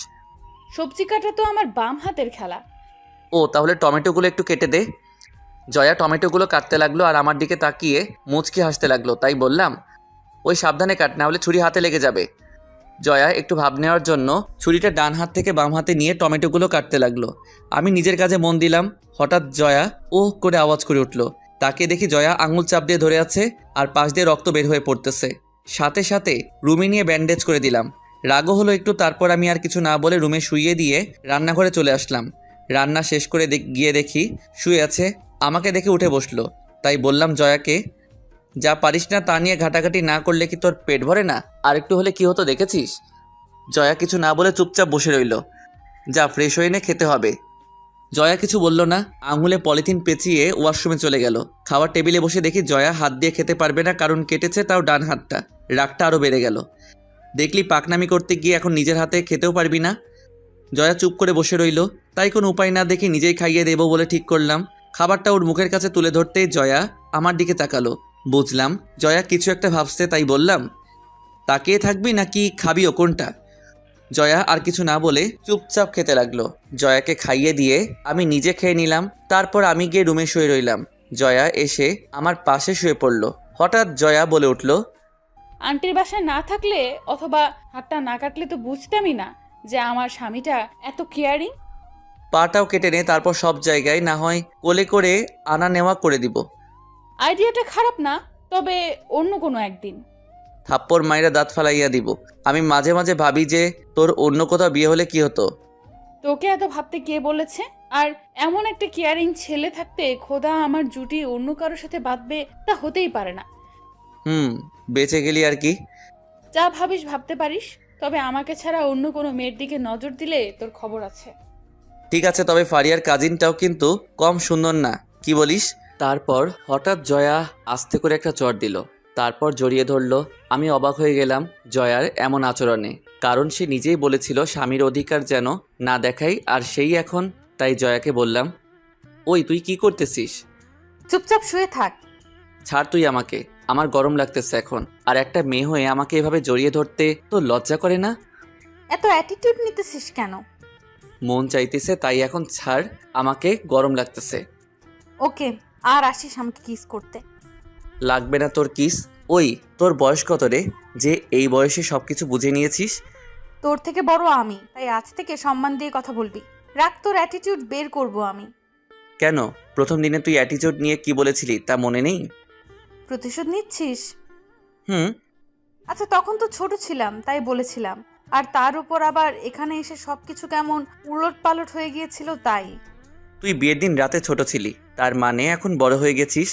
সবজি কাটা তো আমার বাম হাতের খেলা। ও, তাহলে টমেটোগুলো একটু কেটে দে। জয়া টমেটোগুলো কাটতে লাগলো আর আমার দিকে তাকিয়ে মুচকি হাসতে লাগলো। তাই বললাম, ওই সাবধানে কাট, না হলে ছুরি হাতে লেগে যাবে। জয়া একটু ভাব নেওয়ার জন্য ছুরিটা ডান হাত থেকে বাম হাতে নিয়ে টমেটোগুলো কাটতে লাগলো। আমি নিজের কাজে মন দিলাম। হঠাৎ জয়া ওহ করে আওয়াজ করে উঠল। তাকে দেখি জয়া আঙুল চাপ দিয়ে ধরে আছে আর পাশ দিয়ে রক্ত বের হয়ে পড়তেছে। সাথে সাথে রুমে নিয়ে ব্যান্ডেজ করে দিলাম। রাগও হলো একটু, তারপর আমি আর কিছু না বলে রুমে শুইয়ে দিয়ে রান্নাঘরে চলে আসলাম। রান্না শেষ করে গিয়ে দেখি শুয়ে আছে। আমাকে দেখে উঠে বসলো। তাই বললাম জয়াকে, যা পারিস না তা নিয়ে ঘাটাঘাটি না করলে কি তোর পেট ভরে না? আর একটু হলে কি হতো দেখেছিস? জয়া কিছু না বলে চুপচাপ বসে রইল। যা ফ্রেশ হয়ে নে, খেতে হবে। জয়া কিছু বলল না, আঙুলে পলিথিন পেঁচিয়ে ওয়াশরুমে চলে গেল। খাওয়ার টেবিলে বসে দেখি জয়া হাত দিয়ে খেতে পারবে না, কারণ কেটেছে তাও ডান হাতটা। রাগটা আরও বেড়ে গেল। দেখলি পাকনামি করতে গিয়ে এখন নিজের হাতে খেতেও পারবি না। জয়া চুপ করে বসে রইল। তাই কোনো উপায় না দেখে নিজেই খাইয়ে দেবো বলে ঠিক করলাম। খাবারটা ওর মুখের কাছে তুলে ধরতেই জয়া আমার দিকে তাকালো। বুঝলাম জয়া কিছু একটা ভাবছে, তাই বললাম, তাকিয়ে থাকবি নাকি খাবিও, কোনটা? জয়া আর কিছু না বলে চুপচাপ খেতে লাগলো। জয়াকে খাইয়ে দিয়ে আমি নিজে খেয়ে নিলাম। তারপর আমি গিয়ে রুমে শুয়ে রইলাম। জয়া এসে আমার পাশে শুয়ে পড়ল। হঠাৎ জয়া বলে উঠল, আন্টির বাসায় না থাকলে অথবা হাতটা না কাটলে তো বুঝতামই না যে আমার স্বামীটা এত কেয়ারিং। পাটাও কেটে নে, তারপর সব জায়গায় না হয় কোলে করে আনা নেওয়া করে দিব। আইডিয়াটা খারাপ না, তবে অন্য কোনো একদিন। থাপ্পড় মাইরা দাঁত ফালাইয়া দিব। আমি মাঝে মাঝে ভাবি যে তোর অন্য কোথাও বিয়ে হলে কি হতো। তোকে এত ভাবতে কে বলেছে? আর এমন একটা কেয়ারিং ছেলে থাকতে খোদা আমার জুটি অন্য কারোর সাথে বাঁধবে, তা হতেই পারে না। বেঁচে গেলি আর কি। যা ভাবিস ভাবতে পারিস, তবে আমাকে ছাড়া অন্য কোনো মেয়ের দিকে নজর দিলে তোর খবর আছে। ঠিক আছে, তবে ফারিয়ার কাজিনটাও কিন্তু কম সুন্দর না, কি বলিস? তারপর হঠাৎ জয়া আস্তে করে একটা চড় দিল, তারপর জড়িয়ে ধরলো। আমি অবাক হয়ে গেলাম জয়ার এমন আচরণে, কারণ সে নিজেই বলেছিল স্বামীর অধিকার যেন না দেখাই, আর সেই এখন। তাই জয়াকে বললাম, ওই তুই কি করতেছিস? চুপচাপ শুয়ে থাক। ছাড় তুই আমাকে, আমার গরম লাগতেছে এখন। আর একটা মেয়ে হয়ে আমাকে এভাবে জড়িয়ে ধরতে তো লজ্জা করে না? এত অ্যাটিটিউড নিতেছিস কেন? মন চাইতেছে তাই এখন ছাড়, আমাকে গরম লাগতেছে। ওকে, আর আসিস আমাকে কিস করতে। লাগবে না তোর কিস। ওই তোর বয়স কত রে, যে এই বয়সে সবকিছু বুঝে নিয়েছিস? তোর থেকে বড় আমি, তাই আজ থেকে সম্মান দিয়ে কথা বলবি। রাখ, তোর অ্যাটিটিউড বের করব আমি। কেন, প্রথম দিনে তুই অ্যাটিটিউড নিয়ে কি বলেছিলি তা মনে নেই? প্রতিশোধ নিচ্ছিস? হুম। আচ্ছা, তখন তো ছোট ছিলাম তাই বলেছিলাম, আর তার উপর আবার এখানে এসে সবকিছু কেমন উলট পালট হয়ে গিয়েছিল তাই। তুই বিয়ের দিন রাতে ছোট ছিলি, তার মানে এখন বড় হয়ে গেছিস?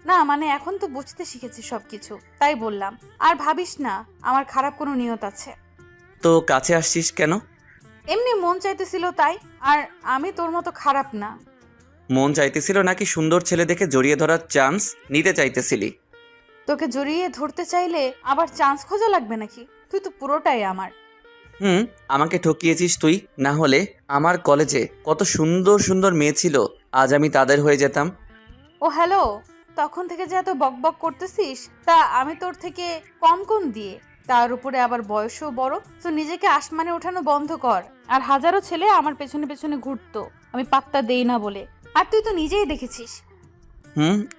না, মানে এখন তো বুঝতে শিখেছি সবকিছু, তাই বললাম। আর ভাবিস না আমার খারাপ কোনো নিয়ত আছে। তো কাছে আসছিস কেন? এমনি মন চাইতেছিল তাই, আর আমি তোর মতো খারাপ না। মন চাইতেছিল নাকি সুন্দর ছেলে দেখে জড়িয়ে ধরার চান্স নিতে চাইতেছিলি? তোকে জড়িয়ে ধরতে চাইলে আবার চান্স খোঁজা লাগবে নাকি? তুই তো পুরোটাই আমার। আমাকে ঠকিয়েছিস তুই, না হলে আমার কলেজে কত সুন্দর সুন্দর মেয়ে ছিল, আজ আমি তাদের হয়ে যেতাম। ও হ্যালো, তখন থেকে যে এত বকবক করতেছিস, তা আমি তোর থেকে কম কোন দিয়ে? তার উপরে আবার বয়সও বড়, তো নিজেকে আসমানে ওঠানো বন্ধ কর। আর হাজারো ছেলে আমার পেছনে পেছনে ঘুরতো, আমি পাত্তা দেই না বলে। আর তুই তো নিজেই দেখেছিস।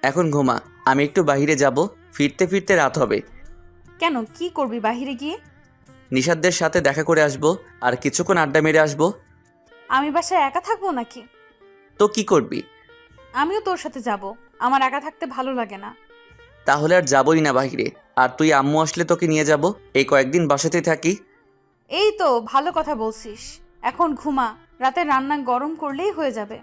এখন ঘুমা, আমি একটু বাইরে যাব, ফিরতে ফিরতে রাত হবে। কেন, কি করবি বাহিরে গিয়ে? নিশাদদের সাথে দেখা করে আসবো, আর কিছুক্ষণ আড্ডা মেরে আসবো। আমি বাসায় একা থাকবো নাকি? তো কি করবি? আমিও তোর সাথে যাব, আমার একা থাকতে ভালো লাগে না। তাহলে আর যাবই না বাইরে, আর তুই আম্মু আসলে তোকে নিয়ে যাব, এই কয়েকদিন বাসাতেই থাকি। এই তো ভালো কথা বলছিস, এখন ঘুমা, রাতে রান্না গরম করলেই হয়ে যাবে।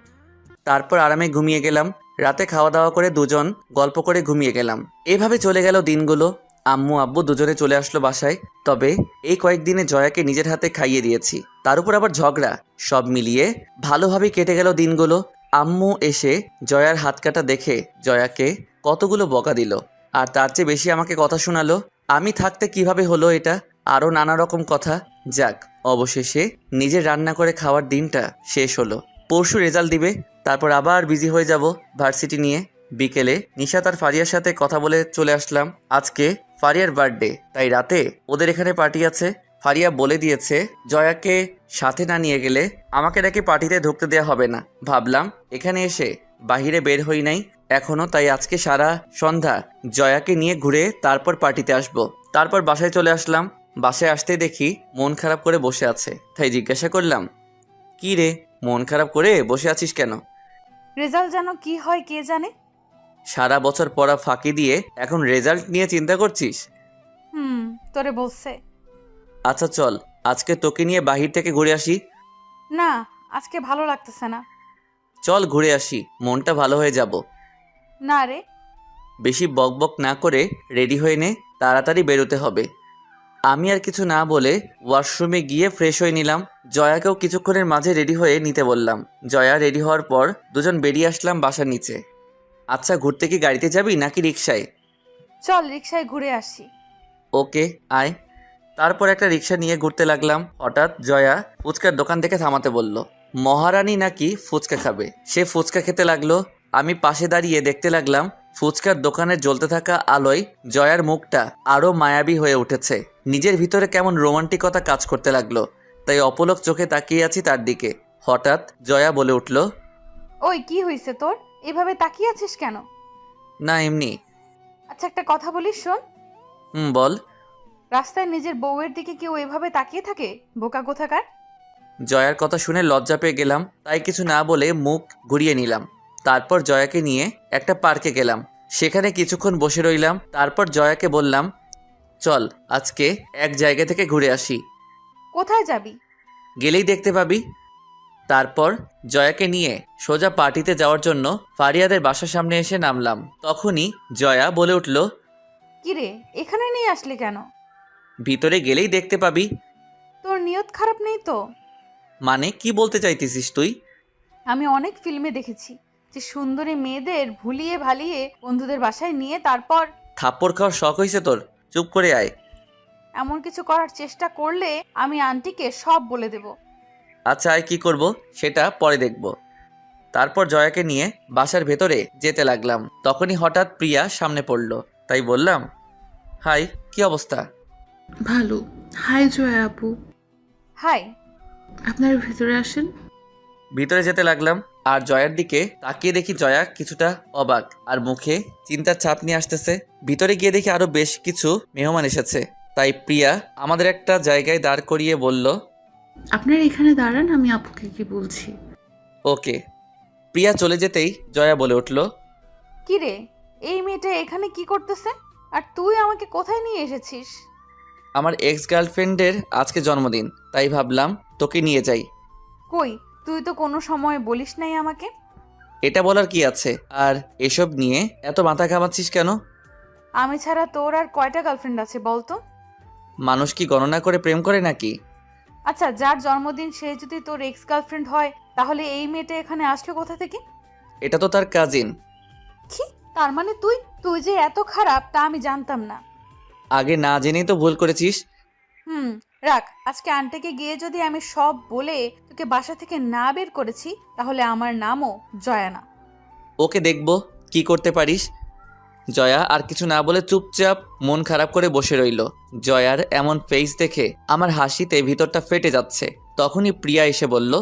তারপর আরামে ঘুমিয়ে গেলাম। রাতে খাওয়া দাওয়া করে দুজন গল্প করে ঘুমিয়ে গেলাম। এভাবে চলে গেল দিনগুলো। আম্মু আব্বু দুজনে চলে আসলো বাসায়। তবে এই কয়েকদিনে জয়াকে নিজের হাতে খাইয়ে দিয়েছি, তার উপর আবার ঝগড়া, সব মিলিয়ে ভালোভাবে কেটে গেল দিনগুলো। আম্মু এসে জয়ার হাত কাটা দেখে জয়াকে কতগুলো বকা দিল, আর তার চেয়ে বেশি আমাকে কথা শোনালো। আমি থাকতে কিভাবে হলো এটা, আরও নানা রকম কথা। যাক, অবশেষে নিজের রান্না করে খাওয়ার দিনটা শেষ হলো। পরশু রেজাল্ট দিবে, তারপর আবার বিজি হয়ে যাব ভার্সিটি নিয়ে। বিকেলে নিশাত আর ফারিয়ার সাথে কথা বলে চলে আসলাম। আজকে ফারিয়ার বার্থডে, তাই রাতে ওদের এখানে পার্টি আছে। ফারিয়া বলে দিয়েছে জয়াকে সাথে না নিয়ে গেলে আমাকে নাকি পার্টিতে ঢুকতে দেওয়া হবে না। ভাবলাম এখানে এসে বাহিরে বের হই নাই এখনো, তাই আজকে সারা সন্ধ্যা জয়াকে নিয়ে ঘুরে তারপর পার্টিতে আসবো। তারপর বাসায় চলে আসলাম। বাসায় আসতে দেখি মন খারাপ করে বসে আছে, তাই জিজ্ঞাসা করলাম, কি রে, মন খারাপ করে বসে আছিস কেন? রেজাল্ট যেন কি হয় কে জানে। সারা বছর পড়া ফাঁকি দিয়ে এখন রেজাল্ট নিয়ে চিন্তা করছিস? তোরে বলছে। আচ্ছা চল, আজকে তোকে নিয়ে বাহির থেকে ঘুরে আসি। না, আজকে ভালো লাগতেছে না। চল ঘুরে আসি, মনটা ভালো হয়ে যাব। না রে। বেশি বকবক না করে রেডি হয়ে নে, তাড়াতাড়ি বেরোতে হবে। আমি আর কিছু না বলে ওয়াশরুমে গিয়ে ফ্রেশ হয়ে নিলাম। জয়াকেও কিছুক্ষণের মাঝে রেডি হয়ে নিতে বললাম। জয়া রেডি হওয়ার পর দুজন বেরিয়ে আসলাম বাসার নিচে। আচ্ছা, ঘুরতে কি গাড়িতে যাবি নাকি রিক্সায়? চল রিক্সায় ঘুরে আসি। ওকে, আয়। তারপর একটা রিক্সা নিয়ে ঘুরতে লাগলাম। হঠাৎ জয়া ফুচকার দোকান থেকে থামাতে বলল। মহারানী নাকি ফুচকা খাবে, সে ফুচকা খেতে লাগলো। আমি পাশে দাঁড়িয়ে দেখতে লাগলাম ফুচকার দোকানে জ্বলতে থাকা আলোয় জয়ার মুখটা আরও মায়াবী হয়ে উঠেছে। নিজের ভিতরে কেমন রোমান্টিকতা কাজ করতে লাগলো, তাই অপলক চোখে তাকিয়ে আছি তার দিকে। হঠাৎ জয়া বলে উঠল, ওই কি হয়েছে তোর, এভাবে তাকিয়ে আছিস কেন? না এমনি। আচ্ছা একটা কথা বলিস, শোন। বল। রাস্তায় নিজের বউয়ের দিকে কেউ এভাবে তাকিয়ে থাকে, বোকা কোথাকার। জয়ার কথা শুনে লজ্জা পেয়ে গেলাম, তাই কিছু না বলে মুখ ঘুরিয়ে নিলাম। তারপর জয়াকে নিয়ে একটা পার্কে গেলাম, সেখানে কিছুক্ষণ বসে রইলাম। তারপর জয়াকে বললাম, চল আজকে এক জায়গা থেকে ঘুরে আসি। কোথায় যাবি? গেলেই দেখতে পাবি। তারপর জয়াকে নিয়ে সোজা পার্টিতে যাওয়ার জন্য ফারিয়াদের বাসার সামনে এসে নামলাম। তখনই জয়া বলে উঠল, কিরে, এখানে নিয়ে আসলি কেন? ভিতরে গেলেই দেখতে পাবি। তোর নিয়ত খারাপ নেই তো? মানে কি বলতে চাইতেছিস তুই? আমি অনেক ফিল্মে দেখেছি যে সুন্দরী মেয়েদের ভুলিয়ে ভালিয়ে বন্ধুদের বাসায় নিয়ে তারপর। থাপ্পড় খাওয়ার শখ হয়েছে তোর? চুপ করে আয়। এমন কিছু করার চেষ্টা করলে আমি আন্টিকে সব বলে দেব। আচ্ছা, আয়, কি করব সেটা পরে দেখব। তারপর জয়াকে নিয়ে বাসার ভেতরে যেতে লাগলাম। তখনই হঠাৎ প্রিয়া সামনে পড়ল, তাই বললাম, হাই, কি অবস্থা? ভালো। হাই জয়া আপু। হাই। আপনার ভিতরে আসেন। ভিতরে যেতে লাগলাম, আর জয়ার দিকে তাকিয়ে দেখি জয়া কিছুটা অবাক আর মুখে চিন্তার ছাপ নিয়ে আসতেছে। ভিতরে গিয়ে দেখি আরো বেশ কিছু মেহমান এসেছে, তাই প্রিয়া আমাদের একটা জায়গায় দাঁড় করিয়ে বলল, আপনার এখানে দাঁড়ান, আমি আপুকে কি বলছি। ওকে। প্রিয়া চলে যেতেই জয়া বলে উঠল, কিরে, এই মেয়েটা এখানে কি করতেছে? আর তুই আমাকে কোথায় নিয়ে এসেছিস? আমার এক্স গার্লফ্রেন্ডের আজকে জন্মদিন, তাই ভাবলাম তোকে নিয়ে যাই। কই, তুই তো কোনো সময় বলিস নাই আমাকে। এটা বলার কি আছে, আর এসব নিয়ে এত মাথা ঘামাচ্ছিস কেন? আমি ছাড়া তোর আর কয়টা গার্লফ্রেন্ড আছে বলতো? মানুষ কি গণনা করে প্রেম করে নাকি? আচ্ছা, যার জন্মদিন সে যদি তোর এক্স গার্লফ্রেন্ড হয়, তাহলে এই মেয়েটা এখানে আসলো কোথা থেকে? এটা তো তার কাজিন। কি তার মানে তুই তুই যে এত খারাপ তা আমি জানতাম না। আগে না জেনেই তো ভুল করেছিস। রাখ, আজকে আন্টিকে গিয়ে যদি আমি সব বলে তোকে বাসা থেকে না বের করেছি তাহলে আমার নামও জয়া না। ওকে দেখবো কি করতে পারিস। জয়া আর কিছু না বলে চুপচাপ মন খারাপ করে বসে রইল। জয়ার এমন ফেস দেখে আমার হাসিতে ভিতরটা ফেটে যাচ্ছে। তখনই প্রিয়া এসে বলল,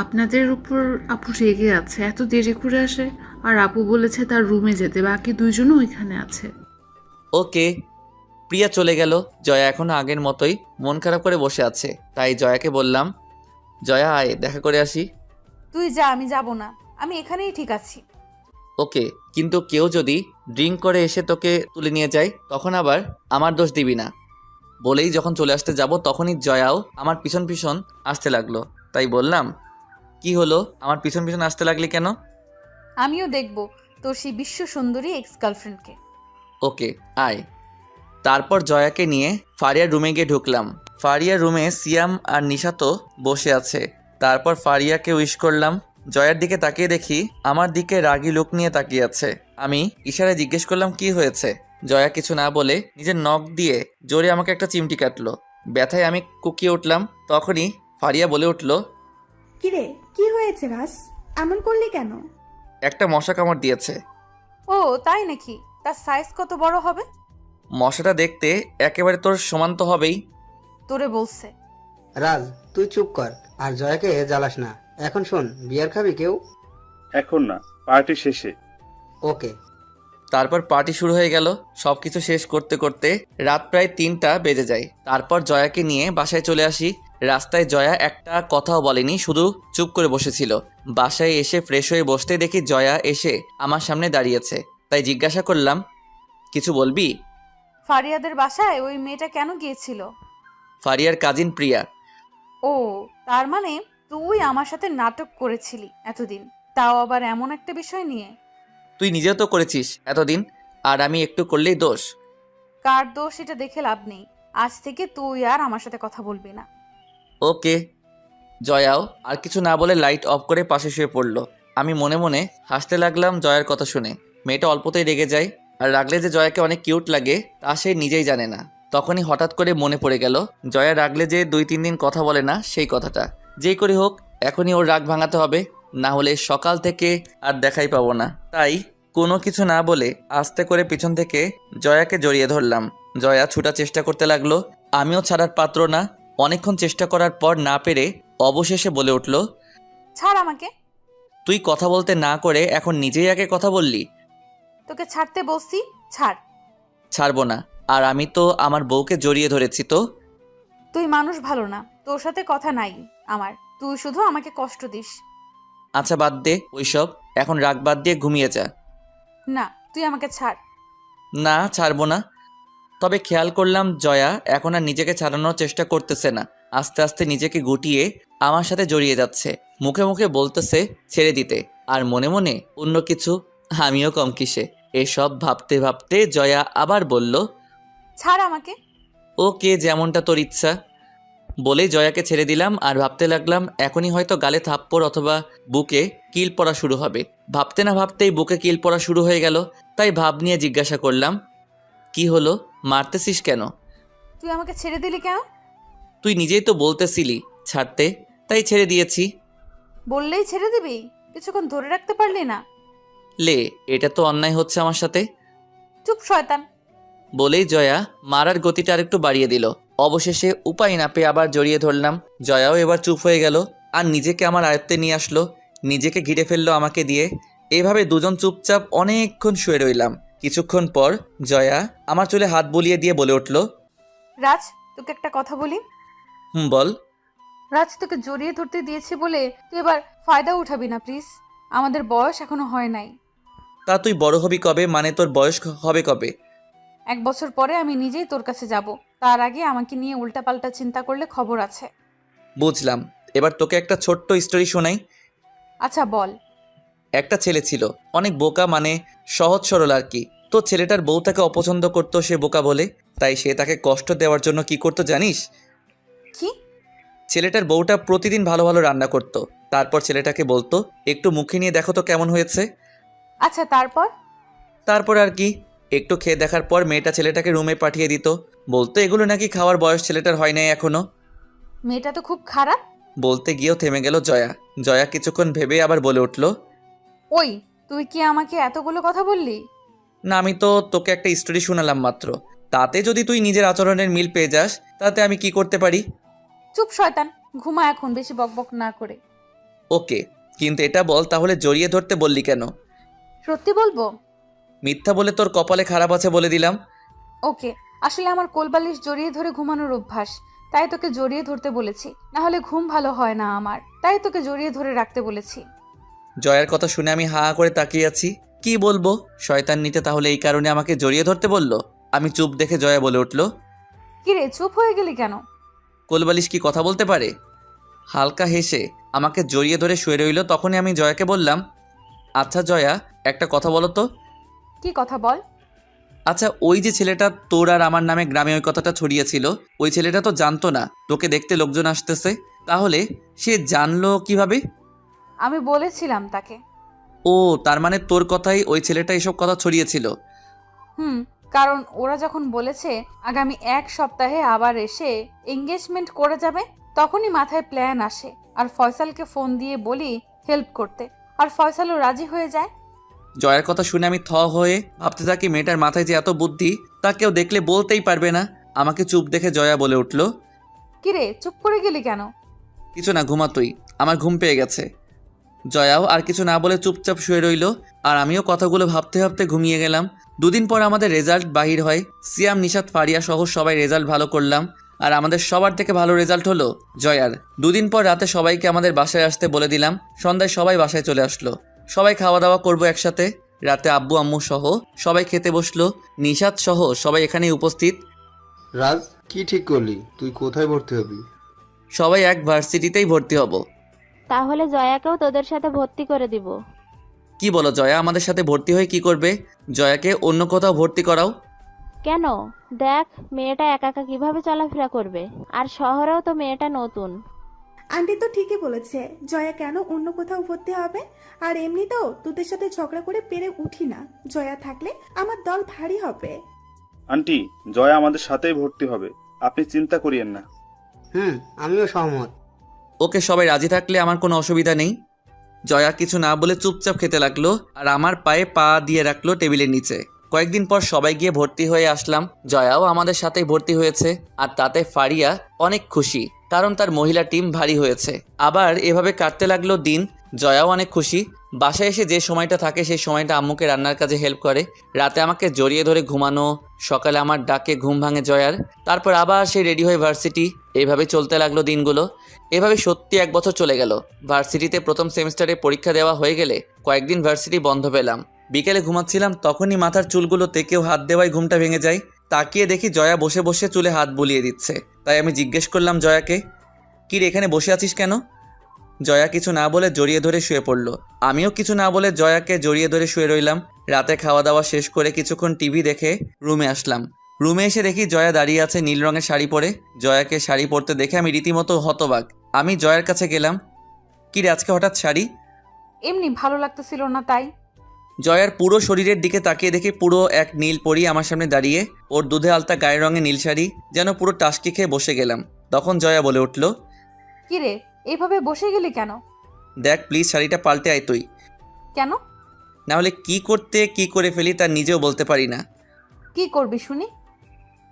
আপনাদের উপর আপু রেগে আছে, এত দেরি করে আসে। আর আপু বলেছে তার রুমে যেতে, বাকি দুইজনও ওইখানে আছে। ওকে। প্রিয়া চলে গেল। জয়া এখনো আগের মতোই মন খারাপ করে বসে আছে। তাই জয়াকে বললাম, জয়া আয় দেখা করে আসি। তুই যা, আমি যাব না, আমি এখানেই ঠিক আছি। ওকে, কিন্তু কেউ যদি ড্রিঙ্ক করে এসে তোকে তুলে নিয়ে যায় তখন আবার আমার দোষ দিবি না। বলেই যখন চলে আসতে যাব তখনই জয়াও আমার পিছন পিছন আসতে লাগলো। তাই বললাম, কি হলো, আমার পিছন পিছন আসতে লাগলি কেন? আমিও দেখব তোর সেই বিশ্ব সুন্দরী এক্স গার্লফ্রেন্ডকে। ওকে আয়। তারপর জয়াকে নিয়ে ফারিয়ার রুমে গিয়ে ঢুকলাম। ফারিয়ার রুমে সিয়াম আর নিশাতো বসে আছে। তারপর ফারিয়াকে উইশ করলাম। জয়ার দিকে তাকিয়ে দেখি আমার দিকে রাগী লোক নিয়ে তাকিয়ে আছে। আমি ইশারায় জিজ্ঞেস করলাম কি হয়েছে। জয়া কিছু না বলে নিজের নখ দিয়ে জোরে আমাকে একটা চিমটি কাটলো। ব্যথায় আমি কুকিয়ে উঠলাম। তখনই ফারিয়া বলে উঠল, কিরে, কি হয়েছে রাস? এমন করলি কেন? একটা মশা কামড় দিয়েছে। ও তাই নাকি? তার সাইজ কত বড় হবে? মশাটা দেখতে একেবারে তোর সমান তো হবেই। তোরে বলছে। রাজ, তুই চুপ কর আর জয়াকে জ্বালাস না। এখন শোন, বিয়ার খাবি কেউ? এখন না, পার্টি শেষে। ওকে। তারপর পার্টি শুরু হয়ে গেল। সবকিছু শেষ করতে করতে রাত প্রায় 3টা বেজে যায়। তারপর জয়াকে নিয়ে বাসায় চলে আসি। রাস্তায় জয়া একটা কথাও বলেনি, শুধু চুপ করে বসেছিল। বাসায় এসে ফ্রেশ হয়ে বসতে দেখি জয়া এসে আমার সামনে দাঁড়িয়েছে। তাই জিজ্ঞাসা করলাম, কিছু বলবি? ফারিয়াদের বাসায় ওই মেয়েটা কেন গিয়েছিল? ফারিয়ার কাজিন প্রিয়া। ও, তার মানে তুই আমার সাথে নাটক করেছিলি এতদিন, তাও আবার এমন একটা বিষয় নিয়ে। তুই নিজেও তো করেছিস এতদিন, আর আমি একটু করলেই দোষ? কার দোষ এটা দেখে লাভ নেই। আজ থেকে তুই আর আমার সাথে কথা বলবি না। ওকে। জয়াও আর কিছু না বলে লাইট অফ করে পাশে শুয়ে পড়ল। আমি মনে মনে হাসতে লাগলাম জয়ার কথা শুনে। মেয়েটা অল্পতেই রেগে যায়, আর রাগলে যে জয়াকে অনেক কিউট লাগে তা সে নিজেই জানে না। তখনই হঠাৎ করে মনে পড়ে গেল জয়া রাগলে যে 2-3 দিন কথা বলে না, সেই কথাটা। যেই করে হোক এখনই ওর রাগ ভাঙাতে হবে, না হলে সকাল থেকে আর দেখাই পাবো না। তাই কোনো কিছু না বলে আস্তে করে পিছন থেকে জয়াকে জড়িয়ে ধরলাম। জয়া ছুটার চেষ্টা করতে লাগলো, আমিও ছাড়ার পাত্র না। অনেকক্ষণ চেষ্টা করার পর না পেরে অবশেষে বলে উঠল, ছাড় আমাকে। তুই কথা বলতে না করে এখন নিজেই আগে কথা বললি। তোকে ছাড়তে বলছি, ছাড়। ছাড়বো না, আর আমি তো আমার বউকে জড়িয়ে ধরেছি। তো তুই মানুষ ভালো না, তোর সাথে কথা নাই আমার। তুই শুধু আমাকে কষ্ট দিস। আচ্ছা বাদ দে ওইসব, এখন রাগ বাদ দিয়ে ঘুমিয়ে যা। না, তুই আমাকে ছাড়। না, ছাড়বো না। তবে খেয়াল করলাম জয়া এখন আর নিজেকে ছাড়ানোর চেষ্টা করতেছে না। আস্তে আস্তে নিজেকে গুটিয়ে আমার সাথে জড়িয়ে যাচ্ছে। মুখে মুখে বলতেছে ছেড়ে দিতে, আর মনে মনে অন্য কিছু। আমিও কম কিসে। এসব ভাবতে ভাবতে জয়া আবার বলল, ছাড় আমাকে। ওকে, যেমনটা তোর ইচ্ছা। বলেই জয়াকে ছেড়ে দিলাম আর ভাবতে লাগলাম এখনই হয়তো গালে থাপ্পড় অথবা বুকে কিল পড়া শুরু হবে। ভাবতে না ভাবতেই বুকে কিল পড়া শুরু হয়ে গেল। তাই ভাব নিয়ে জিজ্ঞাসা করলাম, কি হলো, মারতেছিস কেন? তুই আমাকে ছেড়ে দিলি কেন? তুই নিজেই তো বলতেছিলি ছাড়তে, তাই ছেড়ে দিয়েছি। বললেই ছেড়ে দিবি? কিছুক্ষণ ধরে রাখতে পারলি না? লে, এটা তো অন্যায় হচ্ছে আমার সাথে। চুপ শয়তান। বলেই জয়া মারার গতিটা আরেকটু বাড়িয়ে দিল। অবশেষে উপায় না পেয়ে আবার জড়িয়ে ধরলাম। জয়াও এবার চুপ হয়ে গেল আর নিজেকে আমার আয়ত্তে নিয়ে আসলো। নিজেকে ঘিরে ফেললো আমাকে দিয়ে। এভাবে দুজন চুপচাপ অনেকক্ষণ শুয়ে রইলাম। কিছুক্ষণ পর জয়া আমার চুলে হাত বুলিয়ে দিয়ে বলে উঠল, রাজ, তোকে একটা কথা বলি। বল। রাজ, তোকে জড়িয়ে ধরতে দিয়েছি বলে তুই এবার ফায়দা উঠাবি না প্লিজ। আমাদের বয়স এখনো হয় নাই। তা তুই বড় হবি কবে? মানে তোর বয়স হবে কবে? 1 বছর পরে আমি নিজেই তোর কাছে যাব। তার আগে আমাকে নিয়ে উল্টাপাল্টা চিন্তা করলে খবর আছে। বুঝলাম। এবার তোকে একটা ছোট্ট স্টোরি শোনাই। আচ্ছা বল। একটা ছেলে ছিল, অনেক বোকা, মানে সহজ সরল আর কি। তো ছেলেটার বউ তাকে অপছন্দ করতো সে বোকা বলে। তাই সে তাকে কষ্ট দেওয়ার জন্য কি করতো জানিস? কি? ছেলেটার বউটা প্রতিদিন ভালো ভালো রান্না করতো। তারপর ছেলেটাকে বলতো, একটু মুখে নিয়ে দেখো তো কেমন হয়েছে। আচ্ছা তারপর? তারপর আর কি, একটু খেয়ে দেখার পর মেয়েটা ছেলেটাকে রুমে পাঠিয়ে দিত, বলতো এগুলো নাকি খাওয়ার বয়স ছেলেটার হয় নাই এখনো। মেয়েটা তো খুব খারাপ। বলতে গিয়েও থেমে গেল জয়া। জয়া কিছুক্ষণ ভেবে আবার বলে উঠল, ওই, তুই কি আমাকে এতগুলো কথা বললি? না, আমি তো তোকে একটা স্টোরি শোনালাম মাত্র, তাতে যদি তুই নিজের আচরণের মিল পেয়ে যাস তাতে আমি কি করতে পারি? চুপ শয়তান, ঘুমা এখন, বেশি বকবক না করে। ওকে, কিন্তু এটা বল তাহলে জড়িয়ে ধরতে বললি কেন? সত্যি বলবো? মিথ্যা বলে তোর কপালে খারাপ আছে বলে দিলাম। ওকে, আসলে আমার কোলবালিশ জড়িয়ে ধরে ঘুমানোর অভ্যাস, তাই তোকে জড়িয়ে ধরতে বলেছি, না হলে ঘুম ভালো হয় না আমার, তাই তোকে জড়িয়ে ধরে রাখতে বলেছি। জয়ার কথা শুনে আমি হা করে তাকিয়ে আছি, কি বলবো? শয়তান নিতে তাহলে এই কারণে আমাকে জড়িয়ে ধরতে বলল? আমি চুপ দেখে জয়া বলে উঠল, কিরে চুপ হয়ে গেলি কেন? কোলবালিশ কি কথা বলতে পারে? হালকা হেসে আমাকে জড়িয়ে ধরে শুয়ে রইল। তখনই আমি জয়াকে বললাম, আচ্ছা জয়া, একটা কথা বলো তো। কি কথা বল? আচ্ছা, ওই যে ছেলেটা তোর আর আমার নামে গ্রামে ওই কথাটা ছড়িয়েছিল, ওই ছেলেটা তো জানতো না তোকে দেখতে লোকজন আসতেছে, তাহলে সে জানলো কিভাবে? আমি বলেছিলাম তাকে। ও, তার মানে তোর কথাই ওই ছেলেটা এসব কথা ছড়িয়েছিল? কারণ ওরা যখন বলেছে আগামী 1 সপ্তাহে আবার এসে এঙ্গেজমেন্ট করে যাবে, তখনই মাথায় প্ল্যান আসে, আর ফয়সালকে ফোন দিয়ে বলি হেল্প করতে, আর ফয়সালও রাজি হয়ে যায়। জয়ার কথা শুনে আমি থ হয়ে ভাবতে থাকি, মেয়েটার মাথায় যে এত বুদ্ধি তা কেউ দেখলে বলতেই পারবে না। আমাকে চুপ দেখে জয়া বলে উঠল, কিরে চুপ করে গেলি কেন? কিছু না, ঘুমা তুই, আমার ঘুম পেয়ে গেছে। জয়াও আর কিছু না বলে চুপচাপ শুয়ে রইল, আর আমিও কথাগুলো ভাবতে ভাবতে ঘুমিয়ে গেলাম। 2 দিন পর আমাদের রেজাল্ট বাহির হয়। সিয়াম, নিশাত, ফারিয়া সহ সবাই রেজাল্ট ভালো করলাম, আর আমাদের সবার থেকে ভালো রেজাল্ট হলো জয়ার। 2 দিন পর রাতে সবাইকে আমাদের বাসায় আসতে বলে দিলাম। সন্ধ্যায় সবাই বাসায় চলে আসলো, সবাই খাওয়া দাওয়া করবো একসাথে। রাতে আব্বু আম্মু সহ সবাই খেতে বসলো, নিশাত সহ সবাই এখানেই উপস্থিত। রাজ, কি ঠিক করলি? তুই কোথায় ভর্তি হবি? সবাই এক ভার্সিটিতেই ভর্তি হব। তাহলে জয়াকেও তোদের সাথে ভর্তি করে দিব। কি বলো, জয়া আমাদের সাথে ভর্তি হয়ে কি করবে? জয়াকে অন্য কোথাও ভর্তি করাও। কেন? দেখ মেয়েটা একা একা কিভাবে চলাফেরা করবে, আর শহরেও তো মেয়েটা নতুন। আন্টি তো ঠিকই বলেছে, জয়া কেন অন্য কোথাও ভর্তি হবে? আর এমনিতেও তোদের সাথে ঝগড়া করে পেরে উঠি না, জয়া থাকলে আমার দল ভারী হবে। আন্টি, জয়া আমাদের সাথেই ভর্তি হবে, আপনি চিন্তা করিয়েন না। আমিও সহমত। ওকে, সবাই রাজি থাকলে আমার কোনো অসুবিধা নেই। জয়া কিছু না বলে চুপচাপ খেতে লাগলো, আর আমার পায়ে পা দিয়ে রাখলো টেবিলের নিচে। কয়েকদিন পর সবাই গিয়ে ভর্তি হয়ে আসলাম। জয়াও আমাদের সাথেই ভর্তি হয়েছে, আর তাতে ফারিয়া অনেক খুশি, কারণ তার মহিলা টিম ভারী হয়েছে। আবার এভাবে কাটতে লাগলো দিন। জয়াও অনেক খুশি। বাসায় এসে যে সময়টা থাকে সেই সময়টা আম্মুকে রান্নার কাজে হেল্প করে। রাতে আমাকে জড়িয়ে ধরে ঘুমানো, সকালে আমার ডাকে ঘুম ভাঙে জয়ার। তারপর আবার সে রেডি হয়ে ভার্সিটি। এইভাবে চলতে লাগলো দিনগুলো। এভাবে সত্যি 1 বছর চলে গেল। ভার্সিটিতে প্রথম সেমিস্টারে পরীক্ষা দেওয়া হয়ে গেলে কয়েকদিন ভার্সিটি বন্ধ পেলাম। বিকেলে ঘুমাচ্ছিলাম, তখনই মাথার চুলগুলোতে কেউ হাত দেওয়ায় ঘুমটা ভেঙে যায়। তাকিয়ে দেখি জয়া বসে বসে চুলে হাত বুলিয়ে দিচ্ছে। তাই আমি জিজ্ঞেস করলাম জয়াকে, কি রে, এখানে বসে আছিস কেন? জয়া কিছু না বলে জড়িয়ে ধরে শুয়ে পড়ল। আমিও কিছু না বলে জয়াকে জড়িয়ে ধরে শুয়ে রইলাম। রাতে খাওয়া দাওয়া শেষ করে কিছুক্ষণ টিভি দেখে রুমে আসলাম। রুমে এসে দেখি জয়া দাঁড়িয়ে আছে নীল রঙের শাড়ি পরে। জয়াকে শাড়ি পরতে দেখে আমি রীতিমতো হতবাক। আমি জয়ার কাছে গেলাম, কি রে আজকে হঠাৎ শাড়ি? এমনি ভালো লাগতেছিল না তাই। জয়ার পুরো শরীরের দিকে তাকিয়ে দেখি পুরো এক নীল পরি আমার সামনে দাঁড়িয়ে। ওর দুধে আলতা গায়ের রঙে নীল শাড়ি, যেন পুরো টাসকি খেয়ে বসে গেলাম। তখন জয়া বলে উঠল, কিরে এইভাবে বসে গেলি কেন? দেখ প্লিজ, শাড়িটা পাল্টে আয় তুই। কেন? না হলে কি করতে কি করে ফেলি তার নিজেও বলতে পারি না। কি করবি শুনি?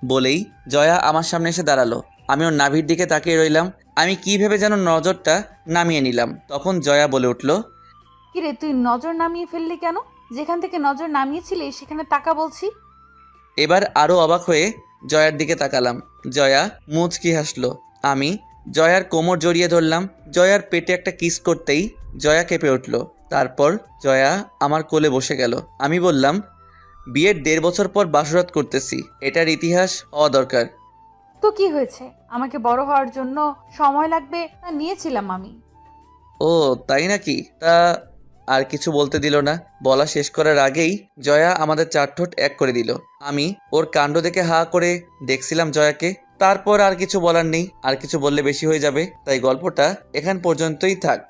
বলেই জয়া আমার সামনে এসে দাঁড়ালো। আমি ওর নাভির দিকে তাকিয়ে রইলাম। আমি কি ভেবে যেন নজরটা নামিয়ে নিলাম। তখন জয়া বলে উঠল, কিরে তুই নজর নামিয়ে ফেললি কেন? যেখান থেকে নজর নামিয়েছিলি সেখানে তাকা বলছি। এবার আরও অবাক হয়ে জয়ার দিকে তাকালাম। জয়া মুচকি হাসলো। আমি জয়ার কোমর জড়িয়ে ধরলাম। জয়ার পেটে একটা কিস করতেই জয়া কেঁপে উঠল। তারপর জয়া আমার কোলে বসে গেল। আমি বললাম, বিয়ের 1.5 বছর পর বাসরাত করতেছি, এটার ইতিহাস হওয়া দরকার। তো কি হয়েছে, আমাকে বড় হওয়ার জন্য সময় লাগবে, তা নিয়েছিলাম আমি। ও তাই নাকি? তা আর কিছু বলতে দিল না। বলা শেষ করার আগেই জয়া আমাদের 4 ঠোঁট এক করে দিল। আমি ওর কাণ্ড দেখে হা করে দেখছিলাম জয়াকে। তারপর আর কিছু বলার নেই, আর কিছু বললে বেশি হয়ে যাবে, তাই গল্পটা এখান পর্যন্তই থাক।